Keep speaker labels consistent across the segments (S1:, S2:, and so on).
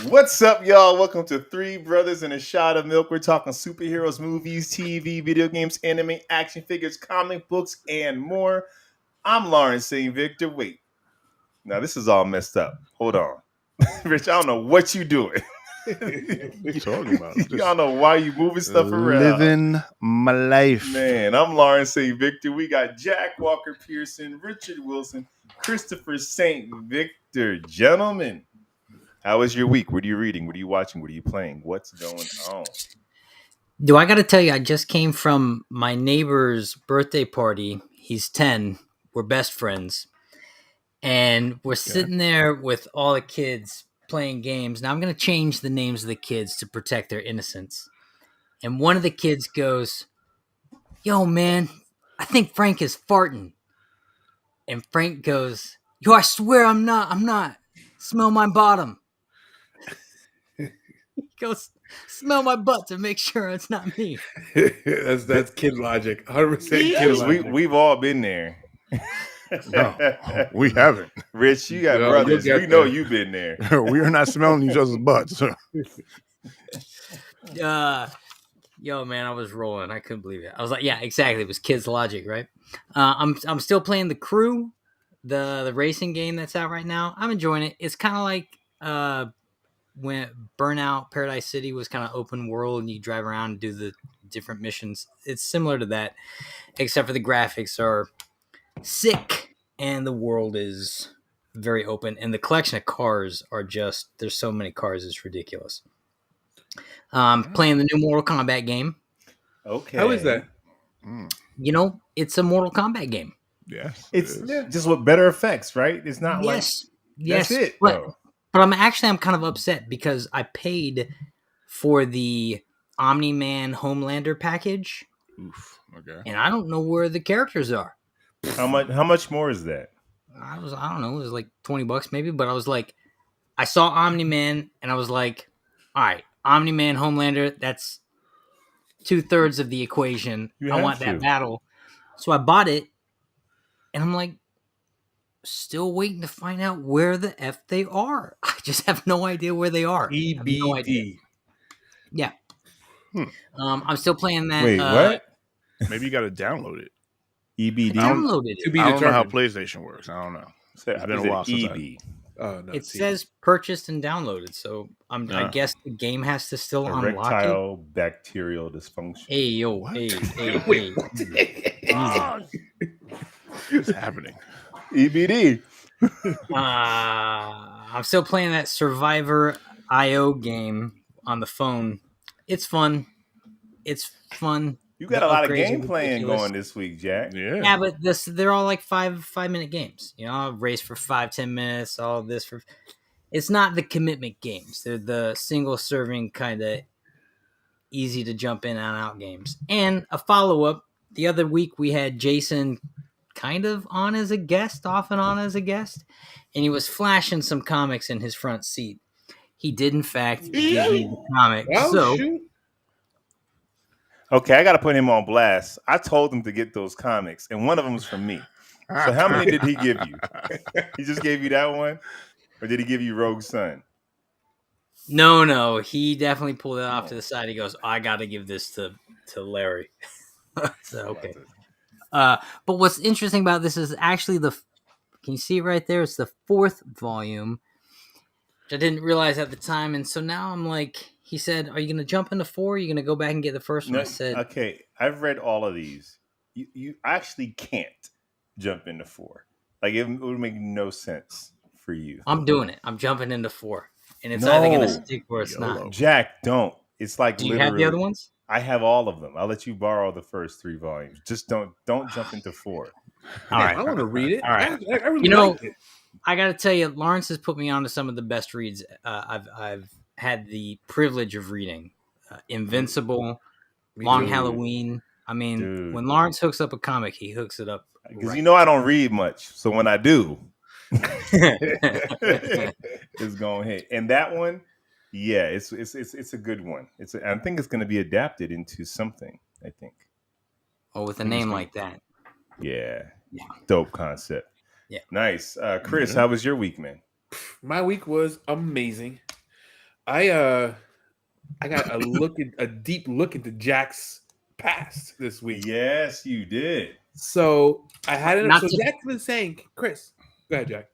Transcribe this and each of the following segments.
S1: What's up, y'all? Welcome to Three Brothers and a Shot of Milk. We're talking superheroes, movies, TV, video games, anime, action figures, comic books, and more. I'm Lawrence St. Victor. Wait, now this is all messed up. Hold on. Rich, I don't know what you doing.
S2: What are you talking about?
S1: I don't know why you moving stuff around.
S2: Living my life.
S1: Man, I'm Lawrence St. Victor. We got Jack Walker Pearson, Richard Wilson, Christopher St. Victor. Gentlemen, how was your week? What are you reading? What are you watching? What are you playing? What's going on?
S3: Do I got to tell you, I just came from my neighbor's birthday party. He's 10. We're best friends. And we're sitting there with all the kids playing games. Now I'm going to change the names of the kids to protect their innocence. And one of the kids goes, "Yo, man, I think Frank is farting." And Frank goes, "Yo, I swear I'm not. Smell my bottom." He goes, "Smell my butt to make sure it's not me."
S4: that's kid logic. 100% kid logic.
S1: We've all been there.
S2: No, we haven't.
S1: Rich, you got
S4: No,
S1: brothers.
S4: you'll
S1: We
S4: get
S1: know
S4: there.
S1: you've been there.
S2: We are not smelling each other's butts.
S3: Yo, man, I was rolling. I couldn't believe it. I was like, yeah, exactly. It was kids' logic, right? I'm still playing The Crew, the racing game that's out right now. I'm enjoying it. It's kind of like when Burnout Paradise City was kind of open world and you drive around and do the different missions. It's similar to that, except for the graphics are sick and the world is very open. And the collection of cars are just, there's so many cars, it's ridiculous. Playing the new Mortal Kombat game.
S1: Okay.
S4: How is that?
S3: You know, it's a Mortal Kombat game.
S2: Yes,
S1: It's just with better effects, right? It's not
S3: Yes.
S1: that's it,
S3: But,
S1: though.
S3: but I'm kind of upset because I paid for the Omni-Man Homelander package
S2: Oof. Okay.
S3: and I don't know where the characters are.
S1: How much more is that?
S3: I don't know, it was like $20 maybe, but I was like, I saw Omni-Man and I was like, all right, Omni-Man Homelander, that's 2/3 of the equation.
S1: You
S3: I
S1: have
S3: want
S1: to.
S3: that battle. So I bought it and I'm like, still waiting to find out where the F they are. I just have no idea where they are. I have no idea.
S4: EBD.
S3: Yeah. I'm still playing that.
S1: Wait, what?
S2: Maybe you got to download it.
S1: EBD?
S3: Downloaded
S4: To
S3: it.
S4: be
S2: I don't know how
S4: determined.
S2: PlayStation works. I don't know.
S1: It's
S2: been a while since
S1: EB.
S4: Oh, no,
S3: It
S4: see.
S3: says purchased and downloaded, so I
S2: Yeah.
S3: guess the game has to still unlock it.
S1: Erectile bacterial dysfunction.
S3: Hey yo,
S2: What?
S3: hey.
S2: What's happening?
S1: EBD.
S3: I'm still playing that Survivor IO game on the phone. It's fun.
S1: You got
S3: The
S1: a lot of
S3: upgrades are
S1: game playing
S3: ridiculous.
S1: going this week, Jack.
S2: Yeah.
S3: Yeah, but they're all like 5-minute games. You know, I'll race for 5-10 minutes. All this for. It's not the commitment games. They're the single serving kind of easy to jump in and out games. And a follow up. The other week we had Jason kind of on as a guest, off and on as a guest, and he was flashing some comics in his front seat. He did in fact give me the comic.
S4: Oh,
S3: So
S4: shoot.
S1: Okay, I got to put him on blast. I told him to get those comics, and one of them was from me. So how many did he give you? He just gave you that one? Or did he give you Rogue Sun?
S3: no, he definitely pulled it off to the side. He goes, "I got to give this to Larry." So okay. But what's interesting about this is actually can you see it right there? It's the 4th volume, which I didn't realize at the time. And so now I'm like, he said, "Are you going to jump into 4? Are you going to go back and get the first one?"
S1: No,
S3: I said,
S1: okay, I've read all of these. You actually can't jump into 4. Like, it would make no sense for you.
S3: "I'm doing it. I'm jumping into 4. And it's either going to stick or it's
S2: YOLO.
S3: not."
S1: Jack, don't. It's like
S3: Do you
S1: literally.
S3: have the other ones?
S1: I have all of them. I'll let you borrow the first 3 volumes. Just don't jump into 4.
S3: All right.
S4: I want to read it.
S3: All right.
S4: I really
S3: You know,
S4: liked it.
S3: I got to tell you, Lawrence has put me on to some of the best reads I've had the privilege of reading. Invincible,
S4: Me
S3: Long
S4: too.
S3: Halloween. I mean,
S1: Dude.
S3: when Lawrence hooks up a comic, he hooks it up.
S1: Because
S3: right.
S1: you know I don't read much. So when I do, it's going to hit. And that one, yeah, it's a good one. I think it's going to be adapted into something, I think.
S3: Oh, with a name like that.
S1: Yeah.
S3: Yeah.
S1: Dope concept.
S3: Yeah.
S1: Nice. Chris, how was your week, man?
S4: My week was amazing. I got a deep look into Jack's past this week.
S1: Yes, you did.
S4: So I had it.
S3: Not
S4: So
S3: to-
S4: Jack's been saying, Chris, go ahead, Jack.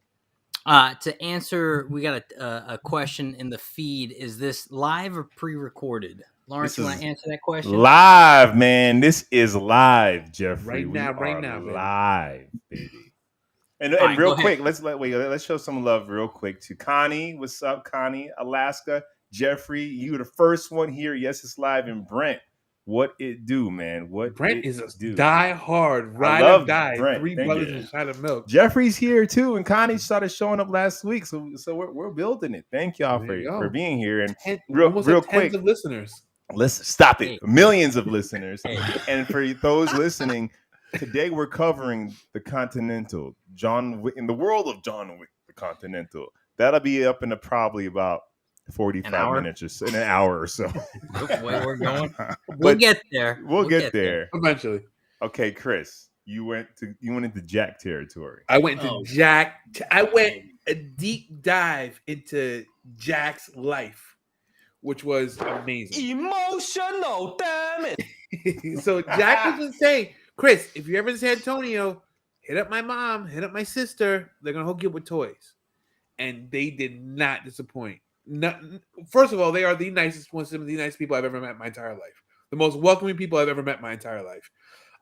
S3: To answer, we got a question in the feed. Is this live or pre-recorded? Lawrence,
S1: This
S3: you want
S1: is
S3: to answer that question?
S1: Live, man. This is live, Jeffrey.
S4: Right now, baby.
S1: Live, baby. And
S3: All right,
S1: real
S3: go ahead.
S1: quick, let's show some love real quick to Connie. What's up, Connie? Alaska, Jeffrey, you the first one here. Yes, it's live. And Brent, what it do, man? What
S4: Brent
S1: it
S4: is a
S1: do?
S4: die hard,
S1: I
S4: ride
S1: love
S4: or die.
S1: Brent.
S4: Three
S1: Thank
S4: brothers
S2: you.
S4: and a shot of milk.
S1: Jeffrey's here too, and Connie started showing up last week, so we're building it. Thank y'all
S4: There you
S1: for
S4: go.
S1: being here. And
S4: Almost
S1: real
S4: like tens
S1: quick,
S4: of listeners.
S1: let's stop it.
S3: Hey.
S1: Millions of listeners.
S3: Hey.
S1: And for those listening, today we're covering the Continental, John Wick, in the world of John Wick, the Continental. That'll be up in probably about 45 minutes or so, in an hour or so.
S3: The way we're going, we'll
S1: But
S3: get there.
S1: We'll get there.
S4: Eventually.
S1: Okay, Chris, you went into Jack territory.
S4: I went to
S3: Oh.
S4: Jack. I went a deep dive into Jack's life, which was amazing.
S5: Emotional, damn it.
S4: So Jack was just saying, Chris, if you're ever in San Antonio, hit up my mom, hit up my sister. They're gonna hook you up with toys, and they did not disappoint. First of all, they are the nicest ones, some of the nicest people I've ever met in my entire life. The most welcoming people I've ever met in my entire life.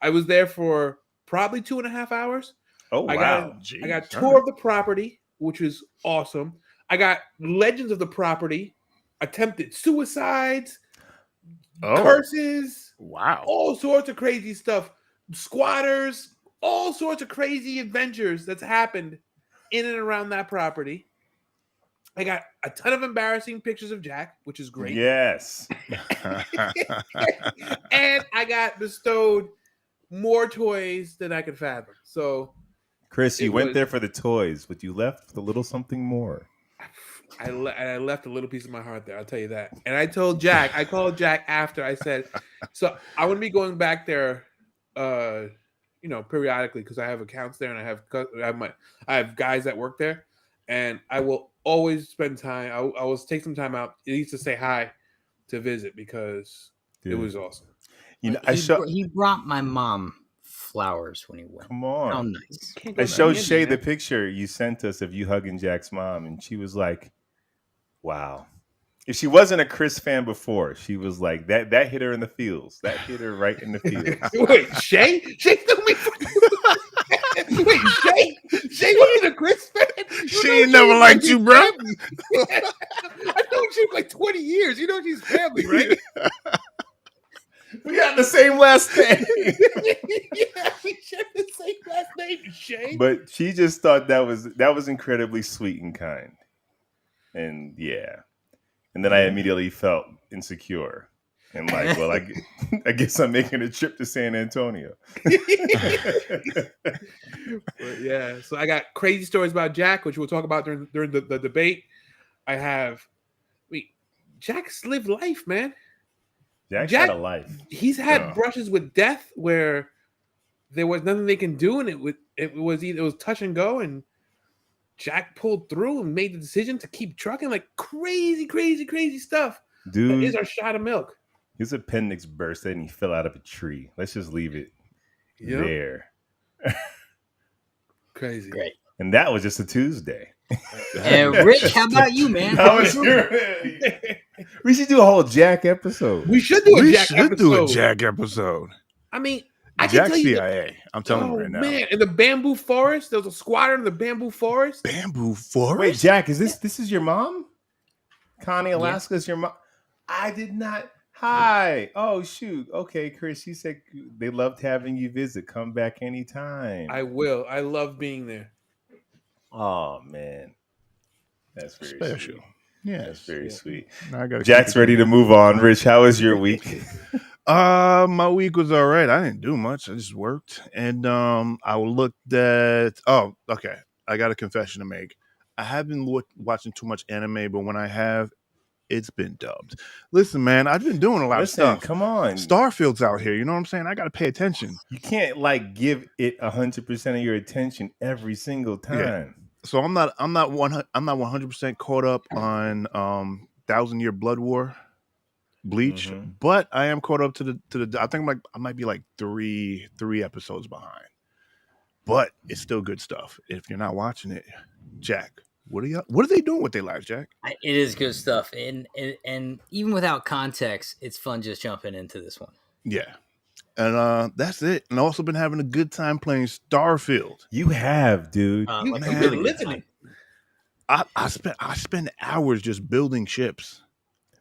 S4: I was there for probably 2.5 hours.
S1: Oh, wow.
S4: I got tour of the property, which was awesome. I got legends of the property, attempted suicides, curses,
S2: Wow.
S4: all sorts of crazy stuff, squatters, all sorts of crazy adventures that's happened in and around that property. I got a ton of embarrassing pictures of Jack, which is great.
S1: Yes.
S4: And I got bestowed more toys than I could fathom. So,
S1: Chris, you went there for the toys, but you left with a little something more.
S4: I left a little piece of my heart there. I'll tell you that. And I told Jack, I called Jack after. I said, so I want to be going back there, periodically because I have accounts there and I have guys that work there, and I will always spend time. I will take some time out at least to say hi, to visit, because it was awesome.
S1: You know,
S3: he brought my mom flowers when he went.
S1: Come on.
S3: How nice.
S1: I showed Shay the picture you sent us of you hugging Jack's mom, and she was like, wow. If she wasn't a Chris fan before, she was like, that hit her in the feels. That hit her right in the feels.
S4: Wait, Shay? Shay took me for... Wait, Shay wasn't a Chris fan?
S2: She ain't never liked you, bro.
S4: I know she for like 20 years. You know she's family, right?
S1: We got the same last name.
S4: Yeah, we share the same last name, Shay.
S1: But she just thought that was incredibly sweet and kind. And yeah. And then I immediately felt insecure. And like, well, I guess I'm making a trip to San Antonio.
S4: But yeah, so I got crazy stories about Jack, which we'll talk about during the debate. Jack's lived life, man.
S1: Jack
S4: Jack
S1: had a life.
S4: He's had brushes with death where there was nothing they can do, and it was touch and go, and Jack pulled through and made the decision to keep trucking. Like crazy stuff.
S1: Dude,
S4: Here's our shot of milk.
S1: His appendix bursted and he fell out of a tree. Let's just leave it there.
S4: Crazy.
S3: Great.
S1: And that was just a Tuesday.
S3: And Rich, how about you, man?
S1: How was your... We should do a whole Jack episode.
S4: We should do a
S2: We
S4: Jack
S2: should
S4: episode.
S2: do a Jack episode.
S4: I mean, I can
S2: Jack
S4: tell you
S2: CIA. I'm telling you right now.
S4: Man, in the bamboo forest, there was a squatter in the bamboo forest.
S2: Bamboo forest?
S1: Wait, Jack, is this is your mom? Connie, Alaska is your mom? I did not. Hi. Oh, shoot. Okay, Chris, she said they loved having you visit. Come back anytime.
S4: I will. I love being there.
S1: Oh, man. That's very
S2: Special.
S1: sweet.
S2: Yeah,
S1: That's very sweet.
S2: I gotta
S1: Jack's ready to move on. Rich, how was your week?
S2: My week was all right. I didn't do much. I just worked, and I looked at. Oh, okay. I got a confession to make. I have been watching too much anime, but when I have, it's been dubbed. Listen, man, I've been doing a lot of stuff.
S1: Come on,
S2: Starfield's out here. You know what I'm saying? I got to pay attention.
S1: You can't give it 100% of your attention every single time.
S2: So I'm not 100% caught up on Thousand Year Blood War, Bleach,
S1: Mhm.
S2: but I am caught up to the. I think I might be like three episodes behind, but it's still good stuff. If you're not watching it, Jack, what are they doing with their lives, Jack?
S3: It is good stuff, and even without context, it's fun just jumping into this one.
S2: Yeah, and that's it. And I've also been having a good time playing Starfield.
S1: You have, dude.
S4: You've
S3: Like a
S2: man,
S3: really
S4: been
S3: good
S4: living
S3: time.
S4: it.
S2: I spend hours just building ships.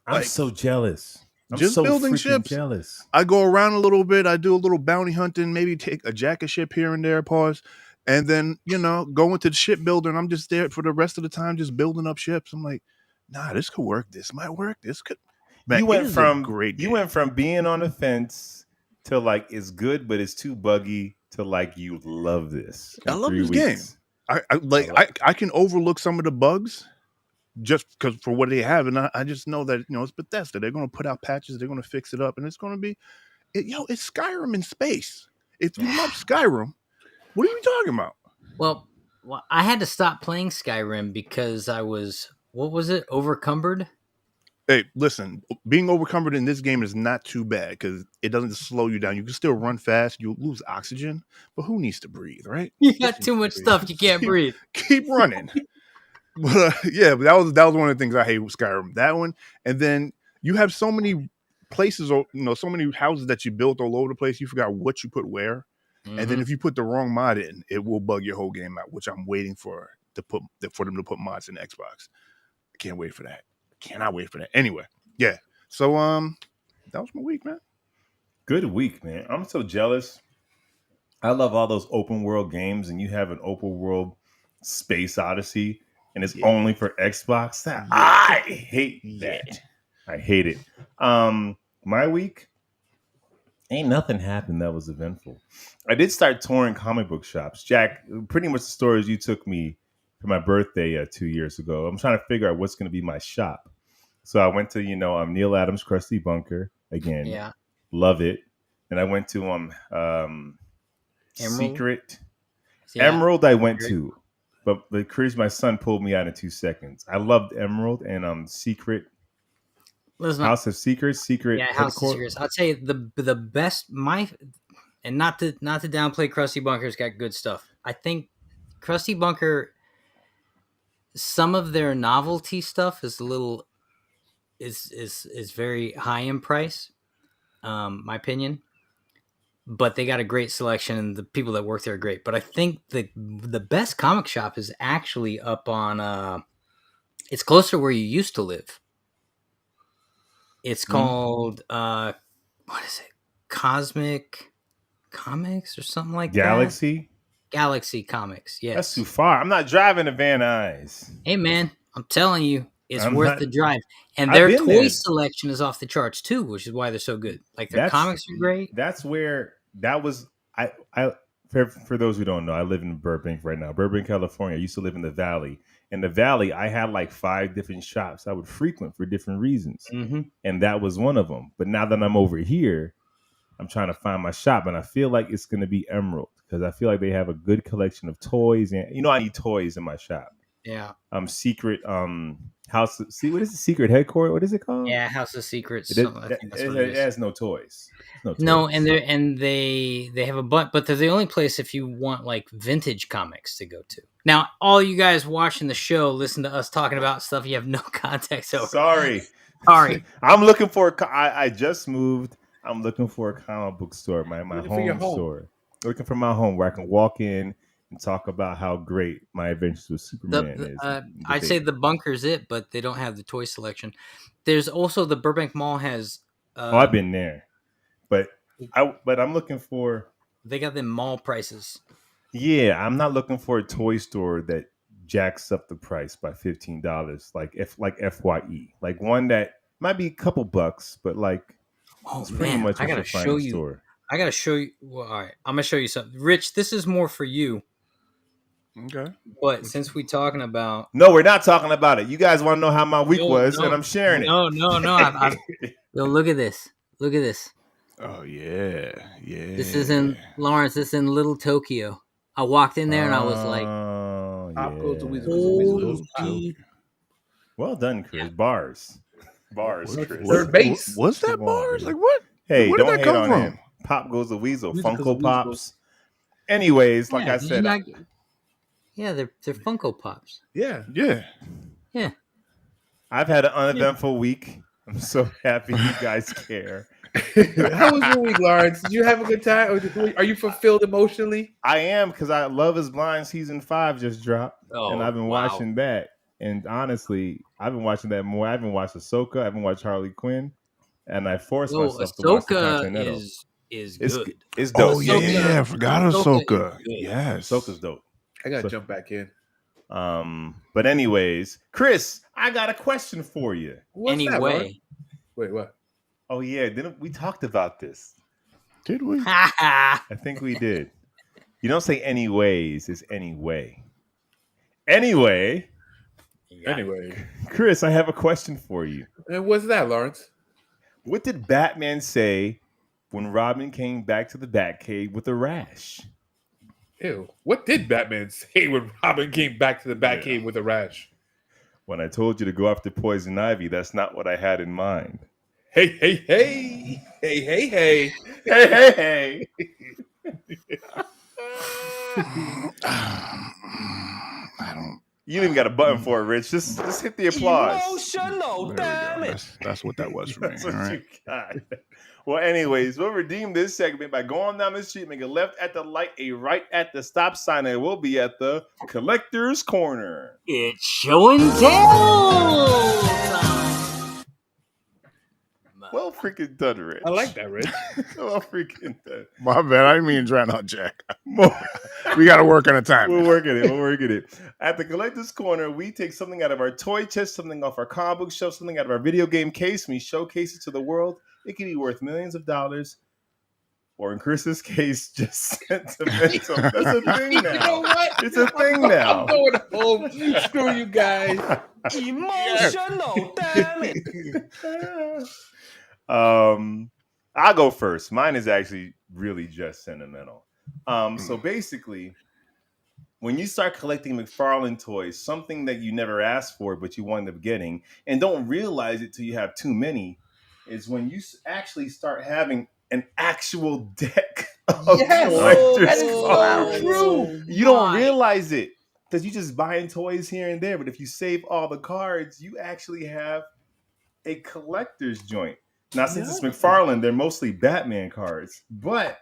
S1: I'm
S2: Like,
S1: so jealous. I'm
S2: just
S1: so
S2: building
S1: freaking
S2: ships.
S1: jealous.
S2: I go around a little bit. I do a little bounty hunting, maybe take a jacket ship here and there, pause, and then go into the shipbuilder. And I'm just there for the rest of the time, just building up ships. I'm like, nah, this could work. This might work. This could. Man,
S1: You
S2: it
S1: went
S2: is a
S1: from
S2: great
S1: you
S2: game.
S1: went from being on the fence to like it's good, but it's too buggy to like you love this.
S2: I
S1: In
S2: love
S1: 3
S2: this
S1: weeks.
S2: game. I can overlook some of the bugs just because for what they have, and I just know that it's Bethesda. They're going to put out patches. They're going to fix it up, and it's going to be, it's Skyrim in space. If you love Skyrim, what are you talking about?
S3: Well, I had to stop playing Skyrim because I was overcumbered.
S2: Hey, listen, being overcumbered in this game is not too bad because it doesn't slow you down. You can still run fast. You lose oxygen, but who needs to breathe, right?
S3: You got too much stuff. You can't breathe.
S2: Keep running. But yeah, but that was one of the things I hate with Skyrim. That one, and then you have so many places, so many houses that you built all over the place. You forgot what you put where, and then if you put the wrong mod in, it will bug your whole game out. Which I'm waiting for them to put mods in Xbox. I can't wait for that. Cannot wait for that. Anyway, yeah. So that was my week, man.
S1: Good week, man. I'm so jealous. I love all those open world games, and you have an open world Space Odyssey, and it's
S2: Yeah.
S1: only for Xbox. That
S2: Yeah.
S1: I hate
S2: Yeah.
S1: that. I hate it. My week ain't nothing happened that was eventful. I did start touring comic book shops. Jack, pretty much the stories you took me for my birthday 2 years ago. I'm trying to figure out what's going to be my shop. So I went to Neil Adams' Krusty Bunker again.
S3: Yeah.
S1: Love it. And I went to
S3: Emerald?
S1: Secret
S3: Yeah.
S1: Emerald. I went to, but Chris, my son, pulled me out in 2 seconds. I loved Emerald and Secret
S3: Listen,
S1: House of Secrets. Secret
S3: yeah, House of
S1: Headquarters.
S3: Secrets. I'd say the best and not to downplay Krusty Bunker's got good stuff. I think Krusty Bunker, some of their novelty stuff is a little is very high in price, my opinion. But they got a great selection, and the people that work there are great. But I think the best comic shop is actually up on. It's closer to where you used to live. It's called what is it? Cosmic Comics or something like
S1: Galaxy.
S3: that. Galaxy Comics. Yes.
S1: That's too far. I'm not driving to Van Nuys.
S3: Hey man, I'm telling you, it's
S1: I'm
S3: worth
S1: not-
S3: the drive. And
S1: I've
S3: their
S1: been
S3: toy
S1: there.
S3: selection is off the charts too, which is why they're so good. Like their
S1: That's-
S3: comics are great.
S1: That's where that was. I for those who don't know, I live in Burbank right now, Burbank, California. I used to live in the Valley. In the Valley, I had like 5 different shops I would frequent for different reasons, and that was one of them. But now that I'm over here, I'm trying to find my shop, and I feel like it's going to be Emerald because I feel like they have a good collection of toys, and I need toys in my shop.
S3: Yeah.
S1: Secret house. See, what is the Secret Headquarters? What is it called?
S3: Yeah, House of Secrets.
S1: It,
S3: something, I think that's what it
S1: it
S3: is.
S1: has no toys.
S3: No, and they have a bunch, but they're the only place if you want like vintage comics to go to. Now, all you guys watching the show, listen to us talking about stuff you have no context over.
S1: Sorry. I'm looking for. I just moved. I'm looking for a comic book store, my
S4: Looking for your
S1: home
S4: home.
S1: store. Looking for my home where I can walk in and talk about how great my adventures with Superman is.
S3: I'd say the bunker's it, but they don't have the toy selection. There's also the Burbank Mall has.
S1: I've been there, but I'm looking for.
S3: They got them mall prices.
S1: Yeah, I'm not looking for a toy store that jacks up the price by $15, like FYE, like one that might be a couple bucks, but like it's pretty much
S3: I
S1: what
S3: gotta
S1: you'll find
S3: show
S1: in the
S3: you.
S1: store.
S3: I gotta show you. Well, all right, I'm gonna show you something. Rich, this is more for you.
S2: Okay.
S3: But since we're talking about,
S1: No, we're not talking about it. You guys want to know how my week
S3: No,
S1: was,
S3: no.
S1: and I'm sharing it.
S3: no. Yo, look at this. Look at this.
S2: Oh yeah.
S3: This is in Lawrence. This is in Little Tokyo. I walked in there and I was like,
S1: Oh,
S4: Pop goes the
S1: yeah.
S4: weasel, goes the weasel, goes
S3: "Holy
S1: Well done, Chris. Bars. Bars, Chris.
S4: Third base.
S2: What's that
S1: Come on,
S2: bars?
S1: dude.
S2: Like what?
S1: Hey,
S2: Where did
S1: don't
S2: that
S1: hate
S2: come
S1: on
S2: from?
S1: him. Pop goes the weasel.
S4: Weasel 'cause of
S1: Funko
S4: Weasel.
S1: Pops. Anyways, like I
S3: did you
S1: said,
S3: not get- yeah, they're Funko Pops.
S4: Yeah.
S2: Yeah.
S3: Yeah.
S1: I've had an uneventful week. I'm so happy you guys care.
S4: How was your week, Lawrence? Did you have a good time? Are you fulfilled emotionally?
S1: I am, because I Love Is Blind season 5 just dropped, and
S3: Oh,
S1: I've been
S3: wow.
S1: watching that. And honestly, I've been watching that more. I haven't watched Ahsoka. I haven't watched Harley Quinn, and I forced
S3: Oh,
S1: myself to watch the
S3: Ahsoka
S1: Continental.
S3: is
S1: It's
S3: good.
S1: it's dope.
S2: Oh yeah, I forgot
S3: Ahsoka
S2: Ahsoka.
S3: is good.
S2: Yes.
S1: Ahsoka's dope.
S4: I gotta
S1: So-
S4: jump back in.
S1: But anyways, Chris, I got a question for you.
S4: What's that, Lawrence?
S3: Anyway.
S4: Wait, what?
S1: Oh yeah, didn't we talked about this?
S2: Did we?
S1: I think we did. You don't say anyways, it's anyway. Anyway,
S4: Anyway,
S1: Chris, I have a question for you.
S4: and what's that, Lawrence?
S1: What did Batman say when Robin came back to the Batcave with a rash?
S4: Ew. What did Batman say when Robin came back to the Batcave with a rash?
S1: When I told you to go after Poison Ivy, that's not what I had in mind.
S4: Hey, hey, hey. Hey, hey, hey.
S1: Hey, hey, hey.
S2: I don't.
S1: You didn't even got a button for it, Rich. Just hit the applause.
S5: Emotional,
S2: There
S5: damn
S2: we go.
S5: it.
S2: That's what that was for me.
S1: That's
S2: All
S1: what
S2: right.
S1: you got. Well, anyways, we'll redeem this segment by going down the street, make a left at the light, a right at the stop sign, and we'll be at the Collector's Corner.
S3: It's show and tell time.
S1: Well freaking done, Rich.
S4: I like that, Rich.
S1: Well freaking done.
S2: My bad. I didn't mean to drown out Jack.
S1: More.
S2: We got to work on the time.
S1: We're working it. We're working it. At the Collector's Corner, we take something out of our toy chest, something off our comic book shelf, something out of our video game case, and we showcase it to the world. It can be worth millions of dollars, or in Chris's case, just sentimental. That's a thing
S4: You
S1: now.
S4: know what?
S1: It's a thing now.
S4: I'm going home. Screw you guys.
S5: Emotional, damn it.
S1: I'll go first. Mine is actually really just sentimental. So basically, when you start collecting McFarlane toys, something that you never asked for but you wind up getting, and don't realize it till you have too many, is when you actually start having an actual deck of
S4: Yes.
S1: collector's
S4: That is so
S1: cards.
S4: true.
S1: You don't realize it because you just buying toys here and there. But if you save all the cards, you actually have a collector's joint. Now, since it's McFarlane, they're mostly Batman cards. But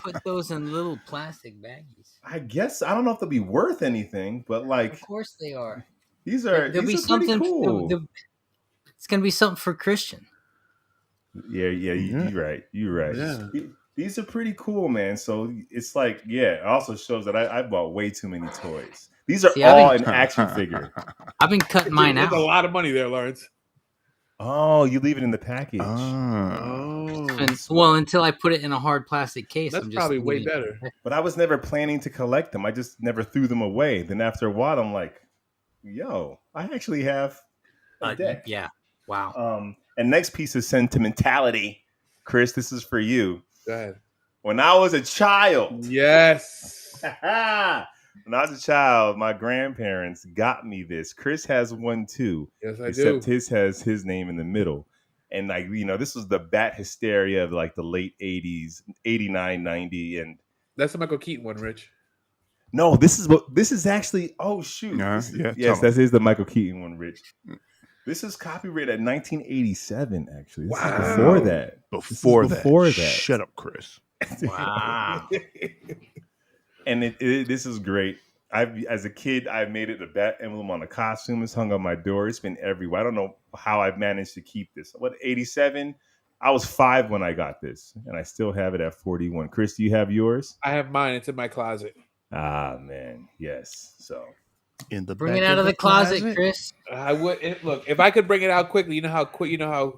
S3: Put those in little plastic baggies.
S1: I guess I don't know if they'll be worth anything. But like,
S3: Of course they are.
S1: these are
S3: There'll be
S1: these are pretty
S3: something.
S1: cool.
S3: It's gonna be something for Christian.
S1: Yeah, you're right. You're right.
S4: Yeah.
S1: These are pretty cool, man. So it's like, yeah, it also shows that I bought way too many toys. These are
S3: See, I've
S1: all
S3: been-
S1: an action figure.
S3: I've been cutting mine
S4: There's
S3: out.
S4: a lot of money there, Lawrence.
S1: Oh, you leave it in the package.
S4: Oh.
S3: Well, until I put it in a hard plastic case.
S4: That's
S3: I'm just
S4: probably way
S3: leaving it.
S4: better.
S1: But I was never planning to collect them. I just never threw them away. Then after a while, I'm like, yo, I actually have a deck.
S3: Yeah. Wow.
S1: And next piece is sentimentality. Chris, this is for you.
S4: Go ahead.
S1: When I was a child,
S4: Yes.
S1: when I was a child, my grandparents got me this. Chris has one too,
S4: Yes, I
S1: except
S4: do.
S1: his has his name in the middle. And like, this was the bat hysteria of like the late 80s, 89, 90. And
S4: That's the Michael Keaton one, Rich.
S1: no, this is actually, oh shoot.
S2: Yeah,
S1: This is-
S2: yeah,
S1: yes,
S2: tell
S1: that is the Michael Keaton one, Rich. This is copyrighted 1987, actually. This is
S4: Wow.
S1: before that.
S2: Before that.
S1: that.
S2: Shut up, Chris.
S3: Wow.
S1: And this is great. As a kid, I made it a bat emblem on a costume. It's hung on my door. It's been everywhere. I don't know how I've managed to keep this. What, 87? I was 5 when I got this, and I still have it at 41. Chris, do you have yours?
S4: I have mine. It's in my closet.
S1: Ah, man. Yes. So
S2: In the
S3: Bring
S2: back
S3: it out of the closet,
S2: closet.
S3: Chris.
S4: I would look if I could bring it out quickly. You know how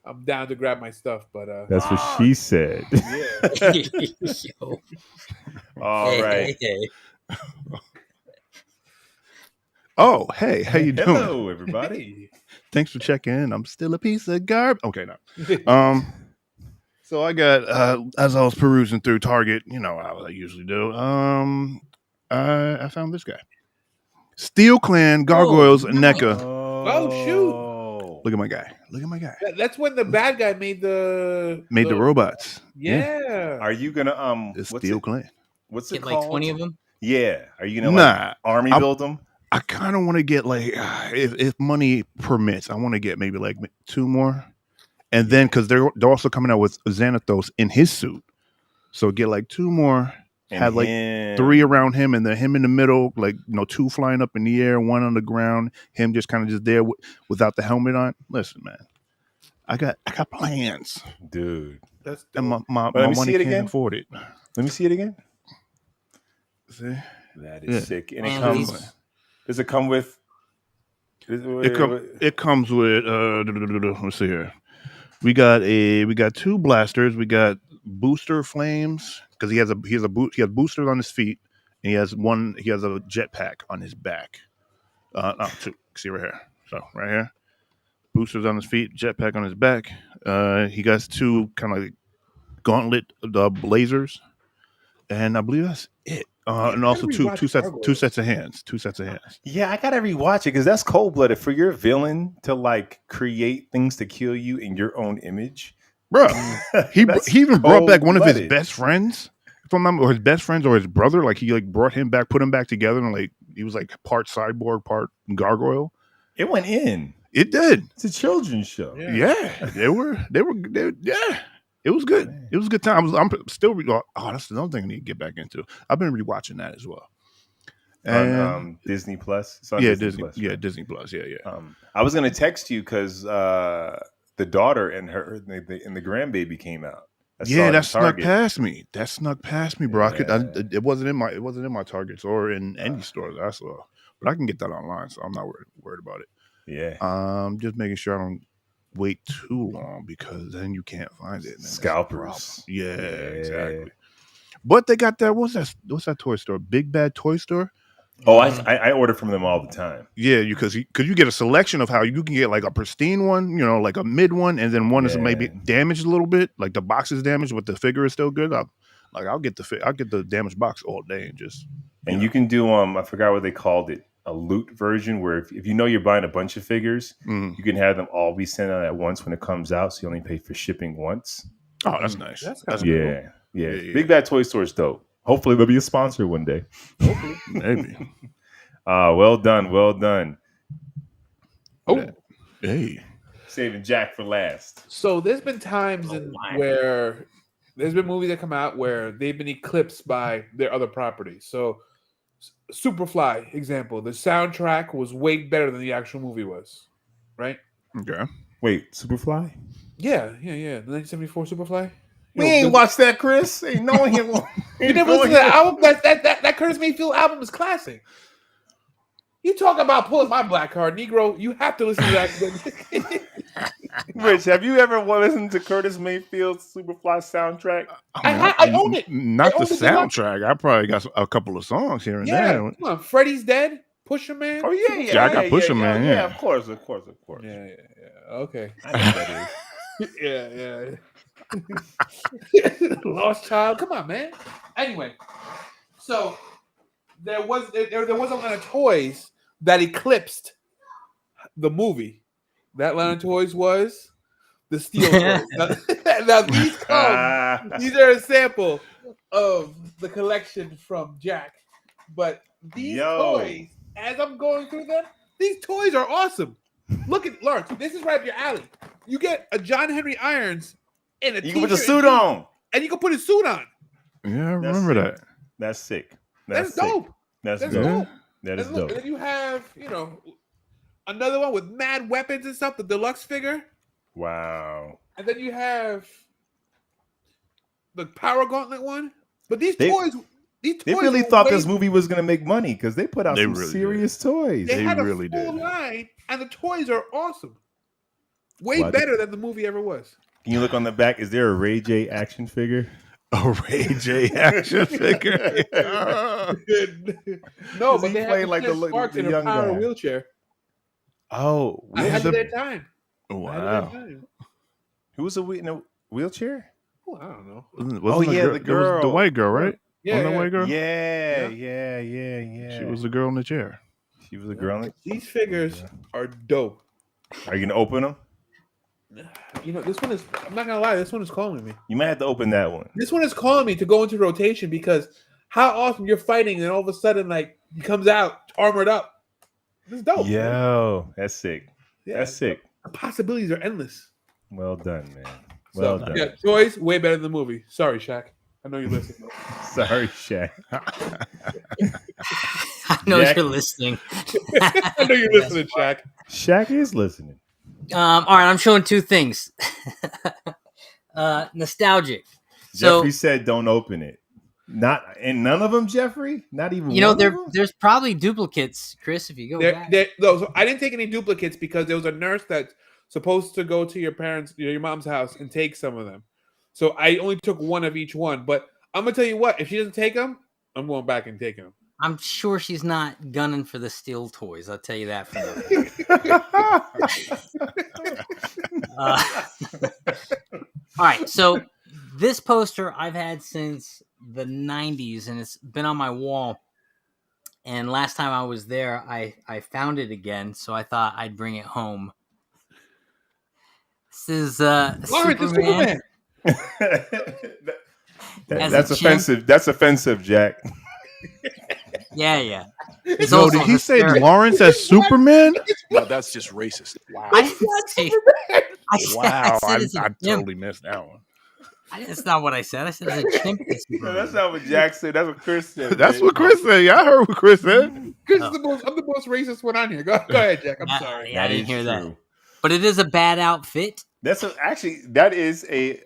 S4: I'm down to grab my stuff. But
S1: that's what she said.
S4: yeah.
S3: Yo.
S1: All right.
S3: Hey.
S2: Oh, hey, how you doing?
S1: Hello, everybody.
S2: Thanks for checking in. I'm still a piece of garbage. Okay, no. So I got as I was perusing through Target, how I usually do. I found this guy. Steel Clan Gargoyles
S3: Oh,
S2: NECA.
S4: Oh, shoot.
S2: Look at my guy. Look at my guy.
S4: That's when the bad guy made the
S2: robots.
S4: Yeah.
S1: Are you gonna
S2: It's
S1: what's
S2: Steel
S1: it?
S2: Clan.
S1: What's it
S3: Get like
S1: called?
S3: 20 of them.
S1: Yeah. Are you gonna
S2: Nah,
S1: army
S2: I'm-
S1: build them?
S2: I kind of want to get like if money permits, I want to get maybe like 2 more, and then because they're also coming out with Xanathos in his suit, so get like 2 more,
S1: And
S2: have like
S1: him.
S2: 3 around him, and then him in the middle, like 2 flying up in the air, 1 on the ground, him just kind of just there without the helmet on. Listen, man, I got plans,
S1: dude.
S4: That's
S2: and
S4: dope.
S2: my
S1: Let me
S2: money
S1: see it
S2: can't
S1: again.
S2: afford it.
S1: Let me see it again.
S2: See?
S1: That is sick. And it
S3: Man,
S1: comes. Does it come with?
S2: It comes with let's see here. We got 2 blasters. We got booster flames because he has boosters on his feet, and he has a jetpack on his back. 2. See right here. So right here, boosters on his feet, jetpack on his back. He got 2 kind of like gauntlet lasers, and I believe that's it. And also two sets of hands. 2 sets of hands.
S1: Yeah, I gotta rewatch it because that's cold blooded for your villain to like create things to kill you in your own image,
S2: Bro, he even brought back one of his
S1: cold-blooded.
S2: best friends, if I'm not, or his best friends or his brother. Like he like brought him back, put him back together, and like he was like part cyborg, part gargoyle.
S1: It went in.
S2: It did.
S1: It's a children's show.
S2: Yeah, they were. Yeah, it was good.
S1: Man.
S2: It was a good time. I'm still. That's another thing I need to get back into. I've been rewatching that as well. And
S1: On Disney Plus. It's on
S2: Disney.
S1: Plus,
S2: Yeah,
S1: right?
S2: Disney Plus. Yeah.
S1: I was gonna text you because the daughter and the grandbaby came out.
S2: That snuck past me. Bro.
S1: Yeah.
S2: It wasn't in my Targets or in any stores I saw, but I can get that online, so I'm not worried about it.
S1: Yeah.
S2: Just making sure I don't wait too long because then you can't find it.
S1: Scalpers.
S2: Yeah, exactly. But they got that. What's that toy store? Big Bad Toy Store.
S1: Oh, I order from them all the time.
S2: Yeah, because you get a selection of how you can get like a pristine one, like a mid one, and then one is maybe damaged a little bit, like the box is damaged, but the figure is still good. I'll get the damaged box all day and just.
S1: And you can do I forgot what they called it, a loot version where if you're buying a bunch of figures, you can have them all be sent out at once when it comes out, so you only pay for shipping once.
S2: Oh, that's nice.
S4: That's
S2: cool.
S1: Yeah. Big Bad Toy Store is dope. Hopefully they'll be a sponsor one day.
S4: Hopefully.
S2: Maybe.
S1: Well done.
S4: Oh,
S2: hey,
S1: saving Jack for last.
S4: So there's been times where there's been movies that come out where they've been eclipsed by their other properties. So Superfly, example, the soundtrack was way better than the actual movie was, right?
S2: Okay.
S1: Wait, Superfly?
S4: Yeah. The 1974 Superfly.
S1: We ain't watched that, Chris. Ain't no one here.
S4: You never listened to that album? That Curtis Mayfield album is classic. You talk about pulling my black card, Negro. You have to listen to that.
S1: Rich, have you ever listened to Curtis Mayfield's Superfly soundtrack?
S4: I own it.
S2: Not the soundtrack. I probably got a couple of songs here and there.
S4: Come on, Freddie's Dead, Pusher Man.
S1: Oh yeah.
S2: I got Pusher Man. Yeah,
S1: of course.
S4: Yeah. Okay.
S1: I know that is.
S4: Yeah. Lost Child. Come on, man. Anyway, so there was a line of toys that eclipsed the movie. That line of toys was the steel toys. Now these are a sample of the collection from Jack. But these toys, as I'm going through them, these toys are awesome. Look at Lawrence. This is right up your alley. You get a John Henry Irons and
S1: you can put the suit on,
S4: and you can put his suit on.
S2: Yeah, I remember that.
S1: That's sick.
S4: That's dope.
S1: That's dope. That is dope.
S4: And then you have, another one with mad weapons and stuff, the deluxe figure.
S1: Wow.
S4: And then you have the Power Gauntlet one. But these toys. They
S1: really thought this movie was going to make money because they put out some serious toys.
S4: They had
S2: really
S4: a full
S2: did.
S4: line, and the toys are awesome. Way better than the movie ever was.
S1: Can you look on the back? Is there a Ray J action figure?
S2: A Ray J action figure?
S4: No, but they had like Sparks in a power wheelchair.
S1: Oh,
S4: ahead of their time.
S2: Wow.
S1: Who was in a wheelchair?
S4: Oh, I don't know.
S1: The girl.
S2: The white girl, right?
S4: Yeah,
S2: the white girl?
S1: Yeah.
S2: She was the girl in the chair.
S1: She was a girl.
S4: These figures are dope.
S1: Are you gonna open them?
S4: You know, this one is. I'm not gonna lie. This one is calling me.
S1: You might have to open that one.
S4: This one is calling me to go into rotation because how often you're fighting and all of a sudden like he comes out armored up. This is dope. Man.
S1: Yo, that's sick.
S4: Yeah,
S1: That's sick.
S4: The possibilities are endless.
S1: Well done, man. Well
S4: So
S1: done.
S4: yeah, toys way better than the movie. Sorry, Shaq. I know you listen.
S1: Sorry, Shaq.
S3: I know
S1: Jack-
S3: you're listening.
S4: I know you're listening, Shaq.
S1: Shaq is listening.
S3: All right, I'm showing two things. Nostalgic. So
S1: Jeffrey said, "Don't open it." Not and none of them, Jeffrey. Not even
S3: you know
S1: one of them?
S3: there's probably duplicates, Chris. If you go back,
S4: So I didn't take any duplicates because there was a nurse that's supposed to go to your parents, your mom's house, and take some of them. So I only took one of each one. But I'm gonna tell you what: if she doesn't take them, I'm going back and taking them.
S3: I'm sure she's not gunning for the steel toys. I'll tell you that for nothing. All right, so this poster I've had since the 90s, and it's been on my wall. And last time I was there, I found it again, so I thought I'd bring it home. This is Superman.
S1: That's offensive. That's offensive, Jack.
S3: Yeah. It's
S2: Yo,
S3: also
S2: did he say
S3: hysterical.
S2: Lawrence as Superman?
S6: No, that's just racist.
S2: Wow.
S3: I didn't say.
S2: Wow,
S3: I said it's a
S2: I
S3: chimp.
S2: totally missed that one.
S3: That's not what I said. I said it's a chimp.
S1: No, that's not what Jack said. That's what Chris said.
S2: That's
S1: man.
S2: what Chris said. Yeah, I heard what Chris said.
S4: Chris is I'm the most racist one on here. Go ahead, Jack. I'm sorry.
S3: Yeah, I didn't
S1: is
S3: hear that.
S1: true.
S3: But it is a bad outfit.
S1: That is a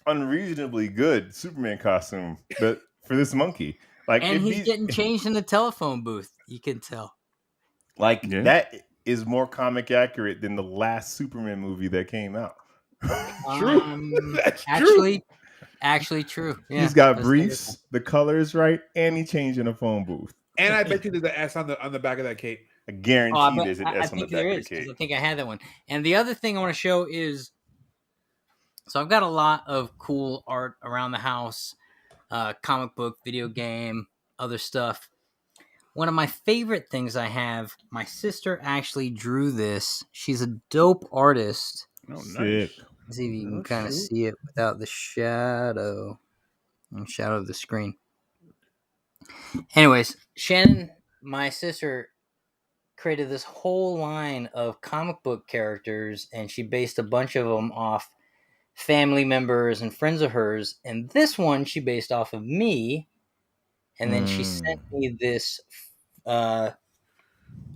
S1: unreasonably good Superman costume for this monkey. Like
S3: And he's
S1: it'd be-
S3: getting changed in the telephone booth. You can tell.
S1: like
S2: Yeah.
S1: that is more comic accurate than the last Superman movie that came out.
S4: True. That's
S3: Actually true. Yeah,
S1: He's got
S3: that's
S1: briefs, the colors right, and he changed in a phone booth.
S4: And I bet you there's an S on the back of that cape.
S1: I guarantee
S3: Oh, I
S1: there's an S on the
S3: think
S1: back
S3: there
S1: of
S3: is,
S1: the
S3: 'cause
S1: cake.
S3: I think I had that one. And the other thing I want to show is, so I've got a lot of cool art around the house, comic book, video game, other stuff. One of my favorite things I have, my sister actually drew this. She's a dope artist.
S2: Oh,
S1: Sick.
S2: nice.
S3: Let's see if you can
S2: Oh,
S3: kind of
S2: shoot.
S3: see it without the shadow of the screen. Anyways, Shannon, my sister, created this whole line of comic book characters, and she based a bunch of them off family members and friends of hers. And this one she based off of me. And then she sent me this. I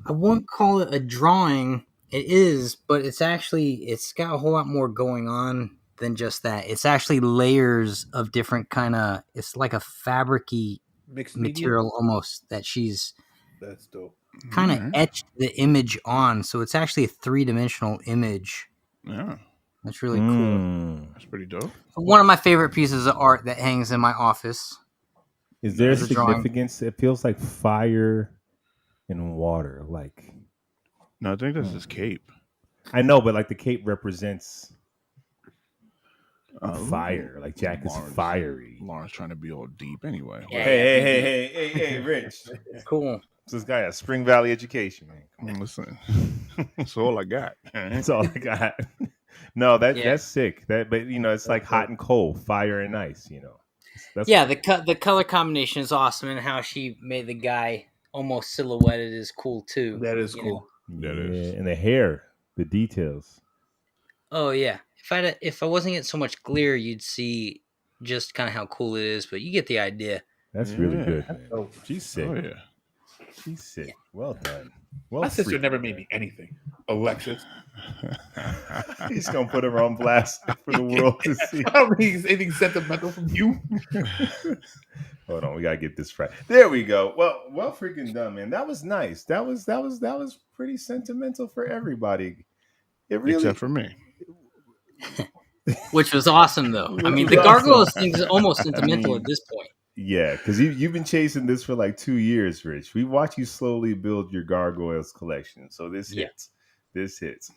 S3: won't call it a drawing. It is, but it's got a whole lot more going on than just that. It's actually layers of different kind of. It's like a fabricy
S4: Mixed media.
S3: material almost that she's
S4: That's dope.
S3: kind of
S2: Alright.
S3: etched the image on. So it's actually a 3-dimensional image.
S2: Yeah,
S3: That's really cool.
S2: that's pretty dope.
S3: One of my favorite pieces of art that hangs in my office.
S1: Is there
S3: There's a drawing.
S1: significance? It feels like fire and water. Like
S2: No, I think that's his cape.
S1: I know, but like the cape represents
S2: Oh,
S1: fire. Like Jack is
S2: Lawrence.
S1: fiery.
S2: Lauren's trying to be all deep anyway.
S3: Yeah.
S1: Hey, Rich.
S3: Cool.
S1: This guy has Spring Valley education, man. Come on.
S2: Listen, that's all I got.
S1: That's all I got. No,
S3: Yeah.
S1: that's sick. But it's like hot and cold, fire and ice. That's
S3: Yeah, the color combination is awesome, and how she made the guy almost silhouetted is cool too.
S4: That is
S3: you
S4: cool.
S3: know?
S2: That is.
S1: and the hair, the details.
S3: Oh yeah. If I wasn't getting so much glare, you'd see just kind of how cool it is. But you get the idea.
S1: That's really
S2: Yeah.
S1: good, man.
S4: dope.
S1: She's sick.
S2: Oh yeah.
S1: She's sick. Well done. Well,
S4: My sister
S1: freaking
S4: never
S1: done.
S4: made me anything. Alexis.
S1: He's gonna put her on blast for the world to see.
S4: I don't need anything sentimental from you.
S1: Hold on, we gotta get this right. There we go. Well, freaking done, man. That was nice. That was pretty sentimental for everybody. It really.
S2: Except for me.
S3: Which was awesome, though. I mean,
S1: Which
S3: the
S1: was
S3: gargoyles
S1: awesome.
S3: thing is almost sentimental
S1: I mean,
S3: at this point.
S1: Yeah, because you've been chasing this for like 2 years, Rich. We watch you slowly build your gargoyles collection. So this
S3: Yeah.
S1: hits. This hits.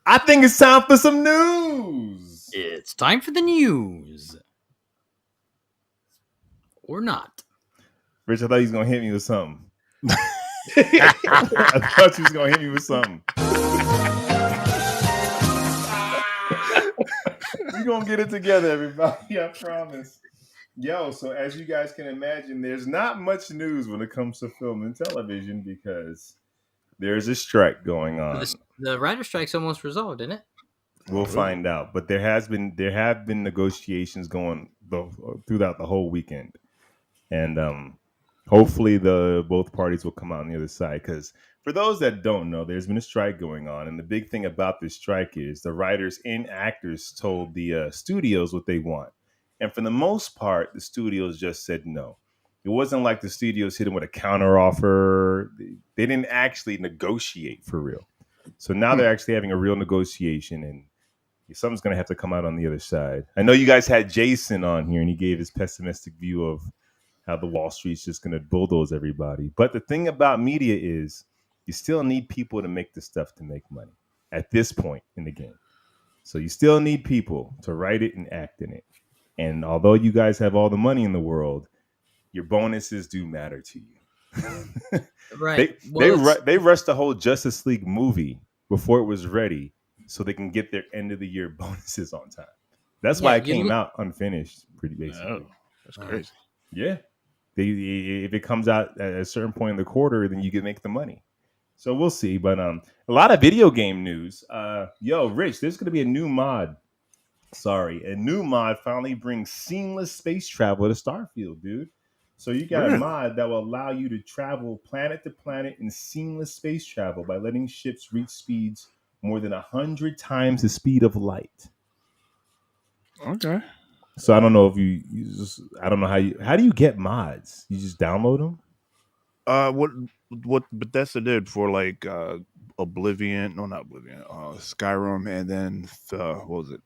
S1: I think it's time for some news.
S3: It's time for the news. Or not.
S1: Rich, I thought he was gonna hit me with something. I thought you was gonna hit me with something. We're gonna get it together, everybody. I promise. Yo, so as you guys can imagine, there's not much news when it comes to film and television because there's a strike going on.
S3: The writer strike's almost resolved, isn't it?
S1: We'll find out. But there have been negotiations going throughout the whole weekend, and hopefully both parties will come out on the other side. Because for those that don't know, there's been a strike going on, and the big thing about this strike is the writers and actors told the studios what they want, and for the most part, the studios just said no. It wasn't like the studios hit them with a counter offer. They didn't actually negotiate for real. So now they're actually having a real negotiation, and something's going to have to come out on the other side. I know you guys had Jason on here, and he gave his pessimistic view of how the Wall Street's just going to bulldoze everybody. But the thing about media is you still need people to make the stuff to make money at this point in the game. So you still need people to write it and act in it. And although you guys have all the money in the world, your bonuses do matter to you.
S3: Right.
S1: They rushed the whole Justice League movie before it was ready so they can get their end of the year bonuses on time. That's why it came out unfinished, pretty basically.
S2: Oh, that's crazy.
S1: Yeah. If it comes out at a certain point in the quarter, then you can make the money. So we'll see. But a lot of video game news. Yo, Rich, there's going to be a new mod. A new mod finally brings seamless space travel to Starfield, dude. So you got a mod that will allow you to travel planet to planet in seamless space travel by letting ships reach speeds more than 100 times the speed of light.
S2: Okay.
S1: So I don't know if you just, I don't know how do you get mods? You just download them?
S2: What Bethesda did for like Oblivion, no, not Oblivion, Skyrim, and then what was it?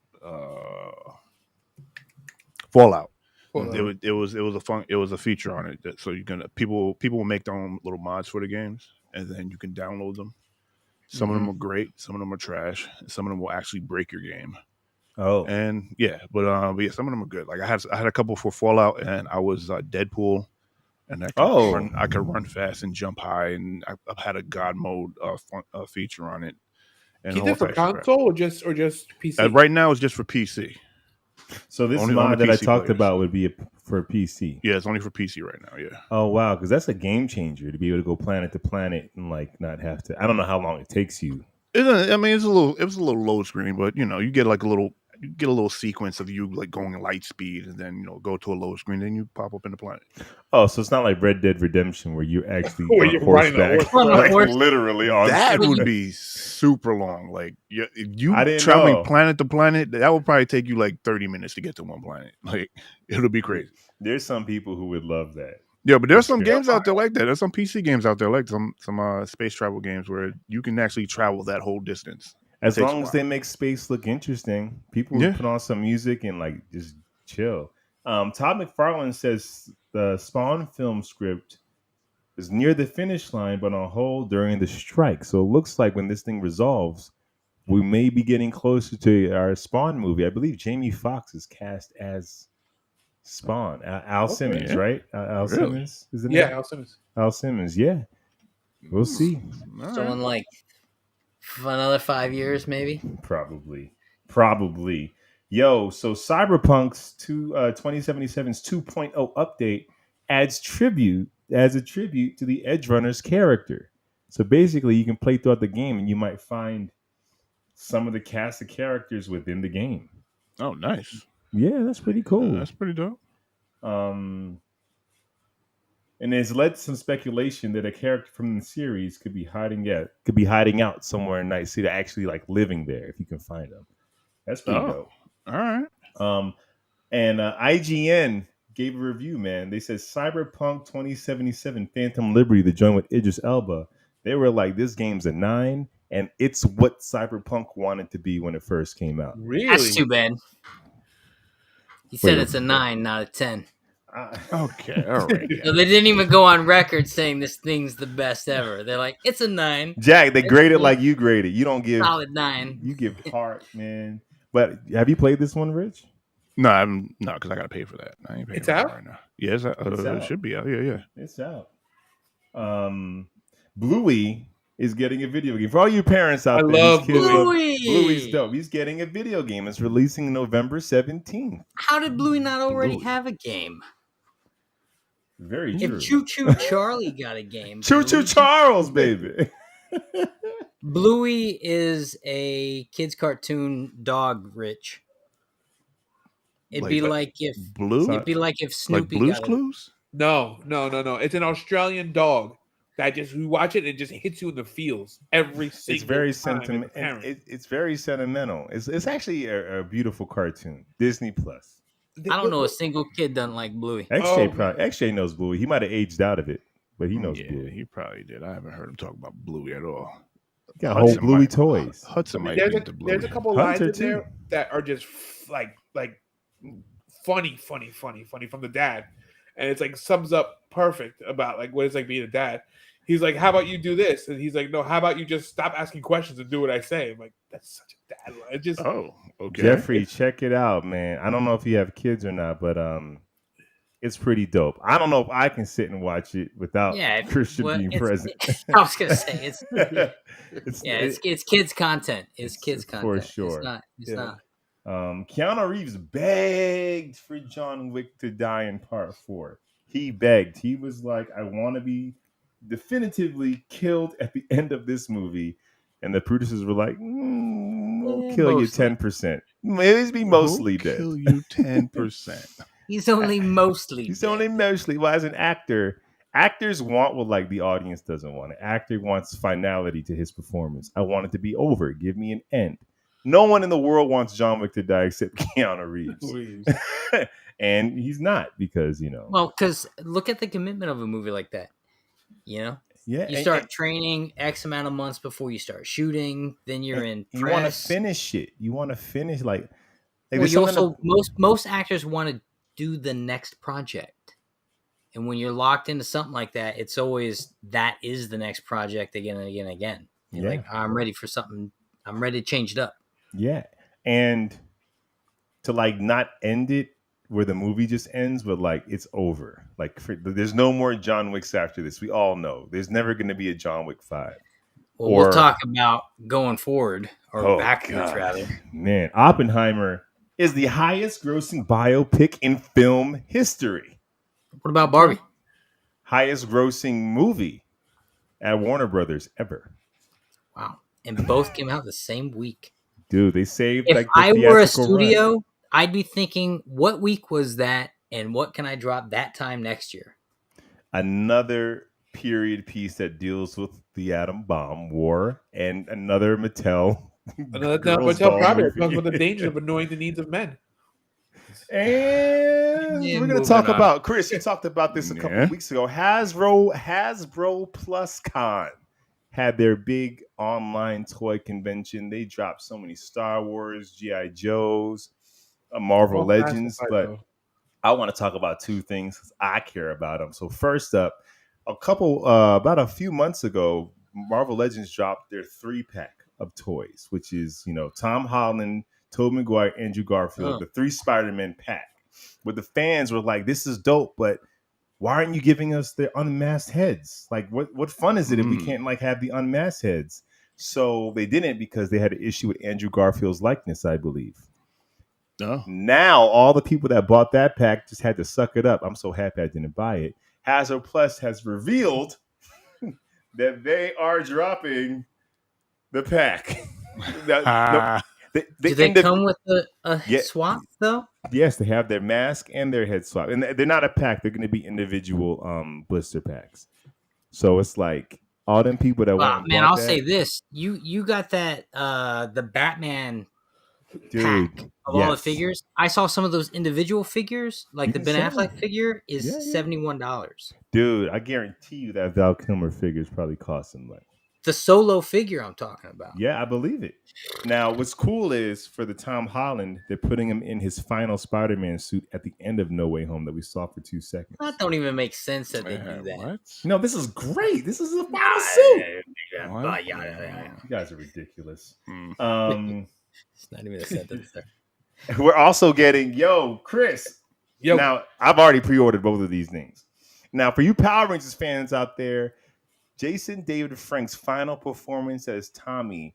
S2: Fallout. It was a feature on it so you can people will make their own little mods for the games, and then you can download them. Some of them are great, some of them are trash, some of them will actually break your game.
S1: Oh,
S2: and but yeah, some of them are good. Like I had a couple for Fallout, and I was Deadpool, and I could run fast and jump high, and I've had a God mode feature on it. And
S4: Is it for console or just PC?
S2: Right now, it's just for PC.
S1: So this mod that I talked about would be for PC.
S2: Yeah, it's only for PC right now. Yeah.
S1: Oh wow, because that's a game changer to be able to go planet to planet and like not have to. I don't know how long it takes you.
S2: It was a little load screen, but you get like a little sequence of you like going light speed, and then go to a load screen, then you pop up in the planet.
S1: Oh, so it's not like Red Dead Redemption where you're actually on horseback, like literally on.
S2: That would be super long. Like you traveling planet to planet, that would probably take you like 30 minutes to get to one planet. Like it'll be crazy.
S1: There's some people who would love that.
S2: Yeah, but there's some games out there like that. There's some PC games out there like some space travel games where you can actually travel that whole distance.
S1: As long as they make space look interesting, people would put on some music and like just chill. Todd McFarlane says the Spawn film script is near the finish line, but on hold during the strike. So it looks like when this thing resolves, we may be getting closer to our Spawn movie. I believe Jamie Foxx is cast as Spawn. Al Simmons, right? Al Simmons is the name?
S4: Yeah, Al Simmons.
S1: Al Simmons, yeah. We'll see.
S3: Someone like for another 5 years, maybe.
S1: Probably. Yo, so Cyberpunk's 2077's 2.0 update adds a tribute to the Edge Runner's character. So basically, you can play throughout the game, and you might find some of the cast of characters within the game.
S2: Oh, nice.
S1: Yeah, that's pretty cool.
S2: That's pretty dope.
S1: And it's led to some speculation that a character from the series could be hiding out somewhere in Night City, actually like living there if you can find them. That's pretty dope.
S2: All right.
S1: And IGN gave a review, man. They said Cyberpunk 2077 Phantom Liberty, the joint with Idris Elba, they were like, this game's a 9, and it's what Cyberpunk wanted to be when it first came out.
S4: Really?
S3: That's too bad. He said it's a 9, not a 10.
S2: Okay, all right.
S3: So they didn't even go on record saying this thing's the best ever. They're like, it's a 9.
S1: Jack, they grade it like you grade it. You don't give
S3: solid 9.
S1: You give heart, man. But have you played this one, Rich?
S2: No, because I gotta pay for that. I ain't paying
S4: it's out
S2: right now. Yeah, it's out. It should be out. Yeah.
S1: It's out. Bluey is getting a video game. For all you parents out
S4: I
S1: there,
S4: love
S1: whose kids love
S3: Bluey.
S1: Bluey's dope. He's getting a video game. It's releasing November 17th.
S3: How did Bluey not already
S1: Bluey.
S3: have a game?
S1: Very
S3: If
S1: true.
S3: Choo Choo Charlie got a game,
S1: Choo Choo
S3: Bluey-
S1: Charles, baby.
S3: Bluey is a kids cartoon dog, Rich. It'd be like if
S2: Blue,
S3: it'd be like if
S2: like
S3: Snoopy
S2: Blue's
S3: got a,
S2: Clues.
S4: No. It's an Australian dog that just you watch it, it just hits you in the feels every single
S1: It's very
S4: time.
S1: sentimental. It's very sentimental. It's actually a beautiful cartoon. Disney Plus.
S3: I don't know a single kid doesn't like Bluey.
S1: XJ knows Bluey. He might have aged out of it, but he knows
S2: Yeah,
S1: Bluey.
S2: he probably did. I haven't heard him talk about Bluey at all.
S1: He got whole Bluey toys.
S2: Hudson might
S4: There's
S2: be into Bluey.
S4: there's a couple
S1: Hunter,
S4: lines in there
S1: too.
S4: that are just like funny from the dad, and it's like sums up perfect about like what it's like being a dad. He's like, "How about you do this?" And he's like, "No, how about you just stop asking questions and do what I say?" I'm like, "That's such a dad line." It just
S2: Oh, okay.
S1: Jeffrey, check it out, man. I don't know if you have kids or not, but it's pretty dope. I don't know if I can sit and watch it without Christian being present.
S3: I was gonna say it's
S1: it's
S3: it's kids content. It's kids content
S1: for sure.
S3: It's not.
S1: Keanu Reeves begged for John Wick to die in part 4. He begged. He was like, I want to be definitively killed at the end of this movie. And the producers were like, we'll kill
S3: mostly.
S1: you 10%. Maybe mostly
S2: We'll
S1: dead.
S2: kill you 10%.
S3: He's only mostly.
S1: He's
S3: dead.
S1: only mostly. Well, as an actor, actors want what like the audience doesn't want. An actor wants finality to his performance. I want it to be over. Give me an end. No one in the world wants John Wick to die except Keanu Reeves. And he's not because,
S3: Well, because look at the commitment of a movie like that.
S1: Yeah,
S3: You start training X amount of months before you start shooting. Then you're in
S1: you want to
S3: press.
S1: finish it. You want to finish like
S3: Well,
S1: there's
S3: you
S1: something
S3: also most actors want to do the next project, and when you're locked into something like that, it's always that is the next project again and again and again. You're
S1: Yeah.
S3: like, I'm ready for something. I'm ready to change it up.
S1: Yeah. And to like not end it where the movie just ends, but like it's over. Like there's no more John Wicks after this. We all know there's never going to be a John Wick 5.
S3: Well, we'll talk about going forward or backwards,
S1: God.
S3: rather.
S1: Man, Oppenheimer is the highest grossing biopic in film history.
S3: What about Barbie?
S1: Highest grossing movie at Warner Brothers ever.
S3: Wow. And both came out the same week.
S1: Dude, they saved
S3: If
S1: like the
S3: I were a
S1: theatrical
S3: studio,
S1: run.
S3: I'd be thinking, what week was that and what can I drop that time next year?
S1: Another period piece that deals with the atom bomb war and another Mattel.
S4: another
S1: girls'
S4: Mattel
S1: ball
S4: project
S1: movie.
S4: comes with the danger of annoying the needs of men.
S1: And
S3: Yeah,
S1: we're going to
S3: moving
S1: talk
S3: on.
S1: about, Chris, you talked about this a couple of weeks ago. Hasbro Plus Con had their big online toy convention. They dropped so many Star Wars, G.I. Joes, Marvel Legends, but I want to talk about two things I care about them. So first up, about a few months ago, Marvel Legends dropped their 3-pack of toys, which is, Tom Holland, Tobey Maguire, Andrew Garfield, the 3 Spider-Man pack. Where the fans were like, this is dope, but why aren't you giving us the unmasked heads? Like, what fun is it if we can't like have the unmasked heads? So they didn't because they had an issue with Andrew Garfield's likeness, I believe.
S2: No.
S1: Now all the people that bought that pack just had to suck it up. I'm so happy I didn't buy it. Hasbro Plus has revealed that they are dropping the pack.
S3: Do they come with a
S1: Yeah.
S3: swap though?
S1: Yes, they have their mask and their head swap, and they're not a pack. They're going to be individual blister packs. So it's like all them people that want.
S3: Man, I'll say this: you got that the Batman pack of all the figures. I saw some of those individual figures, like the Ben Affleck figure, is $71.
S1: Dude, I guarantee you that Val Kilmer figures probably cost some money.
S3: The solo figure I'm talking about.
S1: Yeah, I believe it. Now, what's cool is for the Tom Holland, they're putting him in his final Spider-Man suit at the end of No Way Home that we saw for 2 seconds.
S3: That don't even make sense that they do that.
S2: What?
S1: No, this is great. This is a final suit.
S2: What?
S1: You guys are ridiculous.
S3: It's not even a sentence there.
S1: We're also getting, Chris.
S4: Yo.
S1: Now, I've already pre-ordered both of these things. Now, for you Power Rangers fans out there, Jason David Frank's final performance as Tommy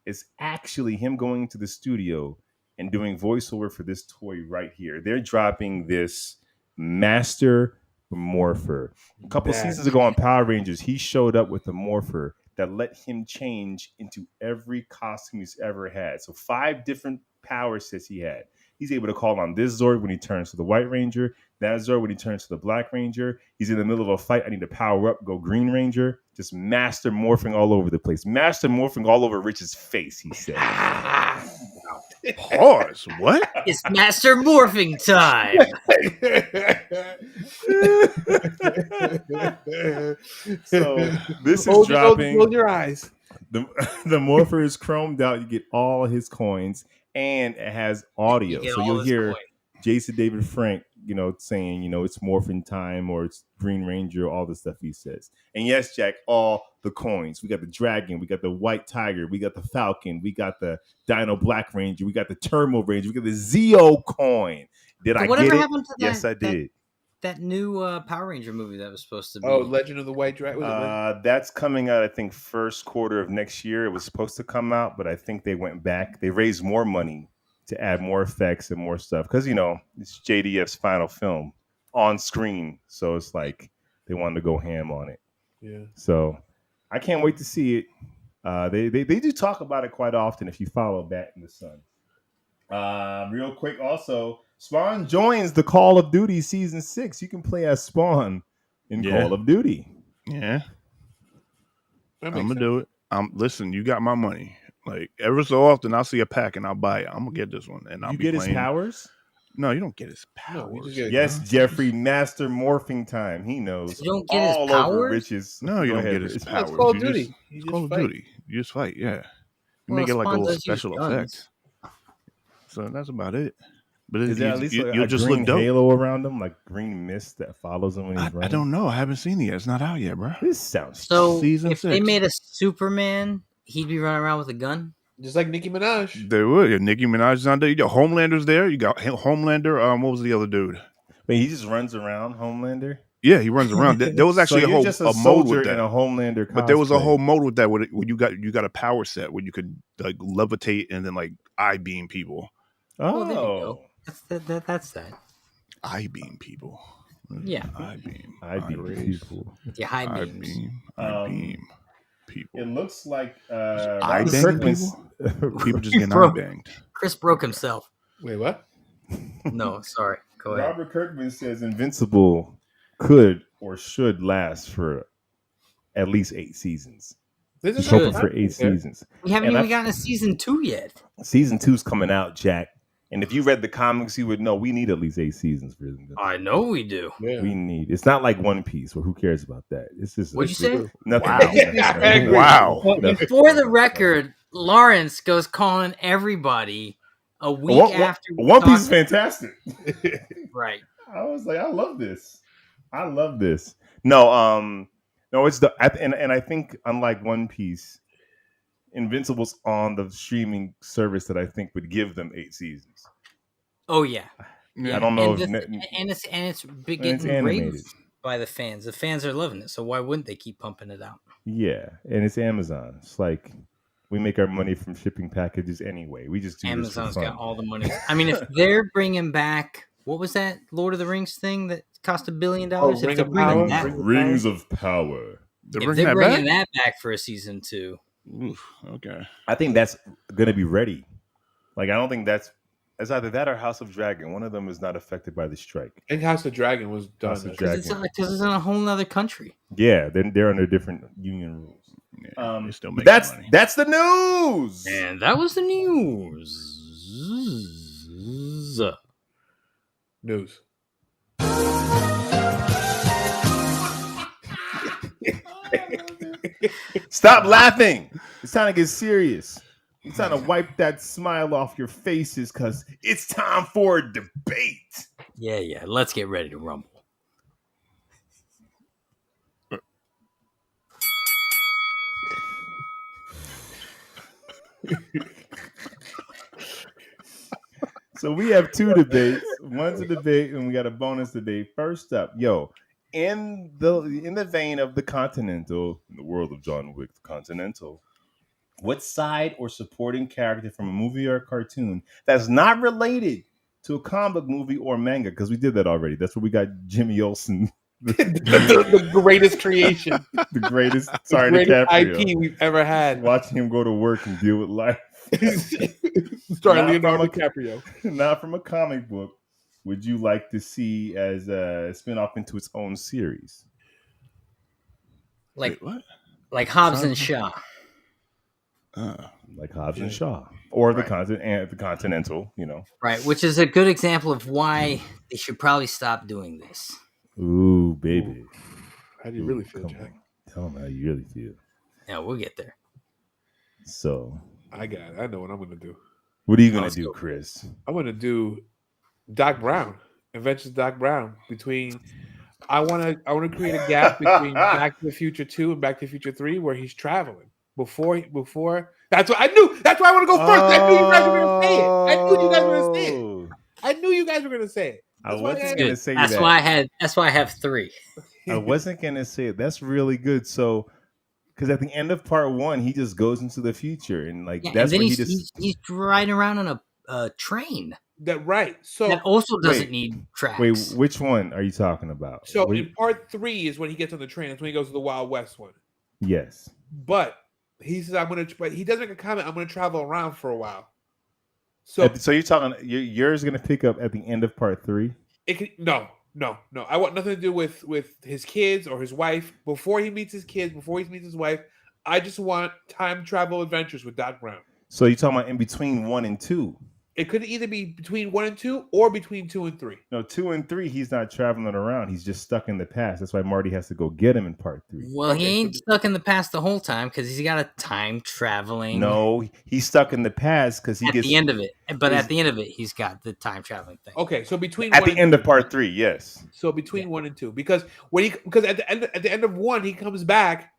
S1: is actually him going to the studio and doing voiceover for this toy right here. They're dropping this Master Morpher. A couple seasons ago on Power Rangers, he showed up with a morpher that let him change into every costume he's ever had. So 5 different power sets he had. He's able to call on this Zord when he turns to the White Ranger, that Zord when he turns to the Black Ranger. He's in the middle of a fight. I need to power up, go Green Ranger. Just master morphing all over the place. Master morphing all over Rich's face, he said.
S2: Pause. What?
S3: It's Master Morphing time.
S1: So this is
S4: Hold
S1: dropping.
S4: your eyes.
S1: The morpher is chromed out. You get all his coins, and it has audio.
S3: You get
S1: So
S3: all
S1: you'll
S3: his
S1: hear
S3: coin.
S1: Jason David Frank, saying, it's morphing time or it's Green Ranger, all the stuff he says. And yes, Jack, all the coins. We got the dragon, we got the white tiger, we got the falcon, we got the Dino Black Ranger, we got the Turbo Ranger, we got the Zeo coin. Did I
S3: Whatever
S1: get it?
S3: happened to
S1: Yes, I did.
S3: that new Power Ranger movie that was supposed to be?
S4: Oh, Legend of the White Dragon.
S1: That's coming out, I think, first quarter of next year. It was supposed to come out, but I think they went back. They raised more money to add more effects and more stuff because it's JDF's final film on screen, so it's like they wanted to go ham on it.
S4: Yeah.
S1: So I can't wait to see it. They do talk about it quite often if you follow Bat in the Sun. Real quick, also, Spawn joins the Call of Duty Season 6. You can play as Spawn in Call of Duty.
S2: Yeah.
S4: That
S2: I'm
S4: makes
S2: gonna do it. Listen, you got my money. Like every so often, I'll see a pack and I'll buy it. I'm gonna get this one, and I'll
S1: You
S2: be
S1: get
S2: playing.
S1: his powers?
S2: No, you don't get his
S4: No, you
S2: powers.
S4: just get-
S1: Yes, Jeffrey, Master Morphing Time. He knows.
S3: You don't get his
S1: all over
S3: powers?
S1: Rich's.
S2: No, you
S1: Go
S2: don't
S1: ahead,
S2: get his
S1: Rich.
S2: powers.
S4: It's Call of
S2: You
S4: Duty.
S2: just-
S4: You
S2: It's
S4: just
S2: Call of
S4: fight.
S2: Duty. You just fight. Yeah, you
S3: Well,
S2: make it like a
S3: Spawn
S2: little
S3: does use
S2: special
S3: guns.
S2: effect. So that's about it. But
S1: Is there at least
S2: you'll
S1: a
S2: just
S1: green
S2: look dope.
S1: halo around him, like green mist that follows him when he's running?
S2: I don't know. I haven't seen it yet. It's not out yet, bro.
S1: This sounds
S3: So
S2: Season
S3: if they
S2: 6.
S3: made a Superman, he'd be running around with a gun.
S4: Just like Nicki Minaj.
S2: They would. Yeah, Nicki Minaj is on there. You got Homelander's there. You got Homelander. What was the other dude?
S1: Wait, he just runs around, Homelander.
S2: Yeah, he runs around. There was actually
S1: so you're
S2: a
S1: just
S2: whole
S1: a
S2: mode
S1: soldier
S2: with
S1: in
S2: that.
S1: a Homelander cosplay.
S2: But there was a whole mode with that where you got a power set where you could like levitate and then like eye beam people.
S3: Oh, there you go. That's that.
S2: Eye beam people.
S3: Yeah.
S2: Eye beam.
S1: I beat
S2: raise.
S1: people.
S3: Yeah, high
S2: Eye
S3: beams.
S2: beam. Eye beam people.
S1: It looks like
S2: eye
S1: Robert
S2: banging
S1: Kirkman's.
S2: People just getting eye
S3: Broke.
S2: banged.
S3: Chris broke himself.
S4: Wait, what?
S3: No, sorry. Go ahead.
S1: Robert Kirkman says Invincible could or should last for at least 8 seasons.
S4: This
S1: He's
S4: is
S1: hoping
S4: not
S1: for 8 seasons.
S3: We haven't
S1: And
S3: even
S1: I-
S3: gotten a season 2 yet.
S1: Season 2's coming out, Jack. And if you read the comics, you would know we need at least 8 seasons for Invincible.
S3: I know we do.
S4: Yeah.
S1: We need. It's not like One Piece, where who cares about that? It's just.
S3: What'd you say?
S1: Nothing.
S2: Wow.
S4: I agree.
S2: Wow.
S1: Nothing.
S3: For the record, Lawrence goes calling everybody a week after we
S1: One Piece is
S3: talked-
S1: fantastic.
S3: Right.
S1: I was like, I love this. I love this. No, it's and I think unlike One Piece, Invincible's on the streaming service that I think would give them 8 seasons.
S3: Oh yeah.
S1: I don't know
S3: And,
S1: if
S3: it's been
S1: and it's
S3: getting
S1: animated.
S3: raved by the fans. The fans are loving it. So why wouldn't they keep pumping it out?
S1: Yeah, and it's Amazon. It's like we make our money from shipping packages anyway. We just do
S3: Amazon's
S1: this for fun.
S3: got all the money. I mean, if they're bringing back what was that Lord of the Rings thing that cost $1 billion? If
S4: Ring
S3: they're
S4: of
S3: bringing
S4: Power?
S3: that,
S1: Rings of Power.
S2: They're
S3: if
S2: bringing
S3: they're
S2: that
S3: bringing
S2: back?
S3: that back for a season 2,
S2: Oof, okay.
S1: I think that's going to be ready. Like, I don't think that's either that or House of Dragon. One of them is not affected by the strike.
S4: And House of Dragon was done.
S1: House of
S3: because
S1: Dragon.
S3: it's in a whole other country.
S1: Yeah, they're under different union rules.
S2: Yeah, they still
S1: But
S2: making money.
S1: that's the news.
S3: And that was the news.
S4: News.
S1: Stop laughing. It's time to get serious. It's time to wipe that smile off your faces because it's time for a debate.
S3: Yeah. Let's get ready to rumble.
S1: So we have 2 debates. One's a debate and we got a bonus debate. First up, in the vein of the Continental, in the world of John Wick, the Continental, what side or supporting character from a movie or a cartoon that's not related to a comic movie or manga? Because we did that already. That's where we got Jimmy Olsen,
S4: the greatest creation,
S1: the greatest.
S4: the
S1: Sorry,
S4: greatest
S1: DiCaprio.
S4: IP we've ever had.
S1: Watching him go to work and deal with life.
S4: Starring
S1: Not
S4: Leonardo
S1: from
S4: DiCaprio.
S1: Not from a comic book. Would you like to see as a spin-off into its own series?
S3: Like
S2: Wait, what?
S3: like Hobbs and
S2: Sorry.
S3: Shaw.
S1: Like Hobbs and Shaw, or
S2: Right.
S1: the Continental, you know.
S3: Right, which is a good example of why they should probably stop doing this.
S1: Ooh, baby.
S4: How do you
S1: Ooh,
S4: really feel,
S1: come
S4: Jack?
S1: on. Tell them how you really feel.
S3: Yeah, we'll get there.
S1: So,
S4: I got it. I know what I'm gonna do.
S1: what are you gonna
S3: Let's
S1: do,
S3: go.
S1: Chris?
S4: I'm gonna do Doc Brown, Adventures of Doc Brown. I wanna create a gap between Back to the Future 2 and Back to the Future 3 where he's traveling. Before that's what I knew. That's why I want to go first. I knew you guys were gonna say it. I knew you guys were gonna say it. I knew you guys were gonna say it.
S1: I
S4: That's why
S1: wasn't
S3: Good.
S1: gonna say
S3: That's
S1: that.
S3: why I have 3.
S1: I wasn't gonna say it. That's really good. So, because at the end of part 1, he just goes into the future, and like
S3: Yeah,
S1: that's
S3: and then
S1: where he just.
S3: he's riding around on a train
S4: That right. So
S3: that also doesn't
S1: Wait,
S3: need tracks.
S1: Wait, which one are you talking about?
S4: so
S1: What-
S4: in part 3 is when he gets on the train. That's when he goes to the Wild West one.
S1: yes.
S4: But he says but he doesn't make a comment. I'm gonna travel around for a while. So
S1: So you're talking yours gonna pick up at the end of part 3?
S4: it can, no. I want nothing to do with his kids or his wife. Before he meets his kids, before he meets his wife, I just want time travel adventures with Doc Brown.
S1: So you're talking about in between 1 and 2?
S4: It could either be between 1 and 2 or between 2 and 3.
S1: No, 2 and 3, he's not traveling around. He's just stuck in the past. That's why Marty has to go get him in part 3.
S3: Well, he
S4: Okay,
S3: ain't stuck in the past the whole time because he's got a time traveling.
S1: No, he's stuck in the past because he
S3: at
S1: gets
S3: the end of it, but
S1: he's-
S3: at the end of it, he's got the time traveling thing.
S4: Okay, so between
S1: at
S4: 1
S1: the
S4: and
S1: end of
S4: 2.
S1: part 3. Yes,
S4: So between 1 and 2, because at the end of 1 he comes back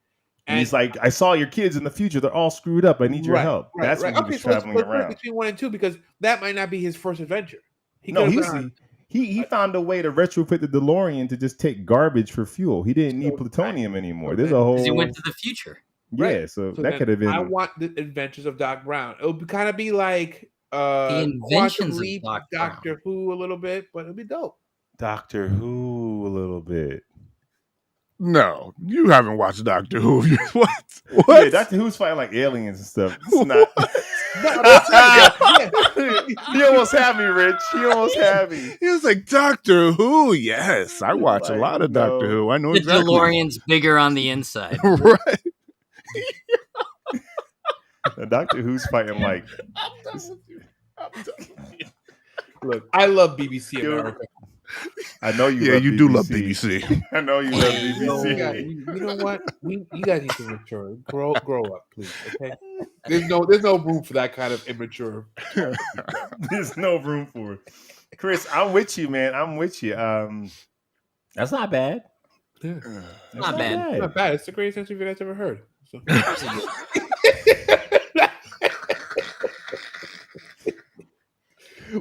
S1: and he's like, "I saw your kids in the future. They're all screwed up. I need your help." That's when he was
S4: so let's
S1: traveling
S4: put it
S1: around.
S4: between 1 and 2 because that might not be his first adventure.
S1: No,
S4: could've been on-
S1: he found a way to retrofit the DeLorean to just take garbage for fuel. He didn't need
S4: So-
S1: plutonium anymore.
S4: so
S1: There's a
S4: then-
S1: whole
S3: Because he went to the future.
S1: yeah.
S4: Right.
S1: So
S4: so
S1: that
S4: then
S1: could have been.
S4: I want the Adventures of Doc Brown. It'll kind of be like
S3: inventions
S4: Quantum
S3: of
S4: Leap,
S3: Doc Brown.
S4: Doctor Who a little bit, but it'll be dope.
S1: Doctor Who a little bit.
S2: No, you haven't watched Doctor Who. What?
S1: Yeah,
S2: What?
S1: Doctor Who's fighting like aliens and stuff. It's not. He almost had me, Rich. He almost had me.
S2: He was like, Doctor Who? Yes, I watch a
S1: Like,
S2: lot of Doctor
S1: no.
S2: Who. I know
S3: The
S2: exactly.
S3: DeLorean's bigger on the inside.
S2: Right.
S1: Doctor Who's fighting like.
S4: Look, I love BBC
S1: Dude.
S4: America.
S1: I know you.
S2: Yeah,
S1: love
S2: you
S1: BBC.
S2: do love BBC.
S1: I know you love
S4: You
S1: BBC.
S4: know what? You guys need to mature. Grow up, please. Okay. There's no room for that kind of immature.
S1: There's no room for it. Chris, I'm with you, man. I'm with you. That's not bad.
S4: Yeah.
S1: That's
S3: Not bad.
S4: Not bad. It's the greatest answer you guys ever heard. So.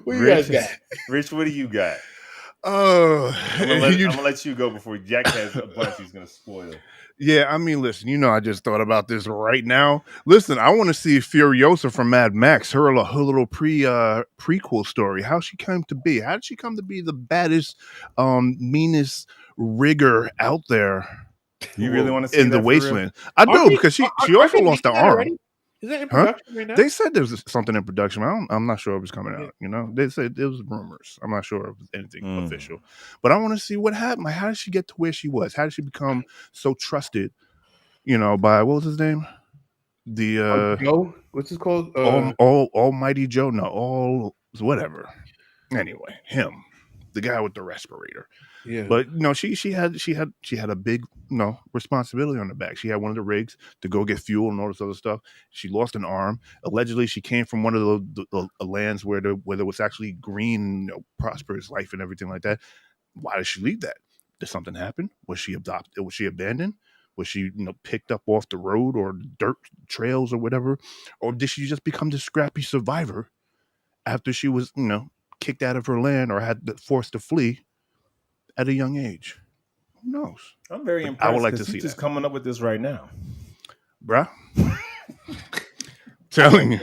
S4: What you guys got?
S1: Rich, what do you got?
S2: Oh,
S1: I'm gonna let you go before Jack has a bunch he's gonna spoil.
S2: yeah. I mean, listen. I just thought about this right now. Listen, I want to see Furiosa from Mad Max. Her little prequel story. How she came to be. How did she come to be the baddest, meanest rigger out there
S1: You really want to see
S2: in the
S1: that for real?
S2: wasteland? I do because she also lost the arm.
S4: Is that in
S2: Huh?
S4: production right now?
S2: They said there was something in production. I'm not sure it was coming out. They said it was rumors. I'm not sure if it was anything official. But I want to see what happened. Like, how did she get to where she was? How did she become so trusted? By what was his name? The
S4: Joe? What's it called?
S2: Almighty Joe. No, all whatever. Anyway, him, the guy with the respirator.
S4: Yeah.
S2: But she had a big responsibility on her back. She had one of the rigs to go get fuel and all this other stuff. She lost an arm. Allegedly, she came from one of the lands where there was actually green, prosperous life and everything like that. Why did she leave that? Did something happen? Was she adopted? Was she abandoned? Was she picked up off the road or dirt trails or whatever? Or did she just become this scrappy survivor after she was kicked out of her land or had forced to flee at a young age? Who knows,
S1: I'm very
S2: But
S1: impressed.
S2: I would like to
S1: because
S2: see
S1: he's just
S2: that.
S1: coming up with this right now.
S2: bruh. Telling you,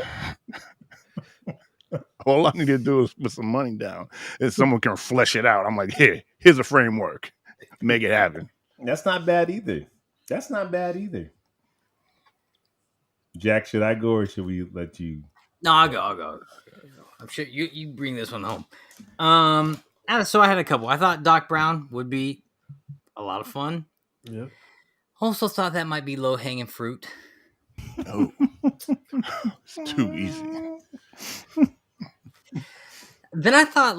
S2: all I need to do is put some money down, and someone can flesh it out. I'm like, here's a framework, make it happen.
S1: That's not bad either. That's not bad either. Jack, should I go or should we let you?
S3: No, I'll go. I'm sure you bring this one home. So I had a couple. I thought Doc Brown would be a lot of fun.
S4: Yeah.
S3: Also thought that might be low hanging fruit.
S2: Oh, it's too easy.
S3: Then I thought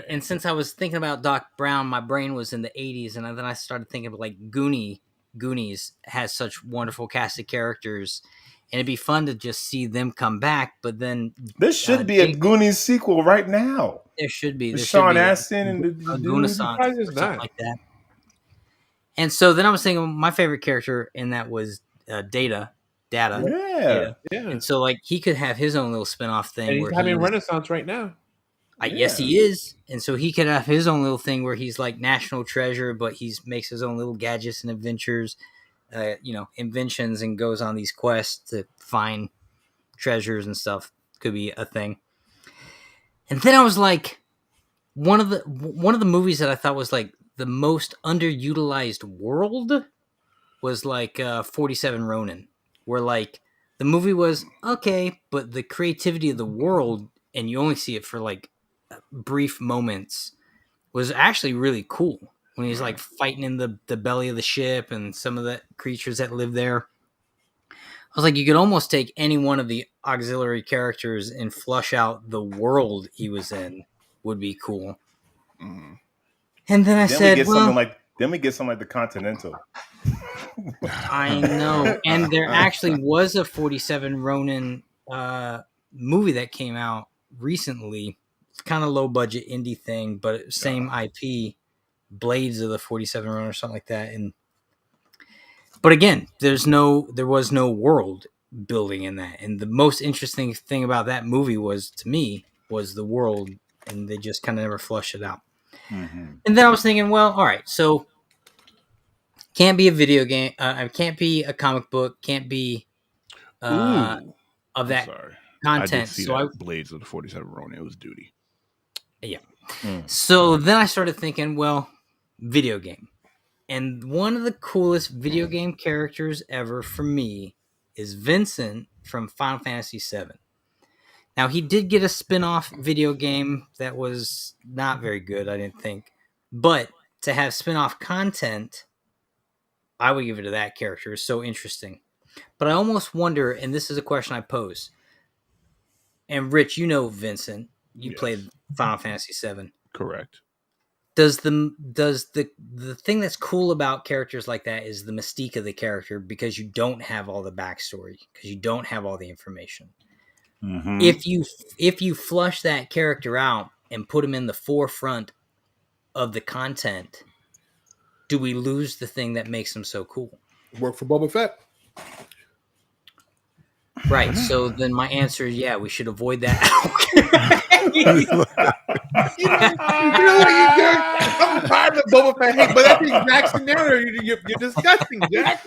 S3: and since I was thinking about Doc Brown, my brain was in the 80s, and then I started thinking of like Goonies has such wonderful cast of characters, and it'd be fun to just see them come back. But then
S1: This should be a Goonies sequel right now.
S3: there should be
S1: With
S3: there
S1: Sean
S3: should be
S1: Astin and the
S3: a
S1: dude.
S3: Goonaissance
S4: Surprised
S3: or
S4: it's
S3: something
S4: not.
S3: like that. And so then I was thinking my favorite character in that was Data.
S1: Yeah.
S4: Yeah.
S3: And so like he could have his own little spin-off thing
S4: And he's
S3: where
S4: having
S3: he's
S4: Renaissance right now.
S3: yes, he is. And so he could have his own little thing where he's like national treasure, but he's makes his own little gadgets and adventures, inventions, and goes on these quests to find treasures and stuff. Could be a thing. And then I was like, one of the movies that I thought was like the most underutilized world was like 47 Ronin, where like the movie was okay, but the creativity of the world, and you only see it for like brief moments, was actually really cool. When he's like fighting in the belly of the ship and some of the creatures that live there. I was like, you could almost take any one of the auxiliary characters and flush out the world he was in. Would be cool.
S2: Mm.
S3: And then I
S1: Then
S3: said,
S1: we get something like the Continental.
S3: I know. And there actually was a 47 Ronin movie that came out recently. It's kind of low budget indie thing, but same IP, Blades of the 47 Ronin or something like that. But again, there was no world building in that. And the most interesting thing about that movie was the world, and they just kind of never flushed it out.
S1: Mm-hmm.
S3: And then I was thinking, well, all right, so can't be a video game. Can't be a comic book. Can't be of
S2: I'm
S3: that
S2: sorry.
S3: content.
S2: I did see
S3: So
S2: that Blades of the 47 Ronin. It was duty.
S3: Yeah.
S1: Mm.
S3: So then I started thinking, well, video game. And one of the coolest video game characters ever for me is Vincent from Final Fantasy VII. Now, he did get a spin-off video game that was not very good, I didn't think. But to have spin-off content, I would give it to that character. It's so interesting. But I almost wonder, and this is a question I pose, and Rich, you know Vincent. You
S2: Yes.
S3: played Final Fantasy VII.
S2: Correct.
S3: Does the thing that's cool about characters like that is the mystique of the character, because you don't have all the backstory, because you don't have all the information.
S1: Mm-hmm.
S3: If you flush that character out and put him in the forefront of the content, do we lose the thing that makes him so cool?
S4: Work for Boba Fett.
S3: Right. So then my answer is, yeah, we should avoid that.
S4: You know what, you jerk? I'm tired of Boba Fett hate, but that's the exact scenario you're discussing, Jack.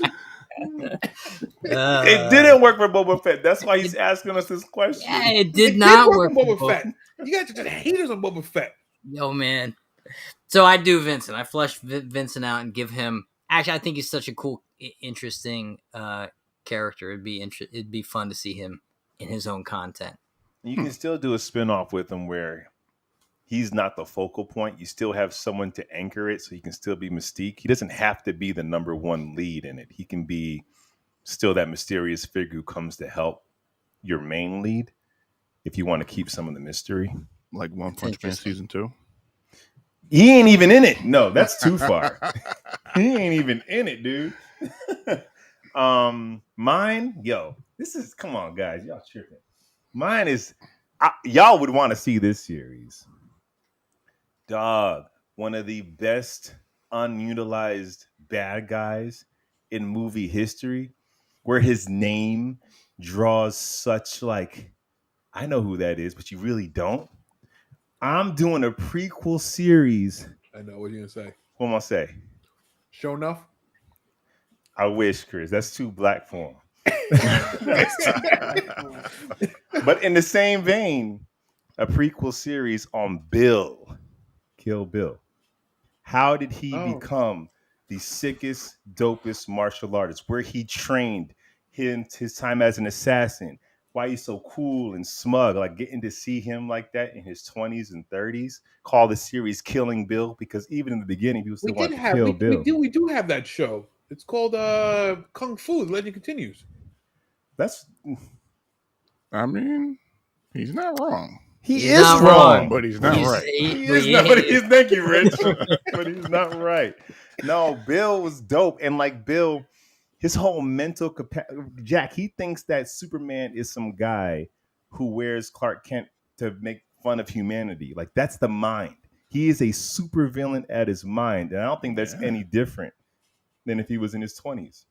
S1: It didn't work for Boba Fett. That's why he's asking us this question.
S3: Yeah, it did not work
S4: for
S3: for
S4: Boba Fett. You guys are just haters on Boba Fett.
S3: Yo, man. So I do Vincent. I flush Vincent out and give him. Actually, I think he's such a cool, interesting character. It'd be fun to see him in his own content.
S1: You can still do a spin-off with him where he's not the focal point. You still have someone to anchor it, so he can still be Mystique. He doesn't have to be the number one lead in it. He can be still that mysterious figure who comes to help your main lead if you want to keep some of the mystery.
S2: Like One Punch Man season 2.
S1: He ain't even in it. No, that's too far. He ain't even in it, dude. Mine, come on, guys, y'all tripping. Mine is, y'all would want to see this series. Dog, one of the best unutilized bad guys in movie history, where his name draws such I know who that is, but you really don't. I'm doing a prequel series.
S4: I know what you're gonna say.
S1: What am I say?
S4: Show enough.
S1: I wish, Chris. That's too black for him. But in the same vein, a prequel series on Bill, Kill Bill. How did he become the sickest, dopest martial artist? Where he trained, his time as an assassin, why he's so cool and smug, like getting to see him like that in his 20s and 30s. Call the series Killing Bill, because even in the beginning, people still want to kill Bill.
S4: We do have that show. It's called Kung Fu. The Legend Continues.
S1: That's
S2: I mean, he's not wrong.
S1: he
S3: He's
S1: is
S3: not
S1: wrong,
S2: but he's not right.
S1: He is not, but he's, thank you, Rich. But he's not right. No, Bill was dope, and like Bill, his whole mental capacity. Jack, he thinks that Superman is some guy who wears Clark Kent to make fun of humanity. Like that's the mind. He is a super villain at his mind, and I don't think that's any different than if he was in his 20s.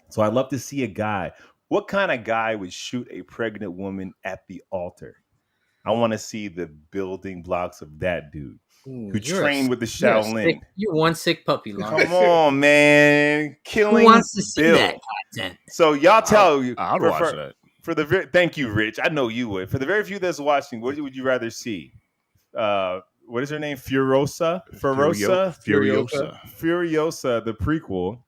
S1: So I'd love to see a guy. What kind of guy would shoot a pregnant woman at the altar? I want to see the building blocks of that dude who trained with the Shaolin.
S3: You're one sick puppy, Lawrence.
S1: Come on, man. Killing
S3: Who wants to see
S1: Bill.
S3: that content?
S1: So y'all tell you.
S2: I'd watch that.
S1: For the thank you, Rich. I know you would. For the very few that's watching, what would you rather see? What is her name? Furiosa, the prequel,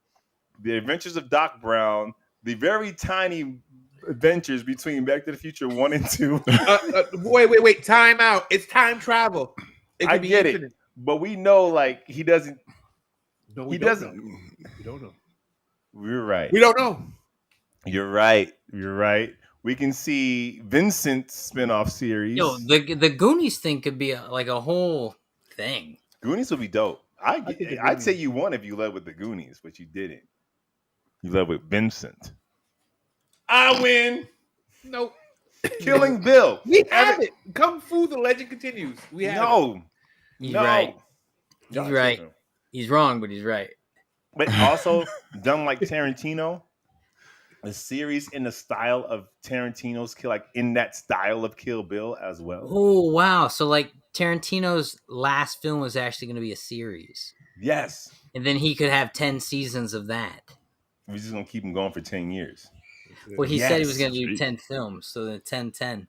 S1: The Adventures of Doc Brown, the very tiny adventures between Back to the Future 1 and 2.
S4: Wait. Time out. It's time travel.
S1: I get it, but we know like he doesn't.
S4: No,
S1: he doesn't.
S4: We don't know.
S1: We're right.
S4: We don't know.
S1: You're right. We can see Vincent's spinoff series.
S3: Yo, the Goonies thing could be like a whole thing.
S1: Goonies would be dope. I'd say you won if you led with the Goonies, but you didn't. You led with Vincent. I win.
S4: Nope.
S1: Killing Bill.
S4: We have it. Kung Fu, The Legend Continues. We have it.
S3: He's right. He's right. He's wrong, but he's right.
S1: But also done like Tarantino, a series in the style of Tarantino's Kill, like in that style of Kill Bill as well.
S3: Oh wow! So like Tarantino's last film was actually going to be a series.
S1: Yes.
S3: And then he could have 10 seasons of that.
S1: We're just gonna keep him going for 10 years.
S3: Well, he said he was going to do 10 films, so then 10.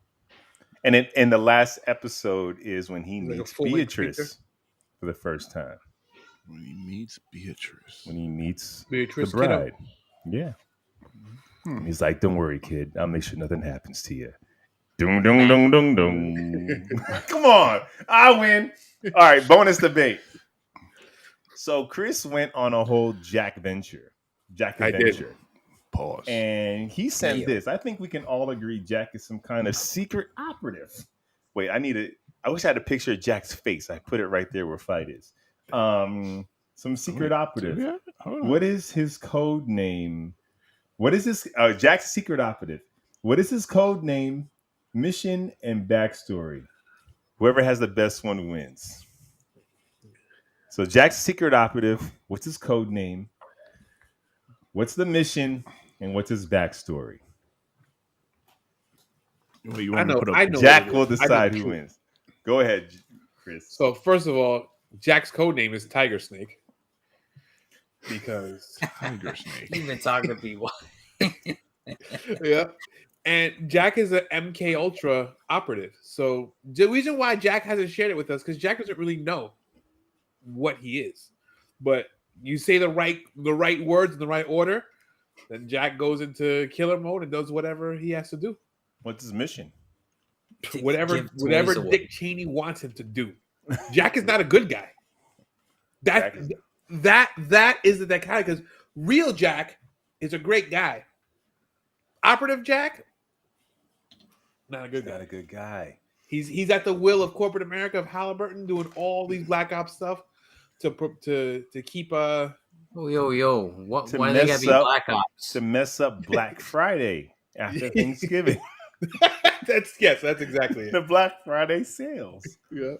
S1: And the last episode is when he meets
S4: full-length
S1: Beatrice for the first time.
S2: When he meets Beatrice.
S1: When he meets
S4: Beatrice
S1: the bride.
S4: Kiddo.
S1: Yeah. He's like, "Don't worry, kid. I'll make sure nothing happens to you." Dung, dung, dung, dung, dung. Come on. I win. All right, bonus debate. So Chris went on a whole Jack adventure.
S4: I did.
S2: Pause.
S1: And he sent this. I think we can all agree Jack is some kind of secret operative. Wait, I wish I had a picture of Jack's face. I put it right there where Fight is. Some secret operative. What is his code name? What is this? Jack's secret operative. What is his code name, mission, and backstory? Whoever has the best one wins. So Jack's secret operative. What's his code name? What's the mission? And what's his backstory?
S2: I know.
S1: Jack will decide who wins. Go ahead, Chris.
S4: So first of all, Jack's code name is Tiger Snake. Because
S2: Tiger Snake.
S3: You've been talking to people.
S4: Yeah. And Jack is an MK Ultra operative. So the reason why Jack hasn't shared it with us, because Jack doesn't really know what he is. But you say the right words in the right order, then Jack goes into killer mode and does whatever he has to do.
S1: What's his mission?
S4: Whatever Dick Cheney wants him to do. Jack is not a good guy. That is that kind, because real Jack is a great guy. Operative Jack, not a good guy.
S1: Not a good guy.
S4: He's at the will of corporate America, of Halliburton, doing all these Black Ops stuff to keep
S3: Yo. Why do they gotta be Black Ops?
S1: To mess up Black Friday after Thanksgiving.
S4: That's exactly it.
S1: The Black Friday sales.
S4: Yeah.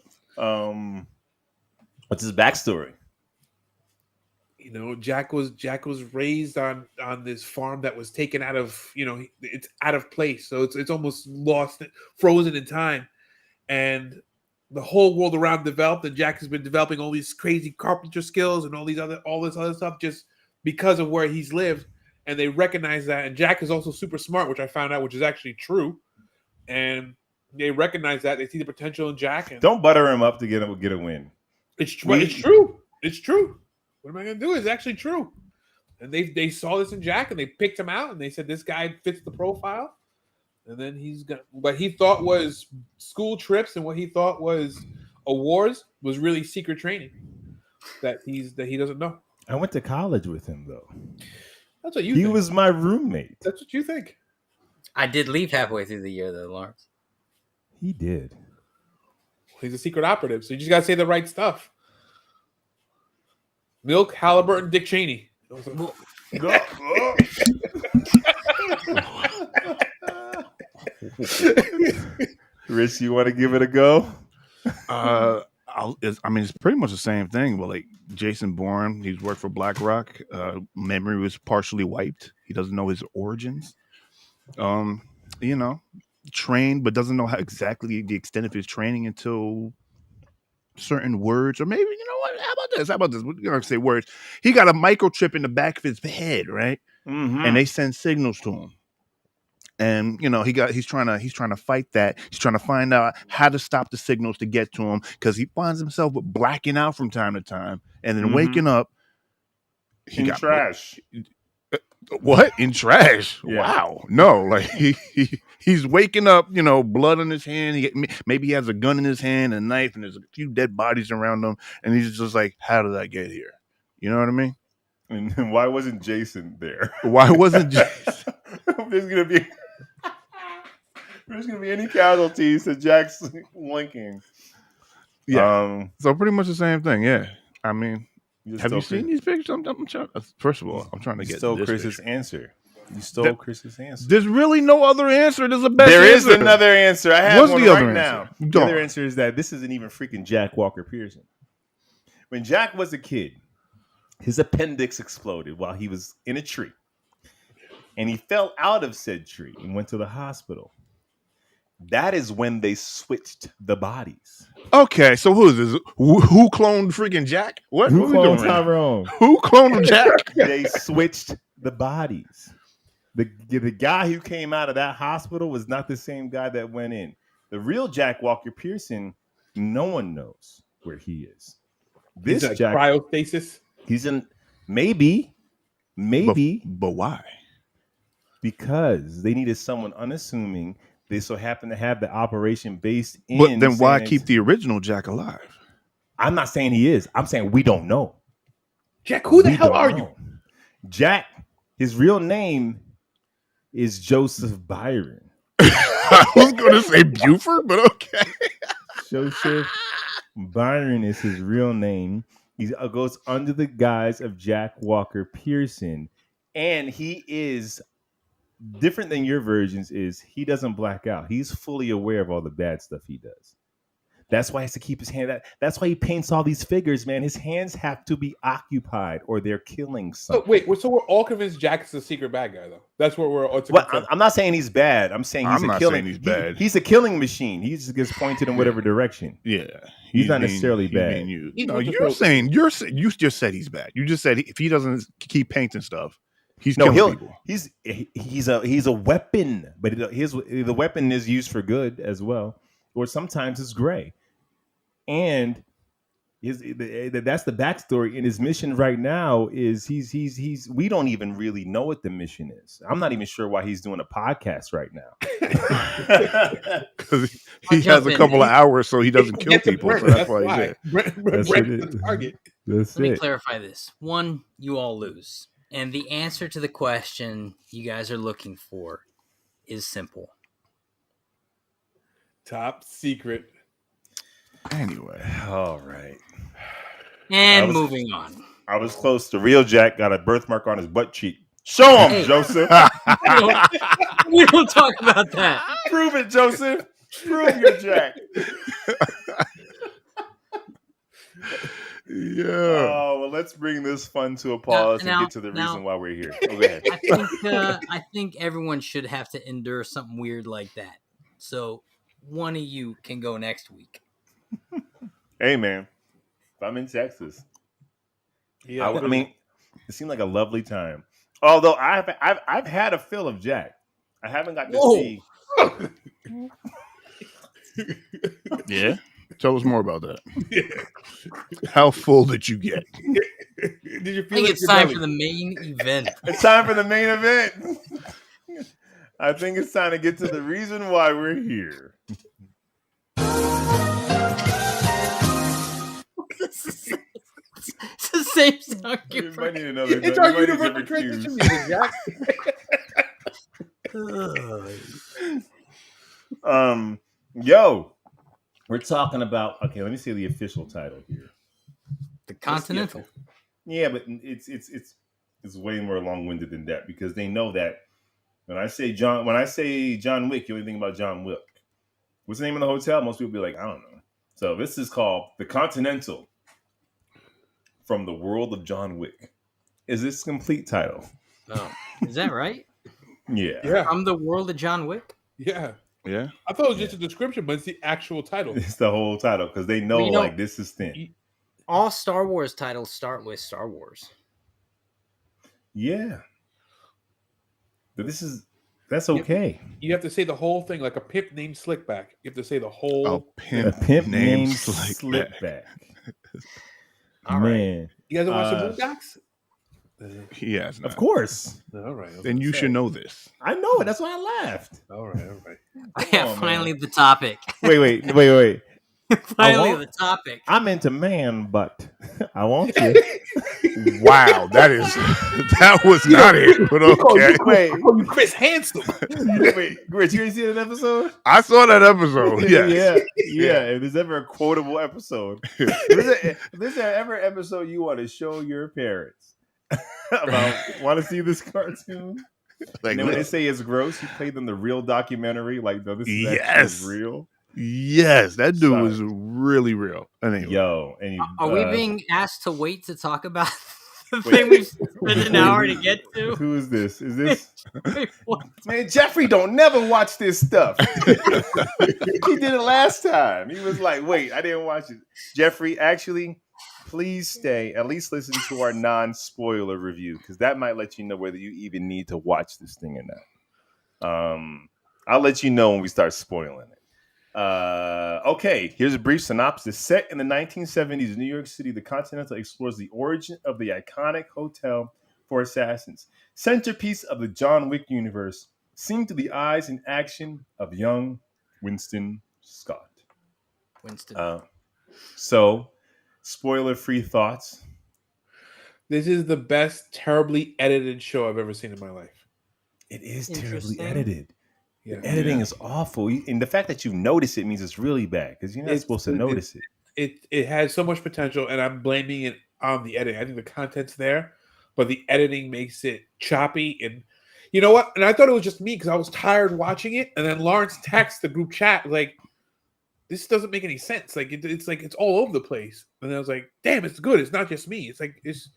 S1: What's his backstory?
S4: You know, Jack was raised on this farm that was taken out of, it's out of place. So it's almost lost, frozen in time. And the whole world around developed, and Jack has been developing all these crazy carpenter skills and all this other stuff just because of where he's lived, and they recognize that. And Jack is also super smart, which I found out, which is actually true. And they recognize that, they see the potential in Jack. And
S1: Don't butter him up to get a win.
S4: it's true. It's true. What am I going to do? It's actually true. And they saw this in Jack, and they picked him out, and they said this guy fits the profile. And then what he thought was school trips and what he thought was awards was really secret training that he doesn't know.
S1: I went to college with him though.
S4: That's what you
S1: He
S4: think.
S1: was my roommate.
S4: That's what you think.
S3: I did leave halfway through the year, though, Lawrence.
S1: He did.
S4: He's a secret operative, so you just got to say the right stuff. Milk, Halliburton, Dick Cheney.
S1: Rich, you want to give it a go?
S2: It's pretty much the same thing. But like Jason Bourne, he's worked for BlackRock. Memory was partially wiped. He doesn't know his origins. Trained, but doesn't know how exactly the extent of his training until certain words, or maybe How about this? We're gonna say words. He got a microchip in the back of his head, right?
S1: Mm-hmm.
S2: And they send signals to him. And he's trying to fight that. He's trying to find out how to stop the signals to get to him, because he finds himself blacking out from time to time, and then waking up.
S1: He got trash.
S2: What? In trash?
S1: Yeah.
S2: Wow. No, like he's waking up, blood on his hand. Maybe he has a gun in his hand, a knife, and there's a few dead bodies around him, and he's just like, how did I get here? You know what I mean?
S1: And why wasn't Jason there?
S2: Why wasn't Jason?
S1: There's gonna be any casualties to Jack's linking.
S2: Yeah. So pretty much the same thing. Yeah. I mean, have you seen these pictures? First of all, I'm trying to get.
S1: You stole Chris's answer. You stole Chris's answer.
S2: There's really no other answer. There's a best.
S1: There is
S2: answer.
S1: another answer. I have one right now.
S2: Answer?
S1: The other answer is that this isn't even freaking Jack Walker Pearson. When Jack was a kid, his appendix exploded while he was in a tree, and he fell out of said tree and went to the hospital. That is when they switched the bodies.
S2: Okay, so who is this? Who cloned freaking Jack? What?
S1: Who cloned Tyrone?
S2: Who cloned Jack?
S1: They switched the bodies. The guy who came out of that hospital was not the same guy that went in. The real Jack Walker Pearson, no one knows where he is. This
S4: he's
S1: Jack
S4: cryostasis.
S1: He's in maybe,
S2: but why?
S1: Because they needed someone unassuming. They so happen to have the operation based in.
S2: But then why keep the original Jack alive?
S1: I'm not saying he is. I'm saying we don't know.
S4: Jack, who the hell are you?
S1: Jack, his real name is Joseph Byron.
S2: I was going to say Buford, but okay.
S1: Joseph Byron is his real name. He goes under the guise of Jack Walker Pearson, and he is different than your versions. Is he doesn't black out. He's fully aware of all the bad stuff he does. That's why he has to keep his hand. That's why he paints all these figures, man. His hands have to be occupied, or they're killing something.
S4: So wait, so we're all convinced Jack is a secret bad guy, though. That's what we're all.
S1: Well, I'm not saying he's bad. I'm saying he's killing.
S2: He's bad.
S1: He's a killing machine. He just gets pointed in whatever direction.
S2: Yeah,
S1: he's not necessarily bad.
S2: You just said he's bad. You just said if he doesn't keep painting stuff, he's killing people.
S1: He's a weapon, but the weapon is used for good as well, or sometimes it's gray. And that's the backstory. And his mission right now is he's we don't even really know what the mission is. I'm not even sure why he's doing a podcast right now.
S2: Because he has a couple of hours, so he doesn't kill people. So that's why he's there.
S1: That's
S4: the target.
S1: Let
S3: me clarify this. One, you all lose. And the answer to the question you guys are looking for is simple.
S4: Top secret.
S2: Anyway,
S1: all right.
S3: And moving on.
S1: I was close. The real Jack got a birthmark on his butt cheek. Show him, Joseph.
S3: We don't talk about that.
S1: Prove it, Joseph. Prove your Jack.
S2: Yeah.
S1: Oh, well, let's bring this fun to a pause and get to the reason why we're here. Go ahead.
S3: I think everyone should have to endure something weird like that. So one of you can go next week.
S1: Hey, man, if I'm in Texas,
S4: Yeah,
S1: I mean, it seemed like a lovely time. Although I've had a fill of Jack, I haven't got to
S3: Whoa.
S1: see.
S2: Yeah. Tell us more about that. How full did you get?
S4: Did you
S3: I
S4: feel
S3: think
S4: it
S3: it's
S4: in your
S3: time
S4: belly?
S3: for the main event.
S1: It's time for the main event. I think it's time to get to the reason why we're here.
S3: It's the same sound
S1: You
S3: cue.
S1: might need another.
S4: It's
S1: you
S4: our
S1: might need
S4: universal
S1: different
S4: transition
S1: cues.
S4: music, Jack.
S1: Yo, we're talking about. Okay, let me see the official title here.
S3: The Continental.
S1: Yeah, but it's way more long winded than that because they know that when I say John Wick, you only think about John Wick. What's the name of the hotel? Most people be like, I don't know. So this is called the Continental from the world of John Wick. Is this complete title?
S3: Oh, is that right?
S1: Yeah.
S4: Yeah,
S3: From the world of John Wick.
S4: yeah.
S2: Yeah.
S4: I thought it was just a description, but it's the actual title.
S1: It's the whole title because they know
S3: Well, you know-
S1: like this is thin.
S3: All Star Wars titles start with Star Wars.
S1: Yeah. But that's okay.
S4: You have to say the whole thing like a pimp named Slickback. You have to say the whole.
S2: A pimp,
S1: A pimp named
S2: Slickback.
S1: Slipback.
S3: All right.
S1: Man.
S4: You guys don't watch the Boondocks?
S2: He has not.
S1: Of course.
S4: All right.
S2: Then you should know this.
S1: I know it. That's why I laughed.
S4: All right.
S3: Yeah,
S1: on,
S3: finally
S1: man.
S3: the topic.
S1: Wait.
S3: Finally
S1: won't-
S3: the topic.
S1: I'm into man, but I want you.
S2: Wow, that was not it. But okay,
S1: Wait,
S4: Oh, you Chris Handsome.
S1: wait, Rich, you ain't seen an episode?
S2: I saw that episode. Yes.
S1: yeah. If there's ever a quotable episode, if there's ever an episode you want to show your parents about, want to see this cartoon?
S2: Like,
S1: And then when they say it's gross, you play them the real documentary. Like, no, this is
S2: Yes.
S1: actually real.
S2: yes, that dude
S1: Sorry.
S2: was really real. Anyway,
S1: Yo, and you,
S3: Are we being asked to wait to talk about the
S1: Wait.
S3: thing we've spent an hour to get to?
S1: Who is this? Is this
S3: Wait, what?
S1: man? Jeffrey don't never watch this stuff. He did it last time. He was like, "Wait, I didn't watch it." Jeffrey, actually, please stay. At least listen to our non-spoiler review because that might let you know whether you even need to watch this thing or not. I'll let you know when we start spoiling it. Okay, here's a brief synopsis. Set in the 1970s New York City, the Continental explores the origin of the iconic hotel for assassins, centerpiece of the John Wick universe, seen through the eyes and action of young Winston Scott.
S3: Winston.
S1: So, spoiler-free thoughts.
S4: This is the best terribly edited show I've ever seen in my life.
S1: It is terribly
S3: Interesting.
S1: edited.
S4: Yeah.
S1: The editing is awful, and the fact that you notice it means it's really bad because you're not supposed to notice it.
S4: It has so much potential, and I'm blaming it on the editing. I think the content's there, but the editing makes it choppy. And you know what? And I thought it was just me because I was tired watching it. And then Lawrence texts the group chat like, "This doesn't make any sense. Like it's like it's all over the place." And I was like, "Damn, it's good. It's not just me. It's like it's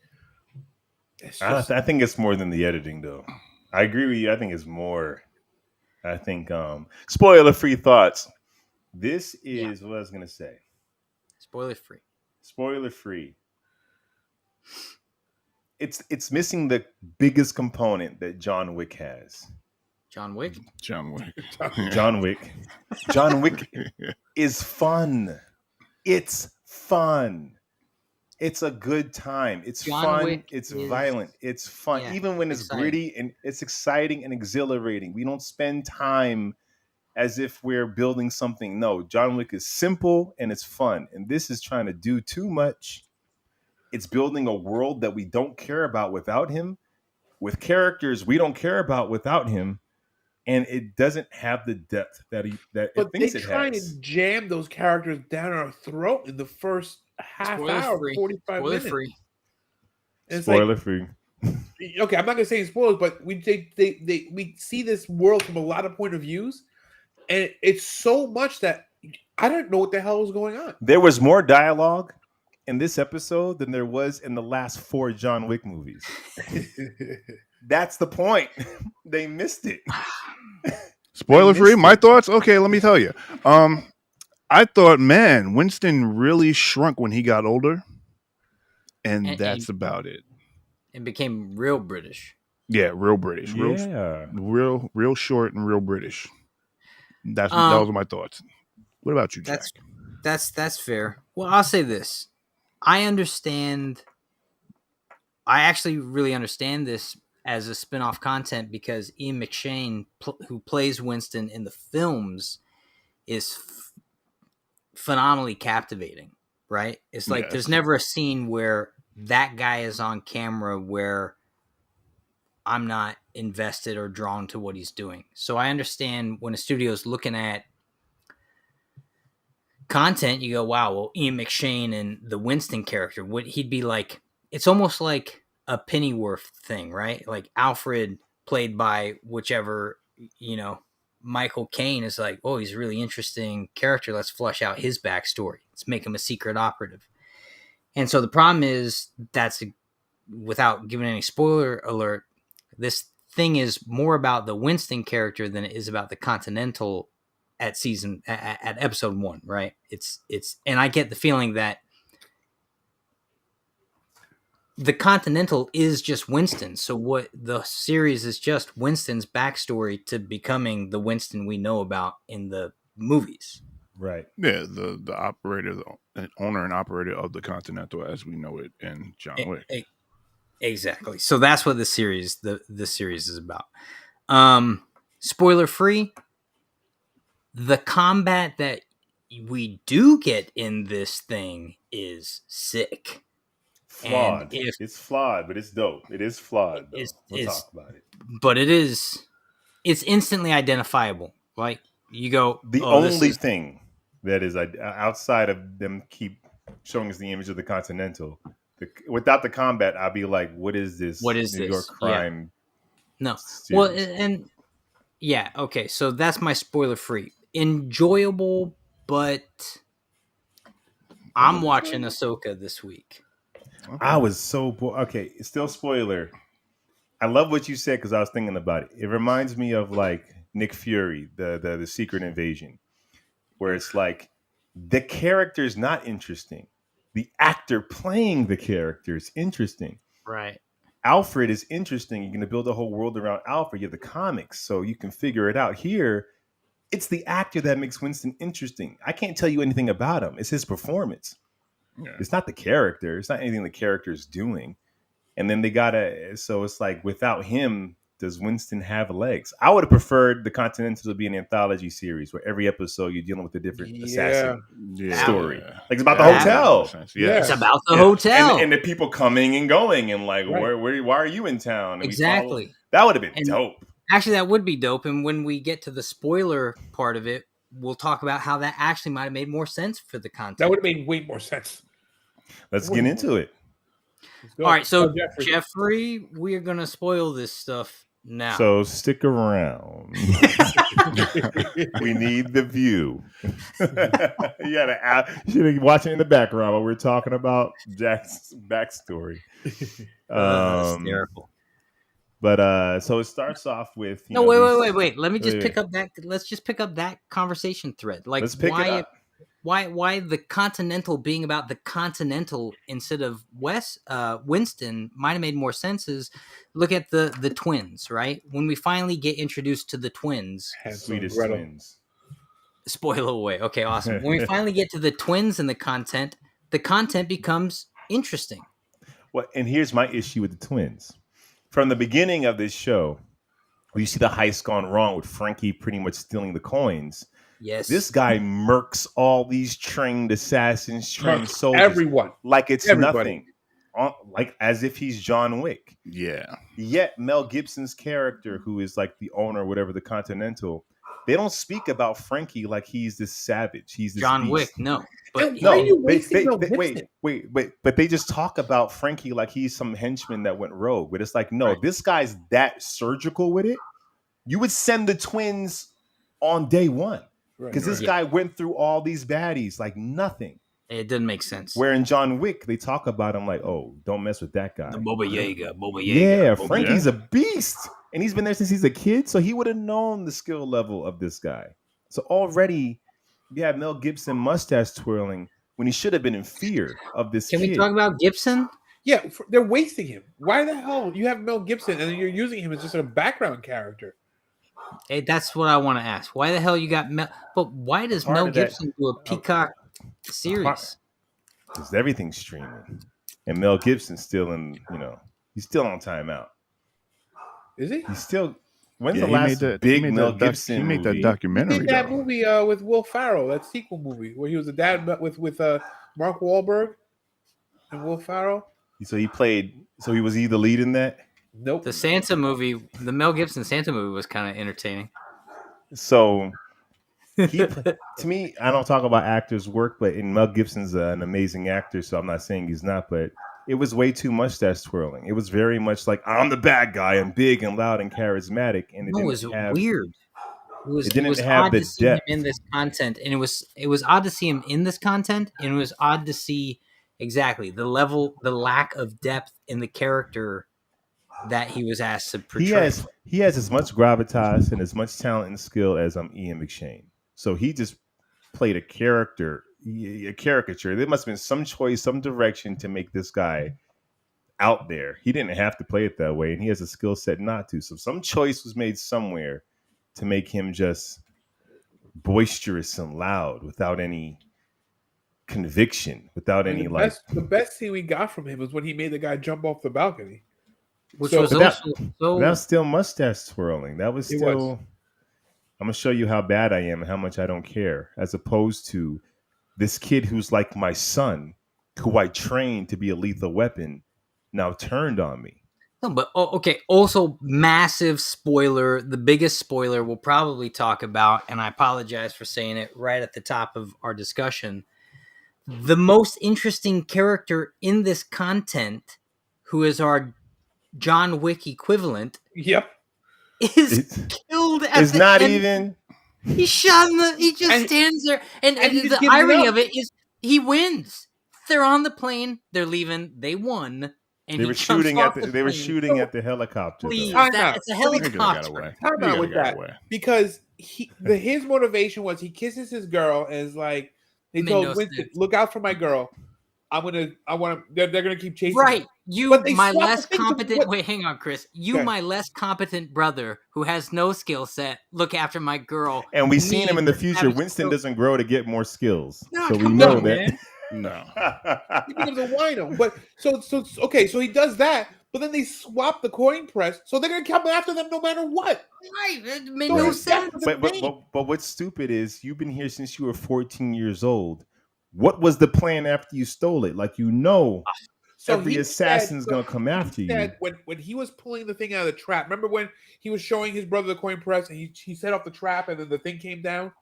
S4: just,
S1: I think it's more than the editing, though. I agree with you. I think it's more. I think spoiler-free thoughts. This is what I was gonna say.
S3: Spoiler free.
S1: Spoiler-free. It's missing the biggest component that John Wick has.
S3: John Wick.
S2: John Wick.
S1: John Wick. John Wick is fun. It's fun. It's a good time. It's
S3: John
S1: fun.
S3: Wick
S1: It's
S3: is-
S1: violent. It's fun.
S3: Yeah,
S1: Even when it's
S3: exciting.
S1: gritty and it's exciting and exhilarating. We don't spend time as if we're building something. No, John Wick is simple and it's fun. And this is trying to do too much. It's building a world that we don't care about without him, with characters we don't care about without him. And it doesn't have the depth that it
S4: but
S1: thinks
S4: they
S1: it
S4: trying
S1: has.
S4: to jam those characters down our throat in the first half
S3: Spoiler
S4: hour,
S3: free.
S4: 45
S3: Spoiler
S4: minutes.
S3: free.
S4: And it's
S1: Spoiler free.
S4: okay, I'm not gonna say spoilers, but we see this world from a lot of point of views, and it's so much that I don't know what the hell is going on.
S1: There was more dialogue in this episode than there was in the last 4 John Wick movies. That's the point. They missed it.
S2: Spoiler free. My thoughts. Okay, let me tell you. I thought, man, Winston really shrunk when he got older, and that's about it.
S3: and became real British.
S2: Yeah, real British,
S1: Yeah.
S2: real short and real British. That
S3: Um,
S2: was my thoughts. What about you, Jack?
S3: That's fair. Well, I'll say this. I understand. I actually really understand this as a spin-off content because Ian McShane, who plays Winston in the films, is phenomenally captivating, right? It's like there's
S2: Yes.
S3: never a scene where that guy is on camera where I'm not invested or drawn to what he's doing. So I understand when a studio is looking at content, you go, wow, well, Ian McShane and the Winston character, he'd be like, it's almost like a Pennyworth thing, right? Like Alfred played by whichever, Michael Caine is like, oh, he's a really interesting character. Let's flush out his backstory. Let's make him a secret operative. And so the problem is without giving any spoiler alert, this thing is more about the Winston character than it is about the Continental at episode 1, right? It's and I get the feeling that the Continental is just Winston. So what the series is just Winston's backstory to becoming the Winston we know about in the movies.
S1: Right.
S2: Yeah, the operator, the owner and operator of the Continental as we know it in John Wick.
S3: Exactly. So that's what the series is about. Spoiler free. The combat that we do get in this thing is sick.
S1: Flawed. It's flawed, but it's dope. It is flawed, though. We'll talk about it.
S3: But it's instantly identifiable. Like, you go...
S1: The only thing that is outside of them keep showing us the image of the Continental, without the combat, I'll be like, what is this?
S3: What is
S1: New York
S3: this?
S1: crime?
S3: Yeah. No.
S1: Series?
S3: Well, and... Yeah, okay. So that's my spoiler free. Enjoyable, but... I'm watching Ahsoka this week.
S1: Okay. I was so bored. Okay, it's still spoiler. I love what you said because I was thinking about it. It reminds me of like Nick Fury, the Secret Invasion, where it's like the character is not interesting. The actor playing the character is interesting.
S3: Right.
S1: Alfred is interesting. You're going to build a whole world around Alfred. You have the comics, so you can figure it out. Here, it's the actor that makes Winston interesting. I can't tell you anything about him. It's his performance. Yeah. It's not the character. It's not anything the character is doing. And then so it's like without him, does Winston have legs? I would have preferred the Continental to be an anthology series where every episode you're dealing with a different assassin story. Like it's about the hotel.
S3: Yeah. It's about the hotel.
S1: And the people coming and going and like, why are you in town? And
S3: exactly.
S1: That would have been dope.
S3: Actually, that would be dope. And when we get to the spoiler part of it, we'll talk about how that actually might have made more sense for the content.
S4: That would have made way more sense.
S1: Let's get into it.
S3: All right, so Jeffrey, we are going to spoil this stuff now.
S1: So stick around. We need the view. You should have watched it in the background while we're talking about Jack's backstory.
S3: Hysterical.
S1: But so it starts off with
S3: wait. Let me just pick up that. Let's just pick up that conversation thread. Like,
S1: let's pick it up.
S3: Why the Continental being about the Continental instead of Winston might have made more sense is look at the twins, right? When we finally get introduced to the twins.
S1: Sweetest twins.
S3: Spoiler away. Okay, awesome. When we finally get to the twins and the content becomes interesting.
S1: Well, and here's my issue with the twins. From the beginning of this show, where you see the heist gone wrong with Frankie pretty much stealing the coins.
S3: Yes.
S1: This guy murks all these trained assassins, trained soldiers.
S4: Everyone.
S1: Like it's nothing. Like as if he's John Wick.
S2: Yeah.
S1: Yet Mel Gibson's character, who is like the owner, whatever, the Continental, they don't speak about Frankie like he's this savage. He's this
S3: John
S1: beast.
S3: Wick, no. But
S1: wait. But they just talk about Frankie like he's some henchman that went rogue. But it's like, no, this guy's that surgical with it. You would send the twins on day one. Because this guy went through all these baddies like nothing.
S3: It didn't make sense.
S1: Where in John Wick, they talk about him like, oh, don't mess with that guy.
S3: The Boba Yaga.
S1: Yeah, Frankie's a beast. And he's been there since he's a kid. So he would have known the skill level of this guy. So already You have Mel Gibson mustache twirling when he should have been in fear of this
S3: Can
S1: kid.
S3: we talk about Gibson?
S4: Yeah, they're wasting him. Why the hell you have Mel Gibson and you're using him as just a background character?
S3: Hey, that's what I want to ask. Why the hell you got Mel? But why does
S1: Part
S3: Mel
S1: of that-
S3: Gibson do a Peacock series?
S1: Because everything's streaming, and Mel Gibson's still in. He's still on timeout.
S4: Is he?
S1: He's still. When's
S2: Yeah,
S1: the last big Mel Gibson
S2: He made that
S1: movie?
S4: He
S2: documentary.
S4: did that
S2: though.
S4: movie with Will Ferrell, that sequel movie where he was a dad with Mark Wahlberg and Will Ferrell.
S1: So he played. So he was the lead in that.
S4: Nope.
S3: The Santa movie, the Mel Gibson Santa movie, was kind of entertaining.
S1: So to me, I don't talk about actors' work, but Mel Gibson's an amazing actor, so I'm not saying he's not, but it was way too much mustache twirling. It was very much like, I'm the bad guy, I'm big and loud and charismatic, and
S3: It was weird. It was
S1: have
S3: odd
S1: the
S3: to see him
S1: depth.
S3: in this content, and it was odd to see him in this content, and it was odd to see exactly the lack of depth in the character that he was asked to portray.
S1: He has as much gravitas and as much talent and skill as Ian McShane. So he just played a caricature. There must have been some choice, some direction to make this guy out there. He didn't have to play it that way, and he has a skill set not to. So some choice was made somewhere to make him just boisterous and loud without any conviction, without any
S4: the best scene we got from him was when he made the guy jump off the balcony.
S3: Which
S4: So-
S3: was
S1: But
S3: also so.
S1: that was still mustache twirling. That was
S4: It
S1: still.
S4: was.
S1: I'm gonna show you how bad I am and how much I don't care, as opposed to this kid who's like my son, who I trained to be a lethal weapon, now turned on me.
S3: No, but okay. Also, massive spoiler. The biggest spoiler we'll probably talk about, and I apologize for saying it right at the top of our discussion. The most interesting character in this content, who is our John Wick equivalent,
S4: Yep.
S3: is killed at
S1: It's
S3: the
S1: not
S3: end.
S1: even.
S3: He's shot in the. He just
S4: And-
S3: stands there, and
S4: and he just
S3: the
S4: gives it
S3: irony
S4: up.
S3: of it is he wins. They're on the plane. They're leaving. They won. And
S1: They
S3: he
S1: were
S3: jumps
S1: shooting
S3: off
S1: at
S3: the
S1: they were
S3: plane.
S1: shooting at the helicopter. though.
S3: Please,
S4: Time out.
S3: it's a
S2: He could have got
S3: helicopter.
S2: away.
S4: How
S2: He
S4: about
S2: could
S4: with
S2: have got
S4: that?
S2: away.
S4: Because his motivation was he kisses his girl and is like, they
S3: Made
S4: told
S3: no
S4: Winston,
S3: sense.
S4: look out for my girl. They're gonna keep chasing her.
S3: Right, you,
S4: But they
S3: my
S4: swapped the
S3: less
S4: things of
S3: competent.
S4: what-
S3: Wait, hang on, Chris. You,
S4: Okay.
S3: my less competent brother, who has no skill set. Look after my girl.
S1: And we've seen him in the
S3: Me,
S1: future.
S3: having
S1: Winston
S3: so-
S1: doesn't grow to get more skills,
S3: No,
S1: so we
S3: come
S1: know
S3: on,
S1: that.
S3: man.
S2: No.
S4: He becomes a wino. But so okay, so he does that, but then they swap the coin press, so they're gonna come after them no matter what.
S3: Right, it made
S4: So
S3: no
S4: he's dead
S3: sense.
S4: for the game.
S1: But what's stupid is you've been here since you were 14 years old. What was the plan after you stole it? Like,
S4: So
S1: every
S4: he
S1: assassin's
S4: said-
S1: gonna come after you.
S4: said when he was pulling the thing out of the trap, remember when he was showing his brother the coin press and he set off the trap and then the thing came down?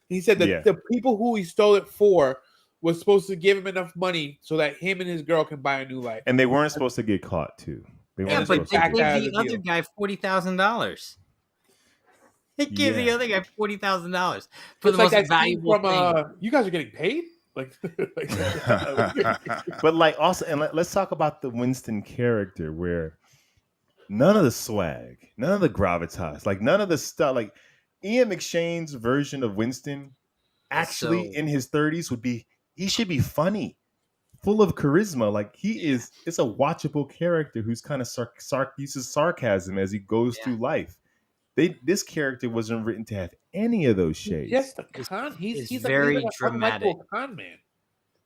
S4: He said that
S1: Yeah.
S4: the people who he stole it for was supposed to give him enough money so that him and his girl can buy a new life.
S1: And they weren't supposed to get caught too. They
S3: Yeah,
S1: weren't
S3: but
S1: supposed
S3: they
S1: to
S4: back
S1: get
S4: out of
S3: gave
S4: the
S3: the other
S4: deal.
S3: guy $40,000. They gave the
S1: Yeah.
S3: other guy $40,000 for
S4: It's
S3: the
S4: like
S3: most
S4: that scene
S3: valuable thing.
S4: from you guys are getting paid? Like,
S1: But like also, and let's talk about the Winston character, where none of the swag, none of the gravitas, like none of the stuff, like Ian McShane's version of Winston, actually
S3: So-
S1: in his 30s he should be funny, full of charisma. Like it's a watchable character who's kind of uses sarcasm as he goes
S3: Yeah.
S1: through life. This character wasn't written to have any of those shades.
S4: just a con.
S3: It's
S4: He's
S3: very
S4: like,
S3: dramatic.
S4: unlikable con man.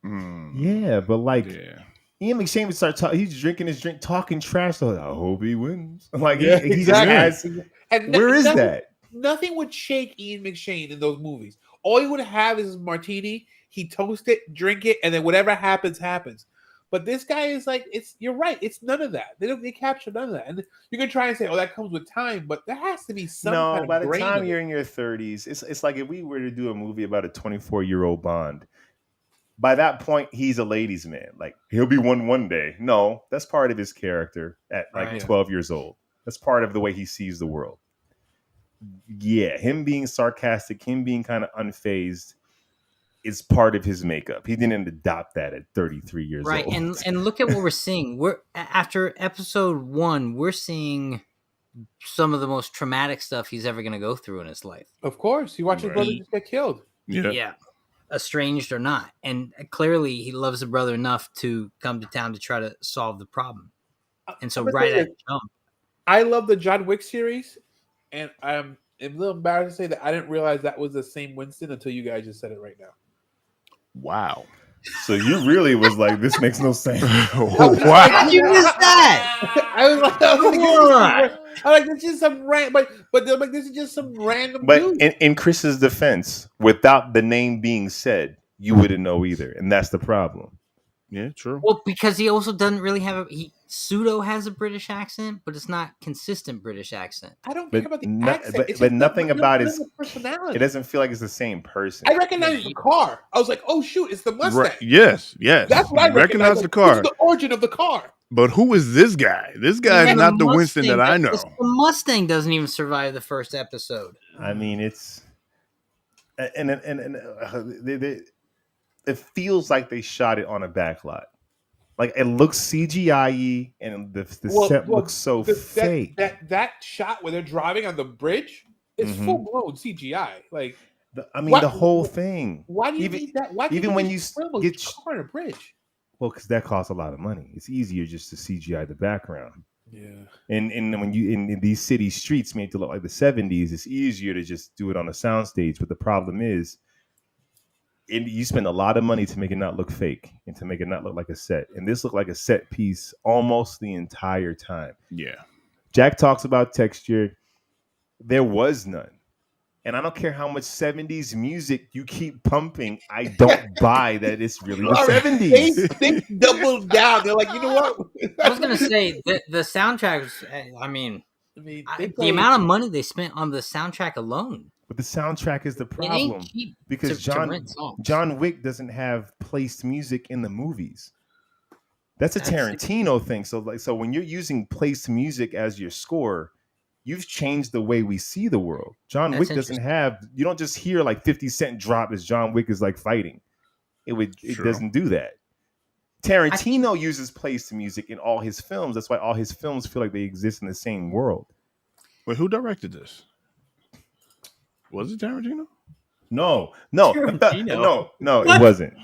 S2: Mm,
S1: Yeah, but like
S2: yeah.
S1: Ian McShane would start talking. He's drinking his drink, talking trash. Like, I hope he wins. Like,
S4: Yeah,
S1: he just
S4: exactly.
S1: has.
S4: And
S1: Where is
S4: nothing-
S1: that?
S4: Nothing would shake Ian McShane in those movies. All he would have is his martini. He toast it, drink it, and then whatever happens, happens. But this guy is like, you're right. It's none of that. They capture none of that. And you can try and say, oh, that comes with time, but there has to be some
S1: No,
S4: kind of
S1: by the
S4: grain
S1: time
S4: of it.
S1: you're in your 30s, it's like if we were to do a movie about a 24-year-old Bond. By that point, he's a ladies' man. Like, he'll be one day. No, that's part of his character at like
S3: Right.
S1: 12 years old. That's part of the way he sees the world. Yeah, him being sarcastic, him being kind of unfazed is part of his makeup. He didn't adopt that at 33 years
S3: Right,
S1: old.
S3: and look at what we're seeing. After episode 1, we're seeing some of the most traumatic stuff he's ever going to go through in his life.
S4: Of course. You watch his
S2: Right.
S4: brother just get killed.
S2: Yeah.
S3: Yeah, estranged or not. And clearly he loves the brother enough to come to town to try to solve the problem. And so
S4: I'm gonna
S3: right
S4: say
S3: at
S4: this.
S3: jump,
S4: I love the John Wick series, and I'm a little embarrassed to say that I didn't realize that was the same Winston until you guys just said it right now.
S2: Wow.
S1: So you really was like, this makes no sense.
S2: Wow.
S3: how'd you miss that?
S4: I was like,
S3: Come on.
S4: this is some random, but they're like, this is just some random
S1: But
S4: dude.
S1: in Chris's defense, without the name being said, you wouldn't know either, and that's the problem.
S2: Yeah, true.
S3: Well, because he also doesn't really have he pseudo has a British accent, but it's not consistent British accent.
S4: I don't
S1: But
S4: care about the
S1: no-
S4: accent.
S1: but-
S4: It's
S1: but
S4: just
S1: nothing about
S4: his
S1: his-
S4: personality.
S1: It doesn't feel like it's the same person.
S4: I recognize the car. I was like, oh shoot, it's the Mustang.
S2: Right. Yes.
S4: That's what I
S2: Recognize the
S4: Like,
S2: car.
S4: This is the origin of the car.
S2: But who is this guy? This guy is
S3: Even
S2: not the Winston
S3: Mustang
S2: that I
S3: doesn't-
S2: know.
S3: The Mustang doesn't even survive the first episode.
S1: I mean, it's and it feels like they shot it on a backlot. Like it looks CGI-y, and the set looks so fake.
S4: That shot where they're driving on the bridge is
S1: Mhm.
S4: full blown CGI. Like,
S1: The whole thing.
S4: why do you
S1: Even-
S4: need that? Why
S1: even
S4: can't
S1: when
S4: just
S1: you
S4: film a
S1: get-
S4: car on a bridge?
S1: Well, because that costs a lot of money. It's easier just to CGI the background.
S4: Yeah.
S1: And when you in these city streets made to look like the 70s, it's easier to just do it on a soundstage. But the problem is, you spend a lot of money to make it not look fake and to make it not look like a set. And this looked like a set piece almost the entire time.
S2: Yeah.
S1: Jack talks about texture. There was none. And I don't care how much 70s music you keep pumping, I don't buy that it's really the 70s.
S4: They doubled down. They're like, you know what?
S3: I was gonna say the soundtracks. I mean,
S4: they
S3: the
S4: played-
S3: amount of money they spent on the soundtrack alone.
S1: But the soundtrack is the
S3: It
S1: problem.
S3: ain't cheap
S1: Because
S3: to rent songs.
S1: John Wick doesn't have placed music in the movies. That's a
S3: That's-
S1: Tarantino thing. So when you're using placed music as your score, you've changed the way we see the world. John
S3: That's
S1: Wick doesn't have. You don't just hear like 50 Cent drop as John Wick is like fighting. It
S2: True.
S1: doesn't do that. Tarantino uses placed music in all his films. That's why all his films feel like they exist in the same world.
S2: Wait, who directed this? Was it Tarantino?
S1: No,
S3: Tarantino.
S1: no, it wasn't.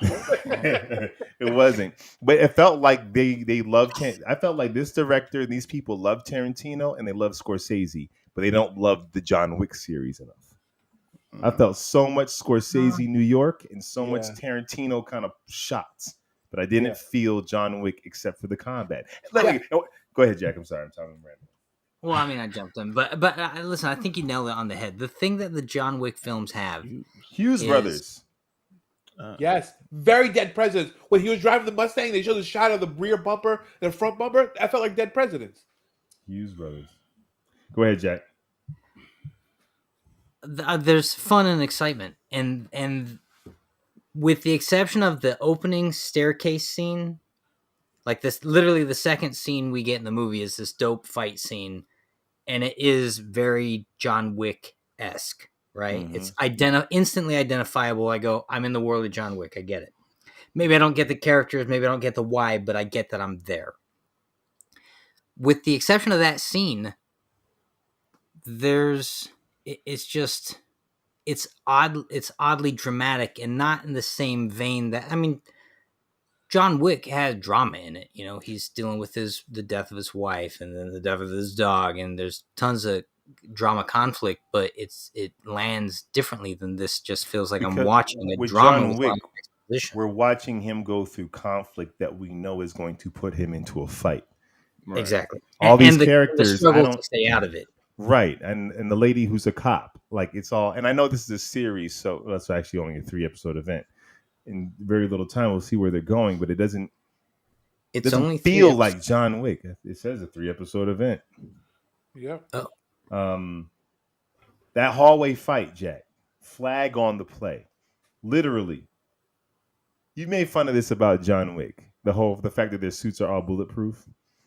S1: It wasn't. But it felt like they loved. I felt like this director and these people love Tarantino and they love Scorsese, but they don't love the John Wick series enough. I felt so much Scorsese New York and so much Tarantino kind of shots, but I didn't feel John Wick except for the combat. Go ahead, Jack. I'm sorry. I'm talking random.
S3: Well, I mean, I jumped in, but listen, I think you nailed it on the head. The thing that the John Wick films have,
S1: Hughes
S3: is-
S1: brothers.
S4: Yes, very Dead Presidents. When he was driving the Mustang, they showed a shot of the rear bumper, the front bumper. I felt like Dead Presidents.
S1: Hughes brothers. Go ahead, Jack.
S3: there's fun and excitement, and with the exception of the opening staircase scene, like this, literally the second scene we get in the movie is this dope fight scene, and it is very John Wick-esque, right?
S1: Mhm.
S3: It's instantly identifiable. I go, I'm in the world of John Wick. I get it. Maybe I don't get the characters, maybe I don't get the why, but I get that I'm there. With the exception of that scene, it's oddly dramatic and not in the same vein that, I mean, John Wick had drama in it. You know, he's dealing with the death of his wife and then the death of his dog, and there's tons of drama conflict, but it lands differently than this. Just feels like I'm
S1: Because
S3: watching a
S1: with
S3: drama
S1: John
S3: with
S1: Wick,
S3: a lot of exposition.
S1: we're watching him go through conflict that we know is going to put him into a fight.
S2: Right.
S3: Exactly.
S1: All these
S3: the
S1: characters,
S3: struggle
S1: I don't-
S3: to stay out of it.
S1: Right. And the lady who's a cop, like it's all, and I know this is a series, so that's actually only a 3-episode event. In very little time, we'll see where they're going, but it doesn't
S3: Only
S1: feel
S3: 3
S1: like
S3: episodes.
S1: John Wick. It says a 3-episode event.
S4: Yeah.
S1: That hallway fight, Jack, flag on the play. Literally. You made fun of this about John Wick. The fact that their suits are all bulletproof.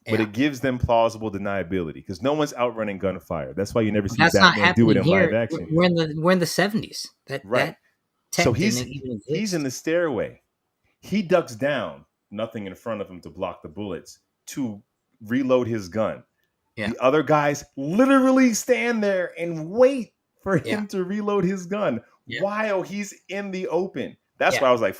S1: But
S3: Yeah.
S1: it gives them plausible deniability because no one's outrunning gunfire. That's why you never see
S3: That's not
S1: Batman do it
S3: happening
S1: in
S3: here.
S1: live action.
S3: We're in the 70s. That tech
S1: So
S3: didn't even exist.
S1: he's in the stairway. He ducks down, nothing in front of him to block the bullets, to reload his gun.
S3: Yeah.
S1: The other guys literally stand there and wait for him
S3: Yeah.
S1: to reload his gun
S3: Yeah.
S1: while he's in the open. That's
S3: Yeah.
S1: why I was like,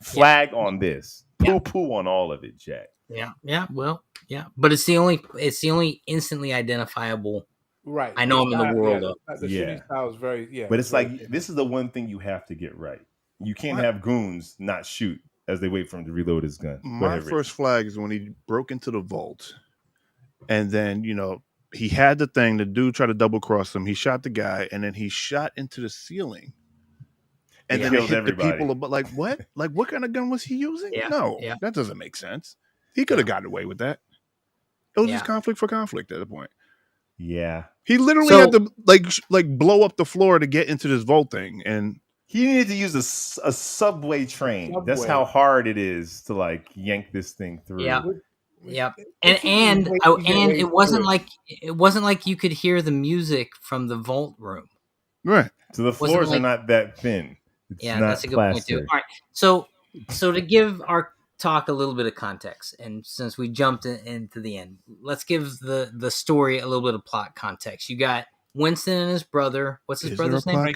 S1: flag on this,
S3: Yeah.
S1: poo on all of it, Jack.
S3: Yeah. Well, yeah, but it's the only instantly identifiable.
S4: Right.
S3: I know I'm in the world of.
S4: The shooting style is very
S1: But
S4: it's
S1: it's
S4: very
S1: like this is the one thing you have to get right. You can't
S2: What?
S1: have goons not shoot as they wait for him to reload his gun. Go
S2: My
S1: ahead,
S2: first
S1: Rick.
S2: flag is when he broke into the vault, and then he had the thing. The dude tried to double cross him. He shot the guy, and then he shot into the ceiling, and
S1: He
S2: then it
S1: killed
S2: hit
S1: everybody.
S2: the people. But like what? Like what kind of gun was he using?
S3: Yeah,
S2: No,
S3: yeah.
S2: that doesn't make sense. He could have gotten away with that. It was just conflict for conflict at the point.
S1: Yeah.
S2: He literally had to like blow up the floor to get into this vault thing, and
S1: he needed to use a subway train. That's how hard it is to like yank this thing through.
S3: Yeah. And it wasn't like you could hear the music from the vault room.
S2: Right.
S1: So the floors are not that thin. It's not
S3: that's a good point too. All right. So to give our talk a little bit of context, and since we jumped into the end, let's give the story a little bit of plot context. You got Winston and his brother. What's his brother's name?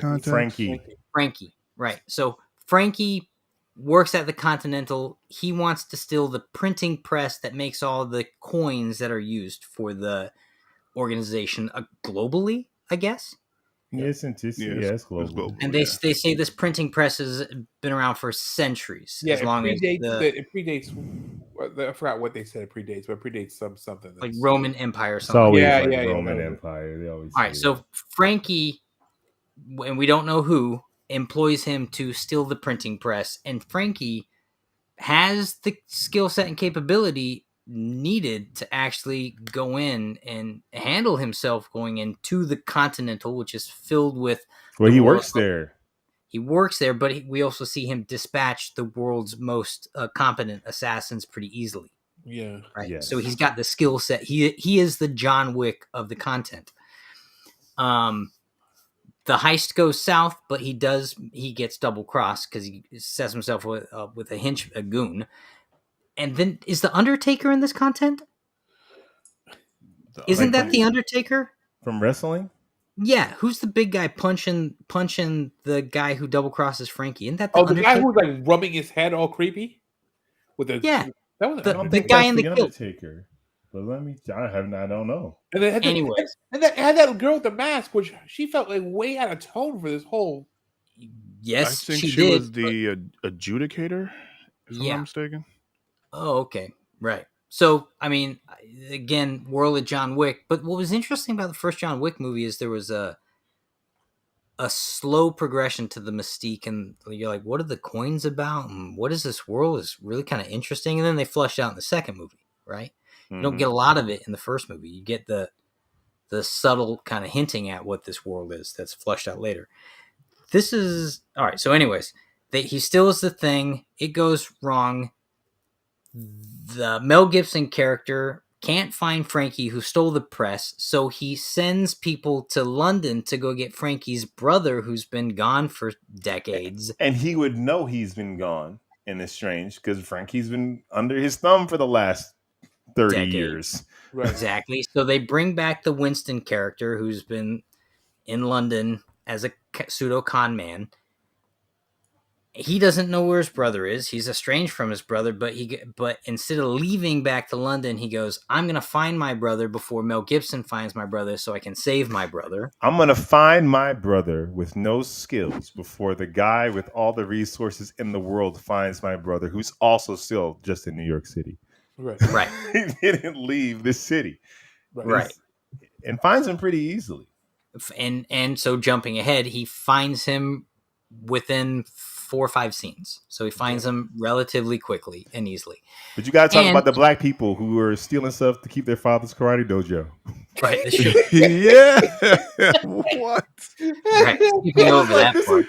S3: Frankie. Right. So Frankie works at the Continental. He wants to steal the printing press that makes all the coins that are used for the organization globally, I guess.
S1: Yes, it's global.
S3: And they say this printing press has been around for centuries.
S4: Yeah,
S3: as long
S4: it
S3: as
S4: I forgot what they said it predates, but it predates something
S3: like Roman Empire or
S1: It's
S3: something.
S1: always Roman Empire. They always.
S3: All right, so Frankie, and we don't know who, employs him to steal the printing press, and Frankie has the skill set and capability needed to actually go in and handle himself going into the Continental, which is filled with.
S1: Well, he works there.
S3: He works there, but we also see him dispatch the world's most competent assassins pretty easily.
S4: Yeah.
S3: Right.
S1: Yes.
S3: So he's got the skill set. He is the John Wick of the content. The heist goes south, but he gets double crossed because he sets himself with a goon. And then is the Undertaker in this content? Isn't that the Undertaker
S1: from wrestling?
S3: Yeah, who's the big guy punching the guy who double crosses Frankie? Isn't that
S4: the guy who's like rubbing his head all creepy? With the
S3: that was
S1: the guy in the Undertaker. But I don't know.
S4: And then had that girl with the mask, which she felt like way out of tone for this whole.
S3: Yes,
S2: I think she was the adjudicator. If I'm not mistaken.
S3: Oh, okay, right. So, I mean, again, world of John Wick. But what was interesting about the first John Wick movie is there was a slow progression to the mystique, and you're like, what are the coins about? And what is this world? Is really kind of interesting. And then they flushed out in the second movie, right? You don't get a lot of it in the first movie. You get the subtle kind of hinting at what this world is that's flushed out later. This is all right. So, anyways, he steals the thing. It goes wrong. The Mel Gibson character can't find Frankie who stole the press, so he sends people to London to go get Frankie's brother who's been gone for decades.
S1: And he would know he's been gone, and it's strange because Frankie's been under his thumb for the last 30 years.
S3: Right. Exactly. So they bring back the Winston character who's been in London as a pseudo con man. He doesn't know where his brother is. He's estranged from his brother, but instead of leaving back to London, he goes, I'm going to find my brother before Mel Gibson finds my brother so I can save my brother.
S1: I'm going to find my brother with no skills before the guy with all the resources in the world finds my brother, who's also still just in New York City.
S3: Right.
S1: He didn't leave the city.
S3: Right.
S1: And finds him pretty easily.
S3: And so jumping ahead, he finds him within 4 or 5 scenes. So he finds them relatively quickly and easily.
S1: But you got to talk about the black people who are stealing stuff to keep their father's karate dojo.
S3: Right.
S2: Yeah. What?
S3: Right. Skipping over that part.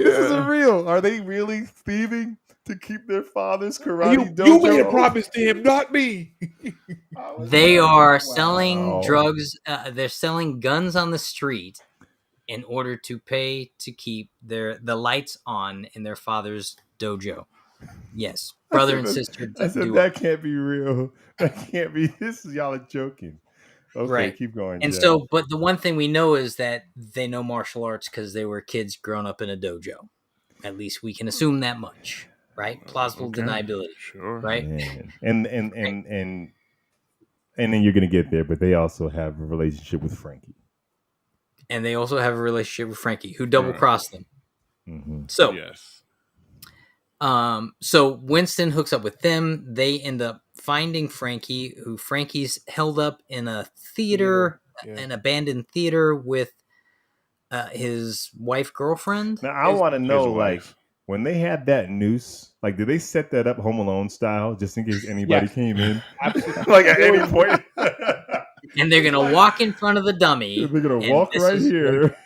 S1: This isn't real. Are they really thieving to keep their father's karate dojo?
S4: You made a promise to him, not me.
S3: They are selling drugs. They're selling guns on the street in order to pay to keep the lights on in their father's dojo. Yes, brother and sister.
S1: I said that can't be real. That can't be. Y'all are joking. Okay,
S3: right.
S1: Keep going.
S3: And so, but the one thing we know is that they know martial arts because they were kids growing up in a dojo. At least we can assume that much, right? Plausible
S2: Okay,
S3: deniability,
S2: sure.
S3: right?
S1: Man. And then you're gonna get there, but they also have a relationship with Frankie.
S3: And they also have a relationship with Frankie, who double crossed them.
S1: Mm-hmm.
S3: So,
S2: Yes.
S3: so Winston hooks up with them. They end up finding Frankie, who Frankie's held up in a theater,
S4: Yeah.
S3: an abandoned theater with his wife girlfriend.
S1: Now I want to know, like,
S2: wife.
S1: when they had that noose, like, did they set that up Home Alone style just in case anybody
S4: Yes.
S1: came in?
S4: Absolutely.
S1: Like at any point.
S3: And they're gonna walk in front of the dummy.
S1: They're gonna
S3: and
S1: walk
S3: this
S1: right
S3: is where-
S1: here.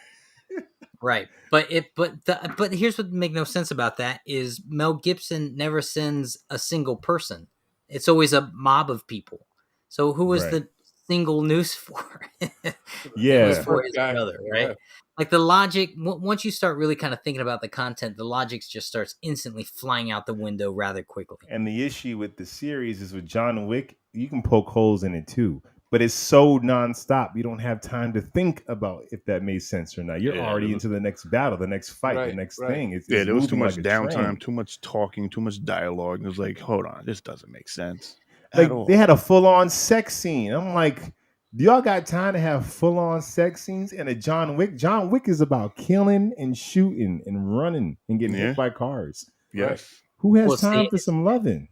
S3: right. But here's what make no sense about that is Mel Gibson never sends a single person. It's always a mob of people. So who was
S1: Right.
S3: the single noose for? It
S1: Yeah.
S3: was for
S4: First
S3: his
S4: guy.
S3: brother, right?
S4: Yeah.
S3: Like the logic, once you start really kind of thinking about the content, the logic just starts instantly flying out the window rather quickly.
S1: And the issue with the series is with John Wick, you can poke holes in it too. But it's so nonstop, you don't have time to think about if that made sense or not. You're
S2: Yeah,
S1: already
S2: it was-
S1: into the next battle, the next fight, the
S4: Right,
S1: next
S4: right.
S1: thing. It's
S2: Yeah, there was too
S1: moving
S2: much
S1: like a
S2: downtime,
S1: train.
S2: too much talking, too much dialogue. It was like, hold on, this doesn't make sense
S1: Like
S2: at all.
S1: they had a full-on sex scene. I'm like, do y'all got time to have full-on sex scenes in a John Wick? John Wick is about killing and shooting and running and getting
S2: Yeah.
S1: hit by cars.
S2: Yes.
S1: Who has
S3: Well, see,
S1: time for some loving?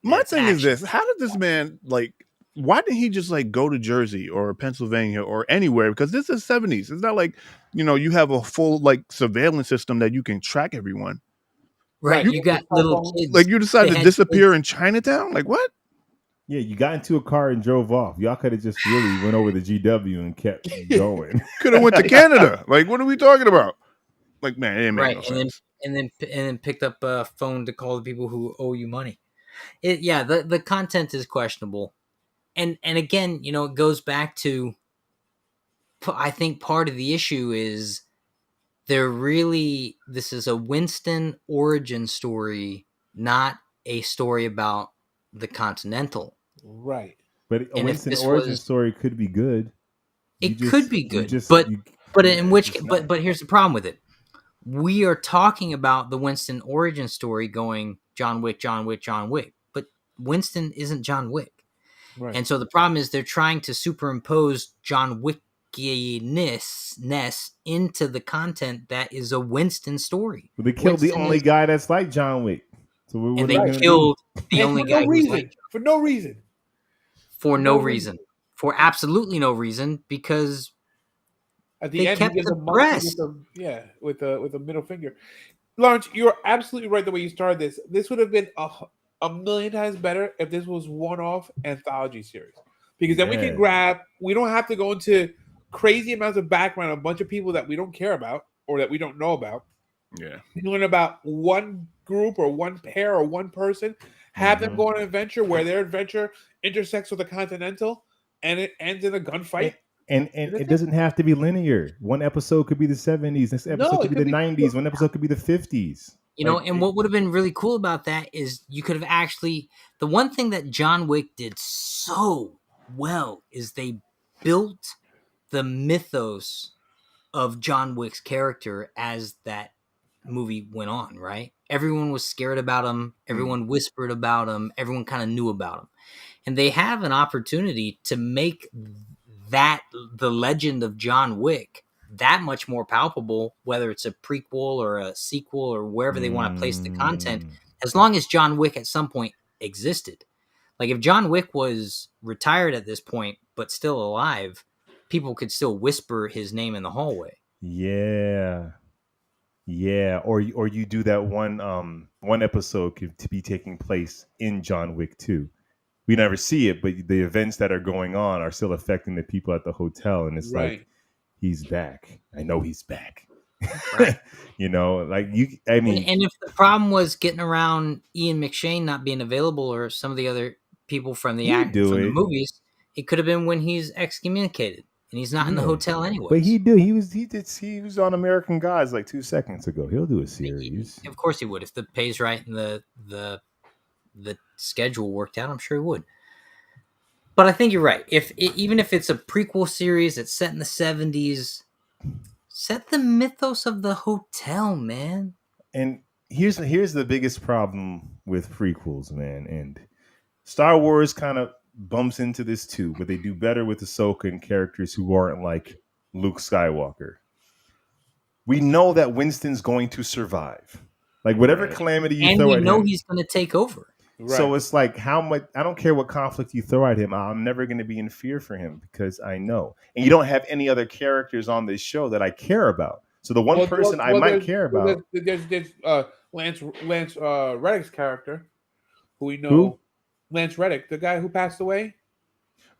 S2: My
S3: It's
S2: thing is
S3: action.
S2: this: how did this man why didn't he just go to Jersey or Pennsylvania or anywhere? Because this is 70s. It's not like you have a full surveillance system that you can track everyone.
S3: Right,
S4: Right.
S3: you got
S4: Cell
S3: little
S4: phone.
S3: kids.
S2: You decided
S3: They
S2: to
S3: had
S2: disappear in Chinatown? Like what?
S1: Yeah, you got into a car and drove off. Y'all could have just really went over the GW and kept going.
S2: Could have went to Canada. What are we talking about? Man, it didn't make
S3: Right,
S2: no
S3: and
S2: sense.
S3: then picked up a phone to call the people who owe you money. The content is questionable, and again, it goes back to. I think part of the issue is this is a Winston origin story, not a story about the Continental.
S4: Right.
S1: But a
S3: And if
S1: Winston
S3: this
S1: origin
S3: was-
S1: story could be good.
S3: It could be
S1: you
S3: good,
S1: just-
S3: but
S1: you-
S3: but
S1: yeah,
S3: in which
S1: it's
S3: but
S1: not.
S3: here's the problem with it. We are talking about the Winston origin story going John Wick, John Wick, John Wick, but Winston isn't John Wick.
S4: Right.
S3: And so the problem is they're trying to superimpose John Wickiness into the content that is a Winston story.
S1: But they killed the
S3: Winston
S1: only
S3: is-
S1: guy that's like John Wick. So what
S3: and
S1: are
S3: they
S1: we gonna
S3: killed the
S4: And
S3: only
S4: for
S3: guy
S4: no
S3: who's
S4: reason.
S3: like
S4: For no reason.
S3: for
S4: For
S3: no
S4: no
S3: reason. For absolutely no reason, because
S4: At the
S3: They
S4: end,
S3: kept
S4: he gives
S3: the
S4: a monkey
S3: breast.
S4: with a middle finger. Lawrence, you're absolutely right the way you started this. This would have been a million times better if this was one-off anthology series, because then we
S1: Yeah.
S4: can grab. We don't have to go into crazy amounts of background, a bunch of people that we don't care about or that we don't know about.
S2: Yeah.
S4: We learn about one group or one pair or one person. Have them
S1: Mhm.
S4: go on an adventure where their adventure intersects with the Continental, and it ends in a gunfight.
S1: And it doesn't have to be linear. One episode could be the 70s. Next episode
S4: No,
S1: could
S4: it
S1: be
S4: could
S1: the
S4: be-
S1: 90s. One episode could be the 50s.
S3: and what would have been really cool about that is you could have actually the one thing that John Wick did so well is they built the mythos of John Wick's character as that movie went on, right? Everyone was scared about him, everyone whispered about him, everyone kind of knew about him. And they have an opportunity to make that the legend of John Wick that much more palpable, whether it's a prequel or a sequel or wherever they want to place the content, as long as John Wick at some point existed. Like if John Wick was retired at this point but still alive, people could still whisper his name in the hallway.
S1: Yeah. Or you do that one episode could to be taking place in John Wick 2. We never see it, but the events that are going on are still affecting the people at the hotel, and it's like he's back. I know he's back.
S3: Right.
S1: I mean,
S3: And if the problem was getting around Ian McShane not being available or some of the other people from the
S1: He'd do
S3: the
S1: it.
S3: movies, it could have been when he's excommunicated and he's not in the
S1: Yeah.
S3: hotel anyway.
S1: But he was on American Gods like 2 seconds ago. He'll do a series.
S3: Of course he would. If the pay's right and the schedule worked out, I'm sure he would. But I think you're right. Even if it's a prequel series that's set in the 70s, set the mythos of the hotel, man.
S1: And here's the biggest problem with prequels, man. And Star Wars kind of bumps into this too, but they do better with Ahsoka and characters who aren't like Luke Skywalker. We know that Winston's going to survive. Like whatever
S2: Right.
S1: calamity you
S3: And
S1: throw
S3: we
S1: at
S3: know
S1: him.
S3: he's going to take over.
S4: Right.
S1: So it's like how much I don't care what conflict you throw at him. I'm never going to be in fear for him because I know. And you don't have any other characters on this show that I care about. So the one person I might care about.
S4: There's Lance Reddick's character, who we know.
S1: Who?
S4: Lance Reddick, the guy who passed away.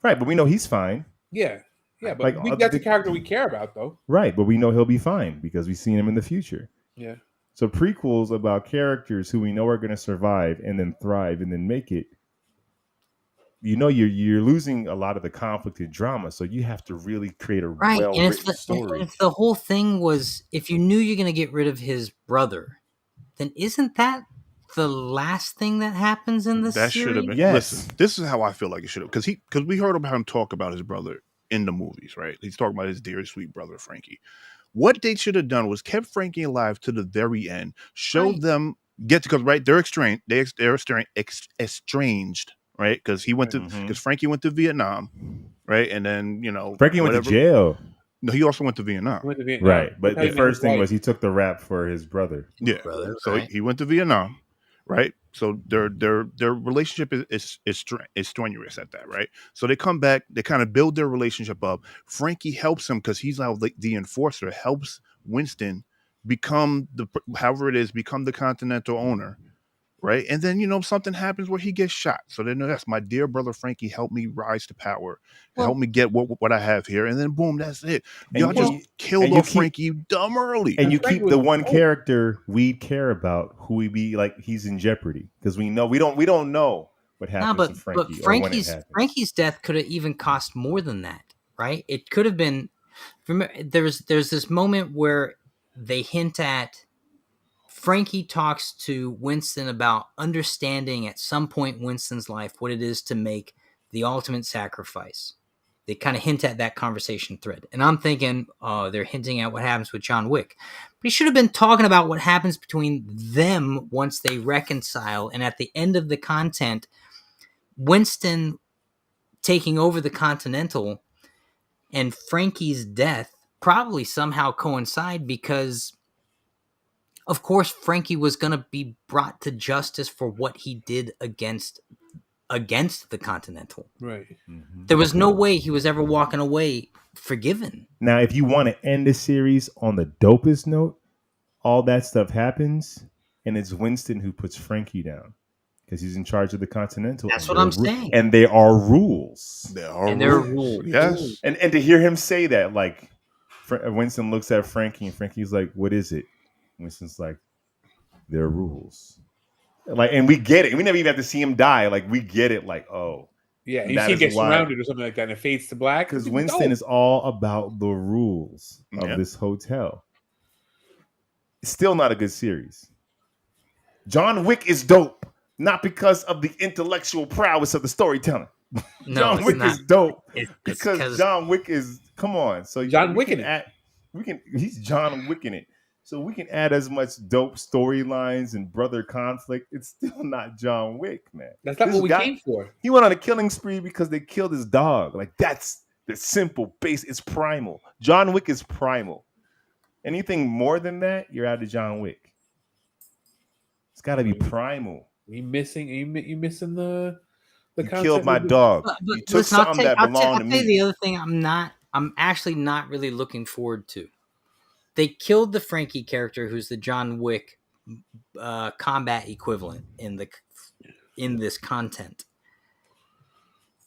S1: Right, but we know he's fine.
S4: Yeah, but
S1: Like,
S4: that's a character we care about, though.
S1: Right, but we know he'll be fine because we've seen him in the future.
S4: Yeah.
S1: So prequels about characters who we know are going to survive and then thrive and then make it. You know, you're losing a lot of the conflict and drama, so you have to really create a
S3: Right. And
S1: well-written story.
S3: if the whole thing was, if you knew you're going to get rid of his brother, then isn't that the last thing that happens in the
S2: That should have
S3: series?
S2: been.
S1: Yes.
S2: Listen, this is how I feel like it should have, because we heard about him talk about his brother in the movies, right? He's talking about his dear sweet brother Frankie. What they should have done was kept Frankie alive to the very end, showed
S3: Right.
S2: them because right they're estranged, estranged, right? Because he went to because Frankie went to Vietnam, right? And then
S1: Frankie went to jail.
S2: No, he also went to Vietnam.
S1: Right, but the first thing was he took the rap for his brother.
S2: Yeah,
S3: Brother,
S2: so
S3: right.
S2: he went to Vietnam, right? So their relationship is strenuous at that, right? So they come back, they kind of build their relationship up. Frankie helps him because he's now the enforcer, helps Winston become become the Continental owner, right? And then something happens where he gets shot. So they know that's my dear brother Frankie helped me rise to power, help me get what I have here, and then boom, that's it. Y'all just killed off Frankie dumb early,
S1: and you keep the one character we care about, who we be like he's in jeopardy because we don't know what happens to Frankie.
S3: But Frankie's death could have even cost more than that, right? It could have been. Remember, there's this moment where they hint at. Frankie talks to Winston about understanding at some point in Winston's life what it is to make the ultimate sacrifice. They kind of hint at that conversation thread. And I'm thinking, they're hinting at what happens with John Wick. But he should have been talking about what happens between them once they reconcile. And at the end of the content, Winston taking over the Continental and Frankie's death probably somehow coincide because... Of course, Frankie was going to be brought to justice for what he did against the Continental.
S4: Right.
S1: Mm-hmm.
S3: There was no way he was ever walking away forgiven.
S1: Now, if you want to end the series on the dopest note, all that stuff happens, and it's Winston who puts Frankie down because he's in charge of the Continental.
S3: That's what I'm saying.
S1: And there are rules.
S2: There are rules. Yes.
S1: And to hear him say that, like, Winston looks at Frankie, and Frankie's like, "What is it?" Winston's like, there are rules. Like, and we get it. We never even have to see him die. Like, we get it. Like, oh.
S4: Yeah, you see him get surrounded or something like that, and it fades to black.
S1: Because Winston is all about the rules of this hotel. It's still not a good series. John Wick is dope, not because of the intellectual prowess of the storytelling.
S3: No,
S1: John Wick is dope because John Wick is, come on. So
S4: John Wick in it.
S1: He's John Wick in it. So we can add as much dope storylines and brother conflict. It's still not John Wick, man.
S4: That's not what we came for.
S1: He went on a killing spree because they killed his dog. Like, that's the simple base. It's primal. John Wick is primal. Anything more than that, you're out of John Wick. It's got to be primal.
S4: You missing the
S1: You killed my dog.
S3: But
S1: you took something that belonged to me.
S3: I'll tell you the other thing I'm actually not really looking forward to. They killed the Frankie character, who's the John Wick combat equivalent in this content.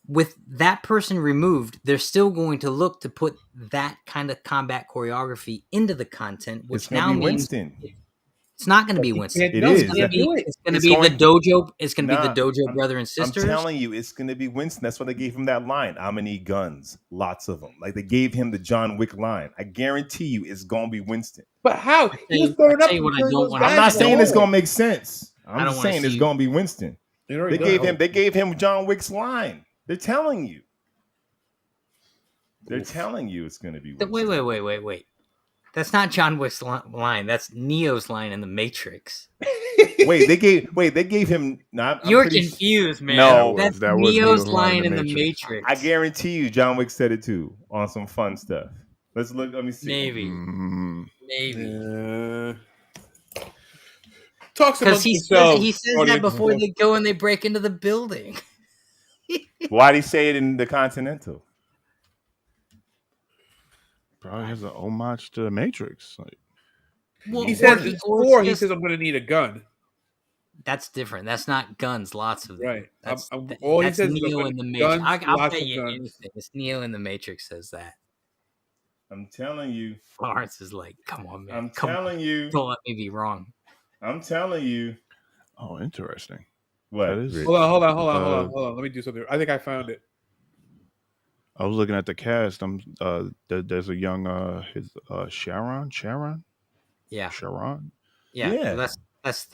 S3: With that person removed, they're still going to look to put that kind of combat choreography into the content, which now means
S1: Winston.
S3: It's not going to be Winston.
S1: It is.
S3: It's going to be the dojo. It's going to be the dojo brother and sisters.
S1: I'm telling you, it's going to be Winston. That's why they gave him that line. I'm going to need guns. Lots of them. Like, they gave him the John Wick line. I guarantee you it's going to be Winston.
S4: But how? He was throwing up.
S1: I'm not saying it's going to make sense. I'm just saying it's going to be Winston. They gave him John Wick's line. They're telling you. They're telling you it's going to be Winston.
S3: Wait. That's not John Wick's line. That's Neo's line in the Matrix.
S1: Wait, they gave him. Not.
S3: You're confused, man.
S1: No,
S3: That's
S2: that was
S3: Neo's line in the Matrix.
S1: I guarantee you, John Wick said it too on some fun stuff. Let's look. Let me see.
S3: Maybe.
S2: Mm,
S3: Maybe.
S4: Talks
S3: Because
S4: amongst
S3: he says
S4: yourselves,
S3: that
S4: audience.
S3: before they go and they break into the building.
S1: Why'd he say it in the Continental?
S2: probably has an homage to the Matrix. Like,
S3: Well,
S4: He says
S3: or
S4: it's four. He
S3: just-
S4: says I'm going to need a gun.
S3: That's different. That's not guns. Lots of them.
S4: Right.
S3: That's,
S4: All he
S3: that's
S4: says is
S3: Neo
S4: I'm
S3: in the
S4: gonna-
S3: Matrix.
S4: guns,
S3: I'll
S4: lots
S3: bet
S4: of
S3: you
S4: guns.
S3: anything. It's Neo in the Matrix says that.
S1: I'm telling you.
S3: Florence is like, come on, man.
S1: I'm
S3: Come
S1: telling
S3: on.
S1: you.
S3: Don't let me be wrong.
S1: I'm telling you.
S2: oh, interesting.
S1: What?
S2: That is-
S1: Rich?
S4: Hold on. Let me do something. I think I found it.
S2: I was looking at the cast. There's a young Sharon.
S3: Yeah.
S2: Sharon.
S3: Yeah.
S1: Yeah.
S3: Well, that's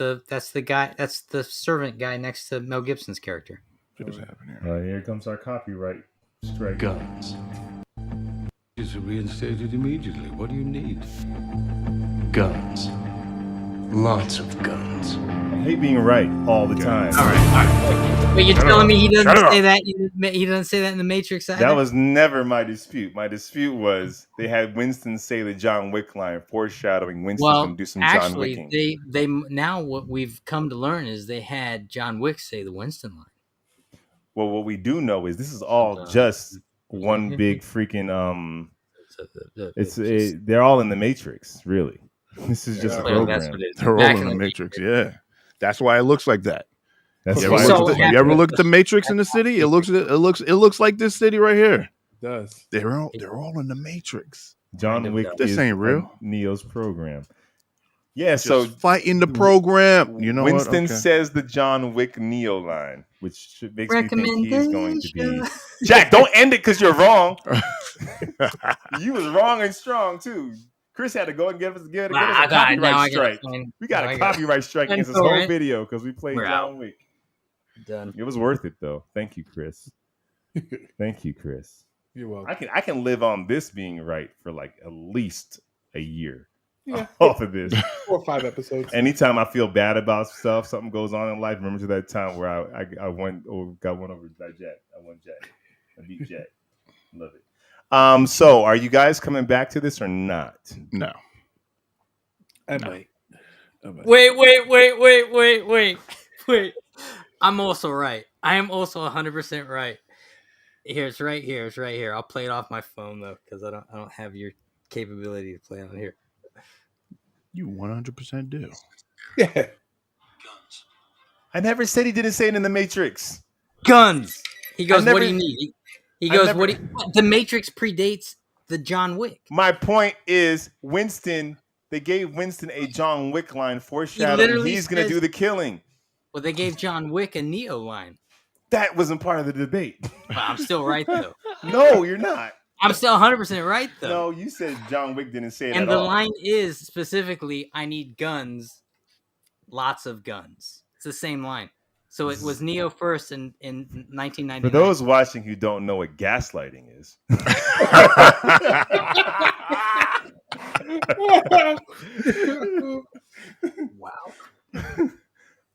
S3: the guy. That's the servant guy next to Mel Gibson's character.
S2: What is happening here?
S1: Here comes our copyright strike.
S5: Guns. Is reinstated immediately. What do you need? Guns. Lots of guns.
S1: I hate being right all the time.
S3: All right. But you're
S2: Shut
S3: telling
S2: up.
S3: me he
S2: Shut
S3: doesn't
S2: up.
S3: say that? He doesn't say that in the Matrix either?
S1: That was never my dispute. My dispute was they had Winston say the John Wick line, foreshadowing Winston's
S3: well,
S1: going to do some John
S3: actually,
S1: Wicking.
S3: they now what we've come to learn is they had John Wick say the Winston line.
S1: Well, what we do know is this is all just one big freaking they're all in the Matrix, really. This is just a
S3: Clearly,
S1: program.
S3: that's what it is.
S2: They're all
S3: Back
S2: in the
S3: the
S2: Matrix. Yeah, that's why it looks like that.
S1: That's
S2: You
S1: why
S2: ever,
S3: So-
S2: look, you ever look at the Matrix in the city? It looks like this city right here.
S4: It does.
S2: They're all in the Matrix.
S1: John
S3: Kind of
S1: Wick
S3: does.
S2: This
S1: is
S2: ain't real.
S1: Neo's program. Yeah,
S2: Just
S1: so
S2: fighting the program. You know
S1: Winston
S2: what? Okay.
S1: says the John Wick Neo line, which makes me think he's going to be.
S3: Recommendation.
S1: Jack, don't end it because you're wrong. You was wrong and strong too. Chris had to go and get us a copyright strike. We got a copyright strike against this whole video because we played
S3: We're
S1: John
S3: out.
S1: Wick.
S3: Done.
S1: It was worth it though. Thank you, Chris. Thank you, Chris.
S4: You're welcome.
S1: I can live on this being right for like at least a year
S4: Yeah.
S1: off of this.
S4: 4 or 5 episodes.
S1: Anytime I feel bad about stuff, something goes on in life. Remember to that time where I won or got one over Jack. I won Jack. I beat Jack. Love it. So are you guys coming back to this or not?
S2: No.
S4: I might.
S3: Wait. I'm also right. I am also 100% right. It's right here. I'll play it off my phone though, because I don't have your capability to play it on here.
S2: You 100% do.
S4: Yeah.
S1: I never said he didn't say it in the Matrix.
S3: Guns. He goes,
S1: never-
S3: what do you need? He
S1: I
S3: goes,
S1: never-
S3: the Matrix predates the John Wick.
S1: My point is Winston. They gave Winston a John Wick line foreshadowing
S3: literally
S1: he's going to
S3: says-
S1: do the killing.
S3: Well, they gave John Wick a Neo line.
S1: That wasn't part of the debate.
S3: But I'm still right though.
S1: No, you're not.
S3: I'm still 100% right though.
S1: No, you said John Wick didn't say it
S3: And
S1: at
S3: the
S1: all.
S3: line is specifically, I need guns, lots of guns. It's the same line. So it was Neo first in 1999.
S1: For those watching who don't know what gaslighting is,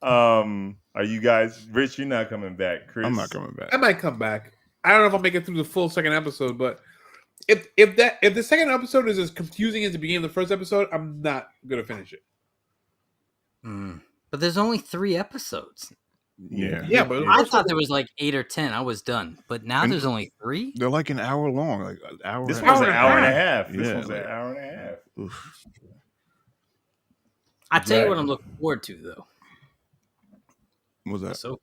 S3: Wow.
S1: are you guys, Rich? You're not coming back, Chris.
S2: I'm not coming back.
S4: I might come back. I don't know if I'll make it through the full second episode, but if the second episode is as confusing as the beginning of the first episode, I'm not gonna finish it.
S3: But there's only 3 episodes.
S2: Yeah.
S4: Yeah, but
S3: I thought there was like 8 or 10. I was done. But now
S2: And-
S3: there's only 3?
S2: They're like an hour long. Like an hour.
S1: This
S2: and
S1: one's
S2: a
S1: an
S2: half.
S1: hour and a half. This
S2: Yeah,
S1: one's an
S2: like-
S1: hour and a half.
S2: Oof.
S3: I tell you
S1: Right.
S3: what I'm looking forward to though.
S2: What was that?
S3: So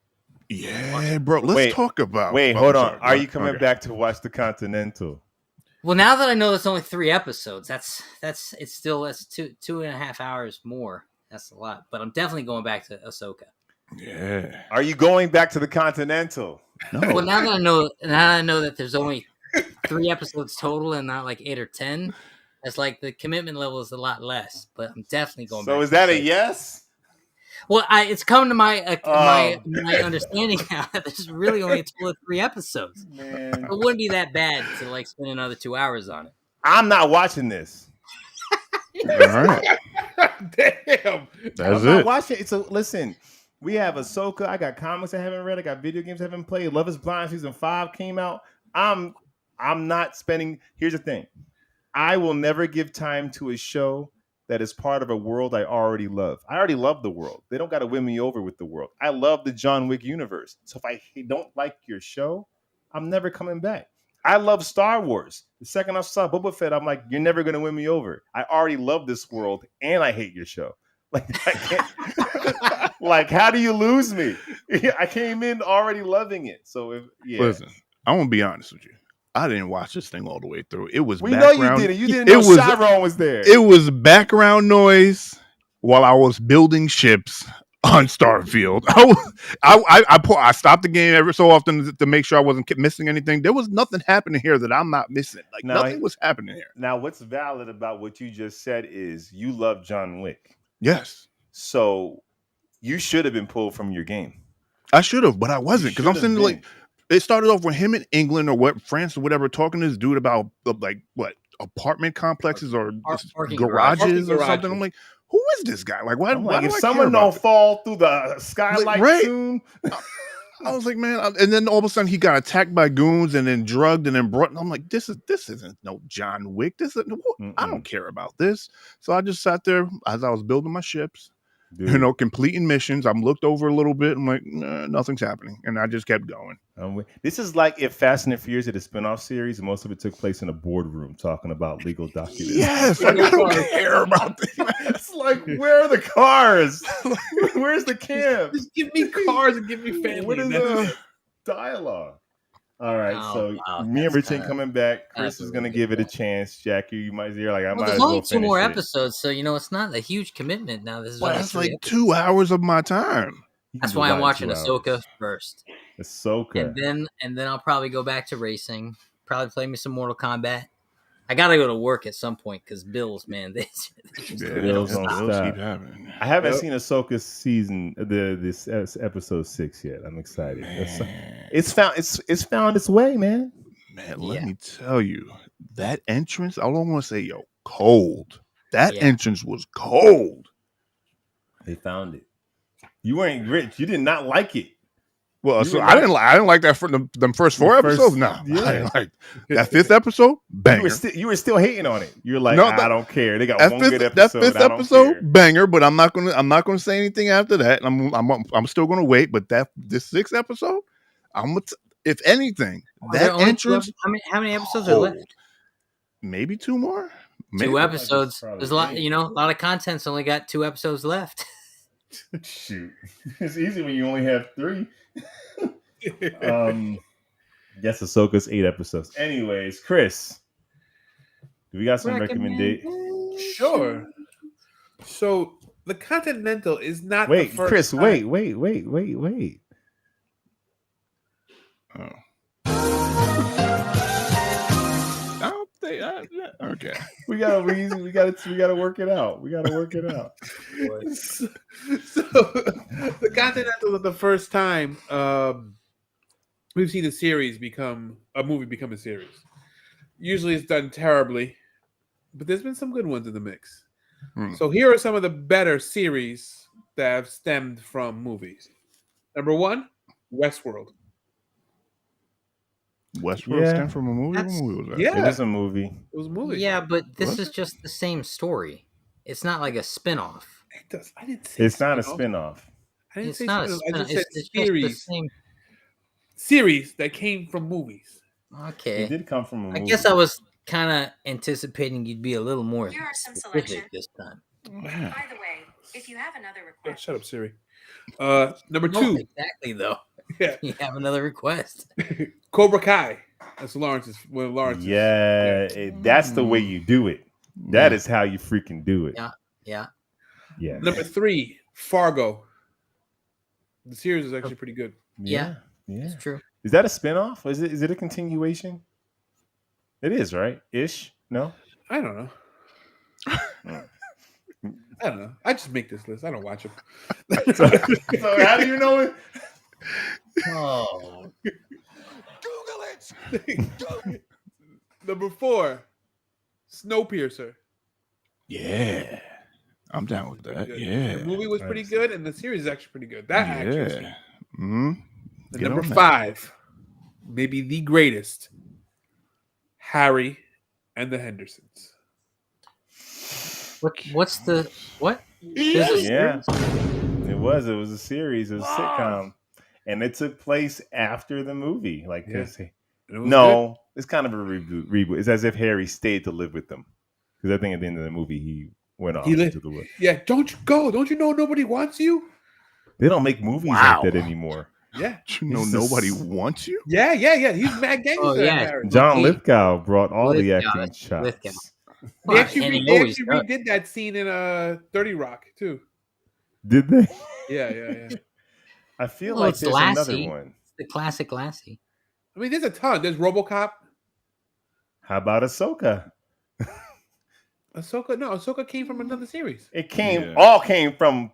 S2: Yeah, bro. Let's
S1: Wait,
S2: talk about.
S1: Wait,
S2: oh,
S1: hold
S2: sorry.
S1: on. Are you coming
S2: Okay.
S1: back to watch the Continental?
S3: well, now that I know it's only 3 episodes, that's 2.5 hours more. That's a lot. But I'm definitely going back to Ahsoka.
S2: Yeah.
S1: Are you going back to the Continental?
S2: No.
S3: Well, now that I know that there's only 3 episodes total and not like 8 or 10, it's like the commitment level is a lot less. But I'm definitely going back.
S1: So is
S3: to
S1: that a
S3: Ahsoka.
S1: yes?
S3: Well, it's come to my
S1: Oh.
S3: my understanding now that there's really only a total of 3 episodes.
S1: Man,
S3: It wouldn't be that bad to like spend another 2 hours on it.
S1: I'm not watching this.
S2: All right.
S4: Damn.
S2: That's
S1: I'm not
S2: it.
S1: watching it. So listen, we have Ahsoka. I got comics I haven't read. I got video games I haven't played. Love Is Blind season 5 came out. I'm not spending. Here's the thing. I will never give time to a show that is part of a world I already love. I already love the world. They don't got to win me over with the world. I love the John Wick universe. So if I don't like your show, I'm never coming back. I love Star Wars. The second I saw Boba Fett, I'm like, you're never gonna win me over. I already love this world, and I hate your show. Like, I can't. Like, how do you lose me? I came in already loving it. So
S2: Listen, I want to be honest with you. I didn't watch this thing all the way through. It was
S1: we know you
S2: background.
S1: did it. You didn't
S2: It
S1: know
S2: was
S1: Chiron was there.
S2: it was background noise while I was building ships on Starfield. I stopped the game every so often to make sure I wasn't missing anything. There was nothing happening here that I'm not missing. Like
S1: Now,
S2: nothing was happening here.
S1: Now, what's valid about what you just said is you love John Wick.
S2: Yes,
S1: So you should have been pulled from your game.
S2: I should have, but I wasn't because I'm
S1: should have
S2: sitting like it started off with him in England or what France or whatever talking to this dude about like what apartment complexes or
S3: Parking
S2: garages or
S4: garages.
S2: something. I'm like, who is this guy? Like, why?
S1: I'm
S2: Why
S1: like,
S2: do
S1: if
S2: I
S1: someone
S2: care about
S1: don't
S2: this?
S1: fall through the skylight
S2: right.
S1: soon,
S2: I was like, man, and then all of a sudden he got attacked by goons and then drugged and then brought. And I'm like, this isn't no John Wick. This isn't. I don't care about this. So I just sat there as I was building my ships,
S1: dude,
S2: completing missions. I'm looked over a little bit. I'm like, nah, nothing's happening, and I just kept going.
S1: this is like if Fast and the Furious had a spinoff series, and most of it took place in a boardroom talking about legal documents.
S2: Yes, like, I don't care about this.
S1: It's like, where are the cars? Where's the camp?
S4: Just give me cars and give me family.
S1: What is the dialogue? All right,
S3: Oh,
S1: so
S3: wow,
S1: me and
S3: that's
S1: Richard
S3: kinda-
S1: coming back. Chris
S3: that's
S1: is
S3: a
S1: gonna
S3: really
S1: give
S3: good
S1: it a chance. Jackie, you might hear like I
S3: Well,
S1: might
S3: there's
S1: as well
S3: only
S1: finish
S3: 2 more
S1: it.
S3: episodes, so it's not a huge commitment now. This is
S2: But
S3: only
S2: that's
S3: 3
S2: like
S3: episodes.
S2: 2 hours of my time.
S1: You can
S3: That's
S1: do a
S3: why I'm
S1: lot in
S3: watching
S1: 2
S3: Ahsoka
S1: hours.
S3: first,
S1: Ahsoka.
S3: and then I'll probably go back to racing. Probably play me some Mortal Kombat. I gotta go to work at some point because bills, man, they just
S1: Bills
S3: don't
S1: don't
S3: stop.
S1: stop.
S2: keep happening.
S1: I haven't
S4: Yep.
S1: seen Ahsoka's season, this episode 6 yet. I'm excited.
S2: Man.
S1: It's found its way, man.
S2: Man, let
S3: Yeah.
S2: me tell you, that entrance, I don't want to say, cold. That
S3: Yeah.
S2: entrance was cold.
S1: They found it. You weren't rich. You did not like it.
S2: Well,
S1: You
S2: so
S1: were
S2: I
S1: not-
S2: didn't like that for them first 4
S1: The first-
S2: episodes. No,
S1: yeah.
S2: I didn't like that 5th episode. Banger.
S1: You were still hating on it. You're like,
S2: No,
S1: I don't care. They got
S2: That
S1: one
S2: fifth,
S1: good
S2: that
S1: episode.
S2: 5th
S1: I don't
S2: episode,
S1: care.
S2: banger. But I'm not gonna say anything after that. I'm still gonna wait. But this 6th episode, if anything,
S3: Are there
S2: that
S3: only 2
S2: entrance.
S3: how many episodes are left?
S2: cold. Maybe 2 more. Maybe.
S3: 2 episodes.
S1: probably
S3: There's a lot,
S1: 8.
S3: a lot of content's only got 2 episodes left.
S1: Shoot, it's easy when you only have 3. Yes, Ahsoka's 8 episodes. Anyways, Chris, do we got some recommendations?
S4: Sure. So the Continental is not the
S1: Wait,
S4: first
S1: Chris,
S4: time-
S1: wait.
S2: Oh. I don't think. Okay.
S1: We gotta work it out.
S4: So the Continental is the first time we've seen a movie become a series. Usually it's done terribly, but there's been some good ones in the mix. So here are some of the better series that have stemmed from movies. Number 1, Westworld.
S2: Westworld
S1: Yeah.
S2: stemmed from a movie. What
S3: That's-
S2: movie was that?
S4: Yeah.
S1: It is a movie.
S4: It was a movie.
S3: Yeah, but this
S2: Was
S3: is just the same story. It's not like a spin-off.
S4: It does. I didn't say
S1: It's not a
S4: spin-off.
S1: spin-off.
S4: I didn't
S3: It's
S4: say
S3: not a
S4: spin-off. I
S3: spin-off.
S4: just said
S3: It's just the
S4: series.
S3: same.
S4: Series that came from movies.
S3: Okay.
S1: It did come from a movie.
S3: I guess I was kind of anticipating you'd be a little more
S7: Here are some
S3: specific
S7: selection.
S3: this time.
S2: Man.
S7: By the way, if you have another
S4: Oh,
S7: request,
S4: shut up, Siri. Number
S3: No,
S4: 2,
S3: exactly though.
S4: Yeah.
S3: You have another request.
S4: Cobra Kai. That's Lawrence's. Well, Lawrence.
S1: Yeah, that's the way you do it. That
S2: Yeah.
S1: is how you freaking do it.
S3: Yeah.
S1: Yeah.
S4: Number 3, Fargo. The series is actually pretty good.
S1: Yeah.
S3: It's true.
S1: Is that a spinoff? Is it a continuation? It is, right? Ish? No?
S4: I don't know. I don't know. I just make this list. I don't watch them.
S1: So how do you know it?
S3: Oh,
S4: Number 4, Snowpiercer.
S2: Yeah. I'm down with that.
S4: Good.
S2: Yeah.
S4: The movie was pretty
S1: Nice.
S4: good, and the series is actually pretty good. That actress.
S2: Yeah. Mm-hmm.
S4: And
S2: Get
S4: number
S2: on that.
S4: 5, maybe the greatest, Harry and the Hendersons.
S3: What's the what? There's a
S1: Yeah.
S3: series?
S1: It was a series, it was a sitcom, and it took place after the movie. Like,
S4: Yeah.
S1: 'cause
S4: And it was
S1: no, it's kind of a reboot. It's as if Harry stayed to live with them, because I think at the end of the movie he went off
S4: He li-
S1: into the woods.
S4: good. Yeah, don't you go. Don't you know nobody wants you?
S1: They don't make movies
S2: Wow.
S1: like that anymore.
S4: Yeah.
S2: You know
S1: It's
S2: nobody
S1: just-
S2: wants you?
S4: Yeah. He's mad gangster.
S3: Oh, yeah.
S4: Harry.
S1: John
S3: He-
S1: Lithgow brought all the
S3: Lithgow,
S1: acting
S3: that's
S1: chops.
S3: Lithgow.
S4: They
S3: Well,
S4: actually,
S3: and he
S4: they
S3: always
S4: actually
S3: does.
S4: redid that scene in 30 Rock too.
S1: Did they?
S4: Yeah.
S1: I feel
S3: Well,
S1: like
S3: it's
S1: there's
S3: Lassie.
S1: another one.
S3: The classic Lassie.
S4: I mean, there's a ton. There's RoboCop.
S1: How about Ahsoka?
S4: Ahsoka came from another series.
S1: It came
S2: Yeah.
S1: all came from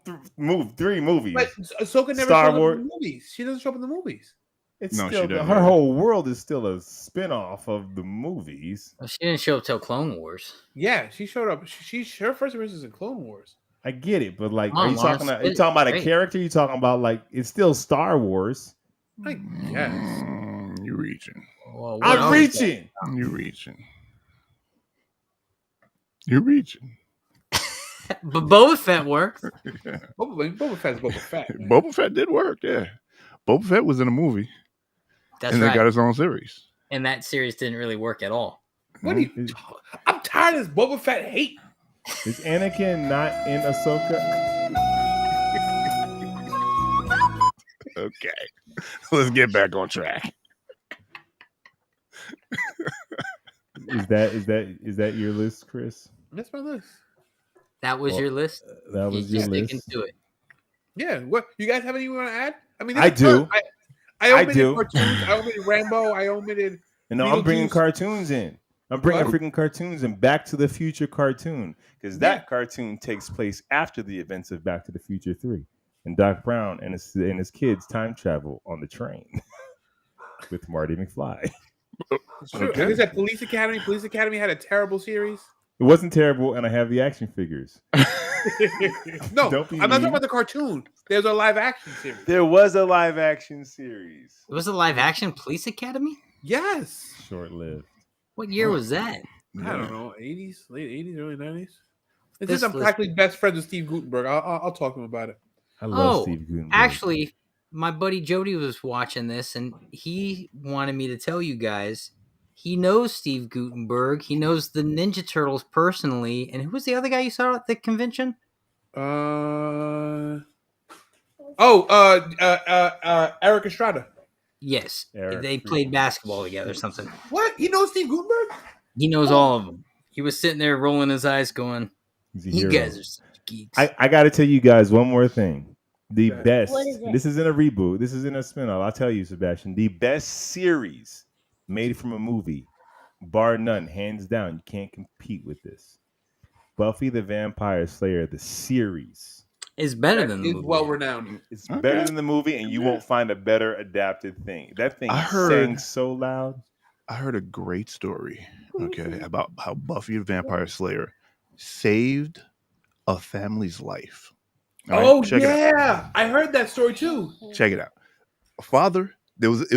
S1: three movies.
S4: But Ahsoka never
S1: Star
S4: showed
S1: Wars-
S4: up in the movies. She doesn't show up in the movies.
S1: It's
S2: No, she
S1: still
S2: doesn't,
S1: her
S2: yeah.
S1: whole world is still a spin-off of the movies.
S3: Well, she didn't show up till Clone Wars.
S4: Yeah, she showed up. Her first appearance is in Clone Wars.
S1: I get it, but like,
S3: Come
S1: are
S3: on,
S1: you talking
S3: Lawrence,
S1: about? Are you
S3: it's
S1: talking about a
S3: great.
S1: character? You talking about like it's still Star Wars?
S4: I guess.
S2: You reaching.
S3: Well, what
S1: I'm
S3: else?
S1: reaching.
S2: You reaching. You reaching.
S3: But Boba Fett worked.
S4: Boba Fett's Boba Fett. man.
S2: Boba Fett did work, yeah. Boba Fett was in a movie.
S3: That's
S2: and
S3: right.
S2: they got his own series.
S3: And that series didn't really work at all.
S4: What do you? I'm tired of this Boba Fett hate.
S1: Is Anakin not in Ahsoka?
S2: Okay. Let's get back on track.
S1: Is that your list, Chris?
S4: That's my list.
S3: That was
S1: Well,
S3: your list.
S1: That
S3: You
S1: was your
S3: just sticking
S1: list.
S3: to it.
S4: Yeah. What you guys have anything you want to add? I mean,
S1: I
S4: there's a ton.
S1: do.
S4: I
S1: I
S4: omitted
S1: do.
S4: cartoons. I omitted Rambo. I omitted.
S1: And no, I'm bringing
S4: Beetlejuice.
S1: cartoons in. I'm bringing
S4: What?
S1: freaking cartoons in. Back to the Future cartoon, because that cartoon takes place after the events of Back to the Future 3, and Doc Brown and his kids time travel on the train with Marty McFly.
S4: It's true.
S2: Okay.
S4: Like I said, Police Academy. Police Academy had a terrible series.
S1: It wasn't terrible, and I have the action figures.
S4: No,
S1: Don't be
S4: I'm not talking
S1: mean.
S4: about the cartoon. There's a live action series.
S1: There was a live action series.
S3: It was a live action Police Academy?
S4: Yes.
S1: Short lived.
S3: What year was that?
S4: I don't know, 80s, late 80s, early 90s. It's
S3: This
S4: just I'm
S3: list-
S4: practically best friends with Steve Gutenberg. I'll talk to him about it.
S1: I love
S3: Oh,
S1: Steve Gutenberg.
S3: Actually, my buddy Jody was watching this, and he wanted me to tell you guys he knows Steve Gutenberg. He knows the Ninja Turtles personally. And who was the other guy you saw at the convention?
S4: Eric Estrada.
S3: Yes,
S1: Eric
S3: they played basketball together or something.
S4: What? You know Steve Gutenberg?
S3: He knows all of them. He was sitting there rolling his eyes going,
S1: He's a
S3: you
S1: hero.
S3: guys are such geeks.
S1: I got to tell you guys one more thing. The
S4: Okay.
S1: best.
S7: What is it?
S1: This isn't a reboot. This isn't a spinoff. I'll tell you, Sebastian. The best series made from a movie, bar none, hands down. You can't compete with this. Buffy the Vampire Slayer, the series.
S3: It's better
S4: That
S3: than the
S4: is
S3: movie.
S4: well renowned.
S1: It's
S2: Okay.
S1: better than the movie, and you won't find a better adapted thing. That thing
S2: I heard-
S1: sang so loud.
S2: I heard a great story, okay, about how Buffy the Vampire Slayer saved a family's life. All right,
S4: Oh
S2: check it out.
S4: yeah, I heard that story too.
S2: Check it out. Father, it was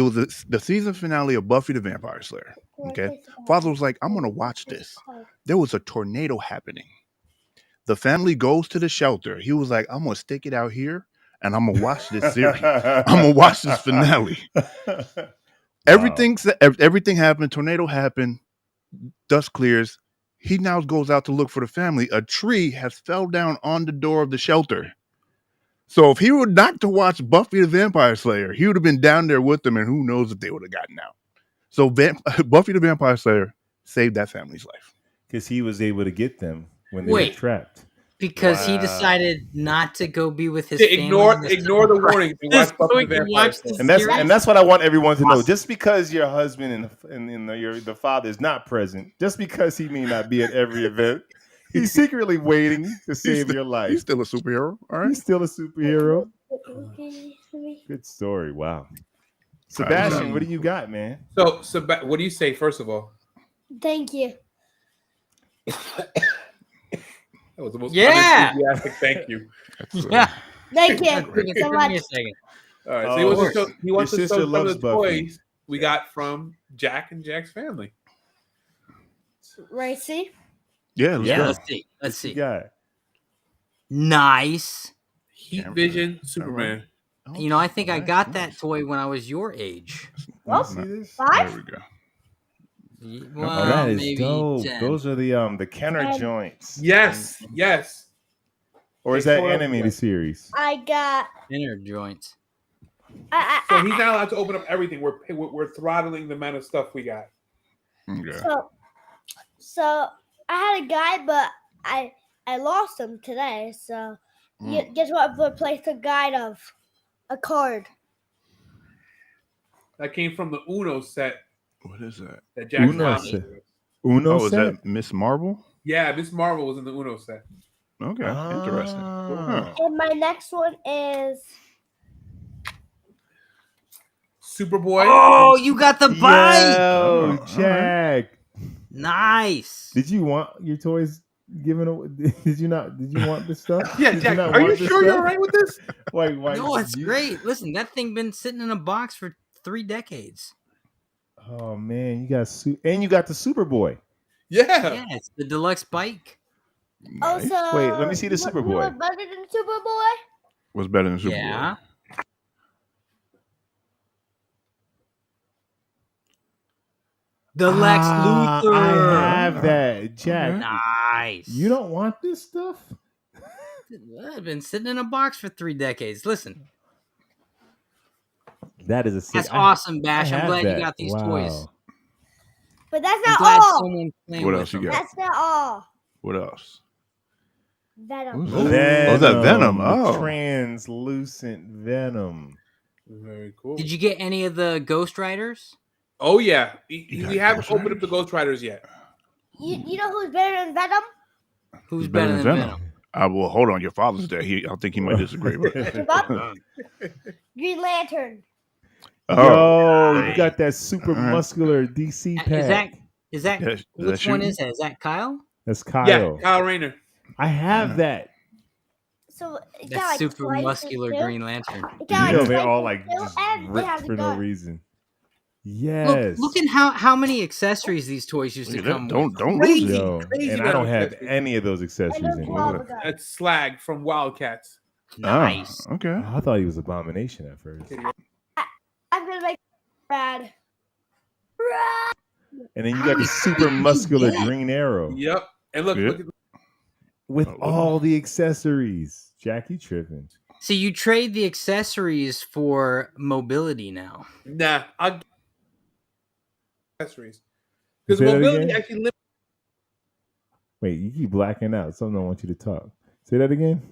S2: the season finale of Buffy the Vampire Slayer. Okay. Father was like, I'm gonna watch this. There was a tornado happening. The family goes to the shelter. He was like, I'm gonna stick it out here and I'm gonna watch this series. I'm gonna watch this finale. Everything happened. Tornado happened. Dust clears. He now goes out to look for the family. A tree has fell down on the door of the shelter. So if he were not to watch Buffy the Vampire Slayer, he would have been down there with them, and who knows if they would have gotten out. So Buffy the Vampire Slayer saved that family's life.
S1: Because he was able to get them when they
S3: Wait.
S1: were trapped.
S3: Because he
S1: Wow.
S3: decided not to go be with his
S4: To
S3: family.
S4: ignore
S3: in this
S4: ignore the
S3: time.
S4: warning. And
S3: Just
S4: watch Buffy
S3: so
S4: the
S3: he could
S4: Vampire
S3: watch
S4: Slayer.
S3: this
S1: And that's
S3: series?
S1: and that's what I want everyone to know. Just because your husband and the father is not present, just because he may not be at every event, he's secretly waiting to save your
S2: He's
S1: life.
S2: still a superhero. All right.
S1: He's still a superhero. Good story. Wow. Sebastian, what do you got, man?
S4: So what do you say first of all?
S7: Thank you.
S4: That was the most
S3: Yeah.
S4: unenthusiastic thank you.
S2: That's,
S3: Yeah.
S8: Thank you
S3: Took me
S8: so much.
S3: a second.
S4: All right, so
S1: Oh,
S4: he wants
S3: of
S4: to show, he wants
S1: your
S4: to
S1: sister
S4: show some of
S1: loves
S4: the
S1: Buffy.
S4: toys we got from Jack and Jack's family.
S8: Racy.
S2: yeah, let's
S3: Yeah,
S2: go.
S3: let's see. Let's
S1: What you
S3: see.
S1: got?
S3: Nice.
S4: Heat
S2: Camera.
S4: Vision
S2: All
S4: Superman.
S2: right.
S3: You know, I think I
S2: Nice,
S3: got
S2: nice.
S3: that toy when I was your age.
S8: Well,
S1: See this?
S2: There
S8: 5?
S2: we go.
S3: Well,
S1: Oh, that is
S3: maybe
S1: dope.
S3: 10.
S1: Those are the Kenner
S8: Um,
S1: joints.
S4: Yes, yes.
S1: Or is
S4: They
S1: that
S4: showed up
S1: animated
S4: with-
S1: series?
S8: I got.
S3: Inner joints.
S4: So he's not allowed to open up everything. We're throttling the amount of stuff we got.
S2: Okay.
S8: So I had a guy, but I lost him today. So guess what? I replaced the guide of a card.
S4: That came from the Uno set
S2: What is that?
S4: that Jack
S1: Uno
S4: got.
S1: set. Uno
S2: Oh, is
S1: set?
S2: that Miss Marvel?
S4: Yeah, Miss Marvel was in the Uno set.
S2: Okay, interesting.
S1: Ah.
S8: And my next one is
S4: Superboy.
S3: Oh, you got the bike.
S1: Yo,
S2: Oh, all
S1: Jack.
S3: Nice.
S1: Did you want your toys given away? Did you not? Did you want this stuff?
S4: Yeah,
S1: Did
S4: Jack.
S1: not
S4: Are you
S1: want this
S4: sure you're
S1: stuff?
S4: all right with this?
S1: Why?
S3: No, it's
S1: you-
S3: great. Listen, that thing been sitting in a box for 3 decades.
S1: Oh man, you got and you got the Superboy.
S4: Yeah.
S3: Yeah, it's the deluxe bike.
S2: Nice.
S8: also.
S1: Wait, let me see the
S8: you
S1: Superboy.
S8: want better than Superboy?
S2: What's better than Superboy?
S3: Yeah. The Lex Luthor.
S1: I have that, Jack.
S2: Okay.
S3: Nice.
S1: You don't want this stuff?
S3: I've been sitting in a box for 3 decades. Listen,
S1: That is a sick.
S3: that's awesome, Bash.
S1: I
S3: I'm
S1: have
S3: glad
S1: that.
S3: you got these
S1: Wow.
S3: toys.
S8: But that's
S3: I'm
S8: not
S3: glad
S8: all.
S3: someone's playing
S2: What
S3: with
S2: else you
S3: them.
S2: got?
S8: That's not all.
S2: What else?
S8: Venom.
S2: Who's that? Oh, is that Venom? Oh.
S1: Translucent Venom.
S4: Very cool.
S3: Did you get any of the Ghost Riders?
S4: Oh yeah.
S2: You
S4: We
S2: got
S4: haven't
S2: Ghost
S4: opened up
S2: Riders?
S4: the Ghost Riders yet.
S8: You know who's better than Venom?
S3: Who's better than Venom?
S2: Well, hold on. Your father's there. I think he might disagree. But
S8: Give up. Green Lantern.
S1: Yo, you got that super
S2: All right.
S1: muscular DC pack.
S3: Is that
S2: Yeah, is that
S3: which one
S2: shooting?
S3: is that? Is that Kyle?
S1: That's Kyle.
S4: Yeah, Kyle Rayner.
S1: I have that.
S8: So it
S3: That
S8: got like
S3: super
S8: slices,
S3: muscular
S8: too.
S3: Green Lantern.
S8: It
S1: You
S8: got
S1: know,
S8: like
S1: they're all
S8: slices,
S1: like
S8: too,
S1: just
S8: and they have
S1: ripped
S8: the
S1: for no
S8: gun.
S1: reason. Yes.
S3: Look at how many accessories these toys used to come with.
S2: Don't
S4: Crazy.
S2: lose it.
S1: Yo,
S4: Crazy
S1: and I
S4: amount
S1: don't
S4: of
S1: have
S4: accessories.
S1: any of those
S8: And
S1: accessories
S8: then
S1: anymore.
S8: lava gun.
S4: That's Slag from Wildcats.
S3: Nice.
S2: Oh, okay.
S1: I thought he was Abomination at first.
S8: I'm gonna make rad.
S1: And then you got the super muscular Green Arrow
S4: Yep. And look,
S2: Yeah.
S4: look at
S1: with
S2: Oh, look.
S1: all the accessories. Jackie tripping.
S3: So you trade the accessories for mobility now.
S4: nah. I'll get accessories because
S1: Say that
S4: mobility
S1: again?
S4: actually limits.
S1: Wait, you keep blacking out. Something I want you to talk. Say that again.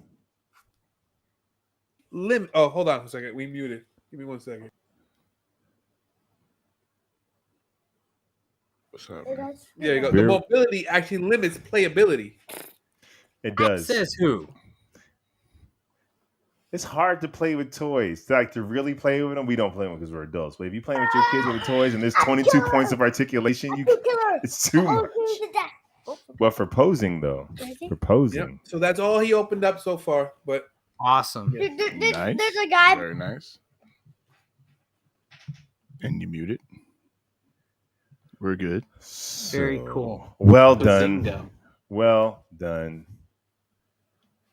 S4: Oh, hold on a second. We muted. Give me 1 second.
S2: What's up?
S4: There you go.
S1: Very-
S4: The mobility actually limits playability.
S1: It does.
S3: Says who?
S1: It's hard to play with toys. Like to really play with them, we don't play them because we're adults. But if you playing with your kids with the toys and there's 22 points of articulation, it's too much. But for posing though, for posing,
S4: Yep. So that's all he opened up so far. But
S3: Awesome.
S4: Yeah.
S2: Nice.
S8: There's a guy.
S2: Very nice. And you muted. We're good.
S3: Very
S1: So,
S3: cool.
S1: Well done.
S3: Bazinga.
S1: Well done.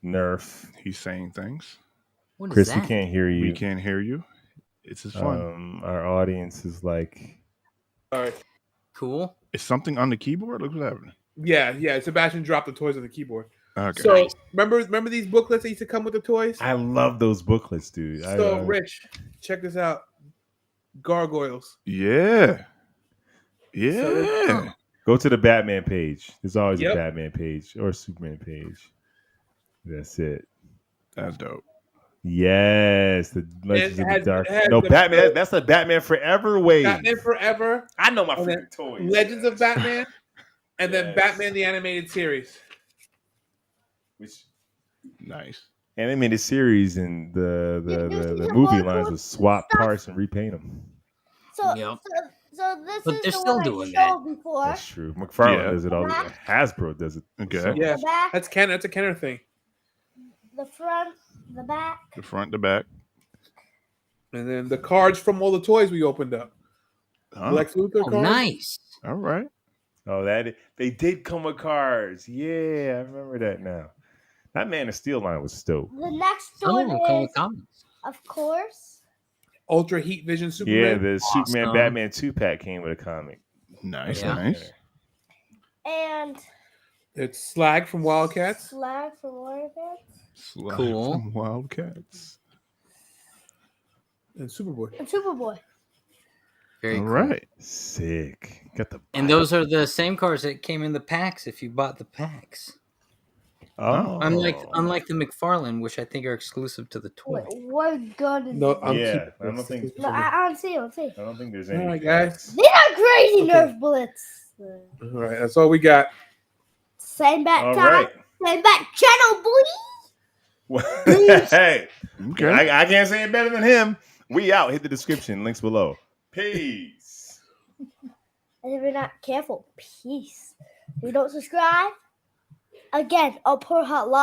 S1: Nerf.
S2: He's saying things.
S3: What is
S1: Chris,
S3: that?
S1: we can't hear you.
S2: We can't hear you. It's just fun.
S1: Our audience is like,
S4: all right.
S3: Cool.
S2: Is something on the keyboard? Look what's happening.
S4: Yeah. Sebastian dropped the toys on the keyboard.
S2: Okay.
S4: So remember these booklets that used to come with the toys?
S1: I love those booklets, dude.
S4: So Rich, check this out. Gargoyles.
S2: Yeah. Yeah.
S1: Go to the Batman page. There's always
S4: Yep.
S1: a Batman page or a Superman page. That's it.
S2: That's dope.
S1: Yes, the Legends of the
S4: has-
S1: Dark.
S4: it has
S1: No,
S4: the-
S1: Batman. That's the Batman Forever wave.
S4: Batman Forever,
S1: I know my
S4: and then
S1: freaking toys.
S4: Legends of Batman, and then
S1: Yes.
S4: Batman the Animated Series.
S1: Which
S2: Nice.
S1: animated series and the
S8: This is
S1: movie
S8: more
S1: lines
S8: cool
S1: would swap
S8: stuff.
S1: parts and repaint them.
S8: So,
S3: Yep.
S8: So this
S3: But
S8: is
S3: they're
S8: the
S3: still
S8: one I
S3: doing
S8: showed before.
S1: That's true. McFarlane
S2: Yeah.
S1: does it all. Hasbro does it.
S2: Okay.
S1: So
S4: Yeah,
S8: The back,
S4: that's Kenner. That's a Kenner thing.
S8: the front, the back.
S2: The front, the back.
S4: And then the cards from all the toys we opened up.
S2: Oh,
S4: Lex Luthor
S3: Oh,
S4: cards.
S3: nice.
S2: all right.
S1: Oh, they did come with cards. Yeah, I remember that now. That Man of Steel line was dope.
S8: The next
S3: Some of
S8: one
S3: them come
S8: is,
S3: with comics.
S8: of course,
S4: Ultra Heat Vision
S1: Yeah,
S4: Superman.
S1: the Superman
S3: Awesome.
S1: Batman 2-pack came with a comic.
S2: Nice,
S3: Yeah.
S2: nice.
S8: and
S4: It's Slag from Wildcats.
S8: Slag from Wildcats,
S2: Slide
S3: Cool.
S2: from Wildcats.
S4: And Superboy.
S8: and Superboy.
S3: Very
S2: All
S3: cool.
S2: right.
S1: Sick. Got the
S3: And those are the same cards that came in the packs if you bought the packs.
S1: Oh,
S3: Unlike the McFarlane, which I think are exclusive to the toy.
S8: Wait, what gun is
S4: No,
S8: this?
S4: I'm
S1: Yeah,
S4: keeping
S1: I don't
S4: this.
S1: think-
S8: No, I don't see.
S1: I don't think there's
S4: All
S1: any.
S4: right, guys.
S1: packs.
S8: These are crazy
S4: Okay.
S8: Nerf Blitz.
S4: All right, that's all we got.
S8: Same back
S1: All
S8: time,
S1: right.
S8: same back channel, boy.
S1: Hey,
S2: Okay.
S1: I can't say it better than him. We out. Hit the description. Links below. Peace.
S8: And if you're not careful, peace. If you don't subscribe, again, I'll pour hot lava.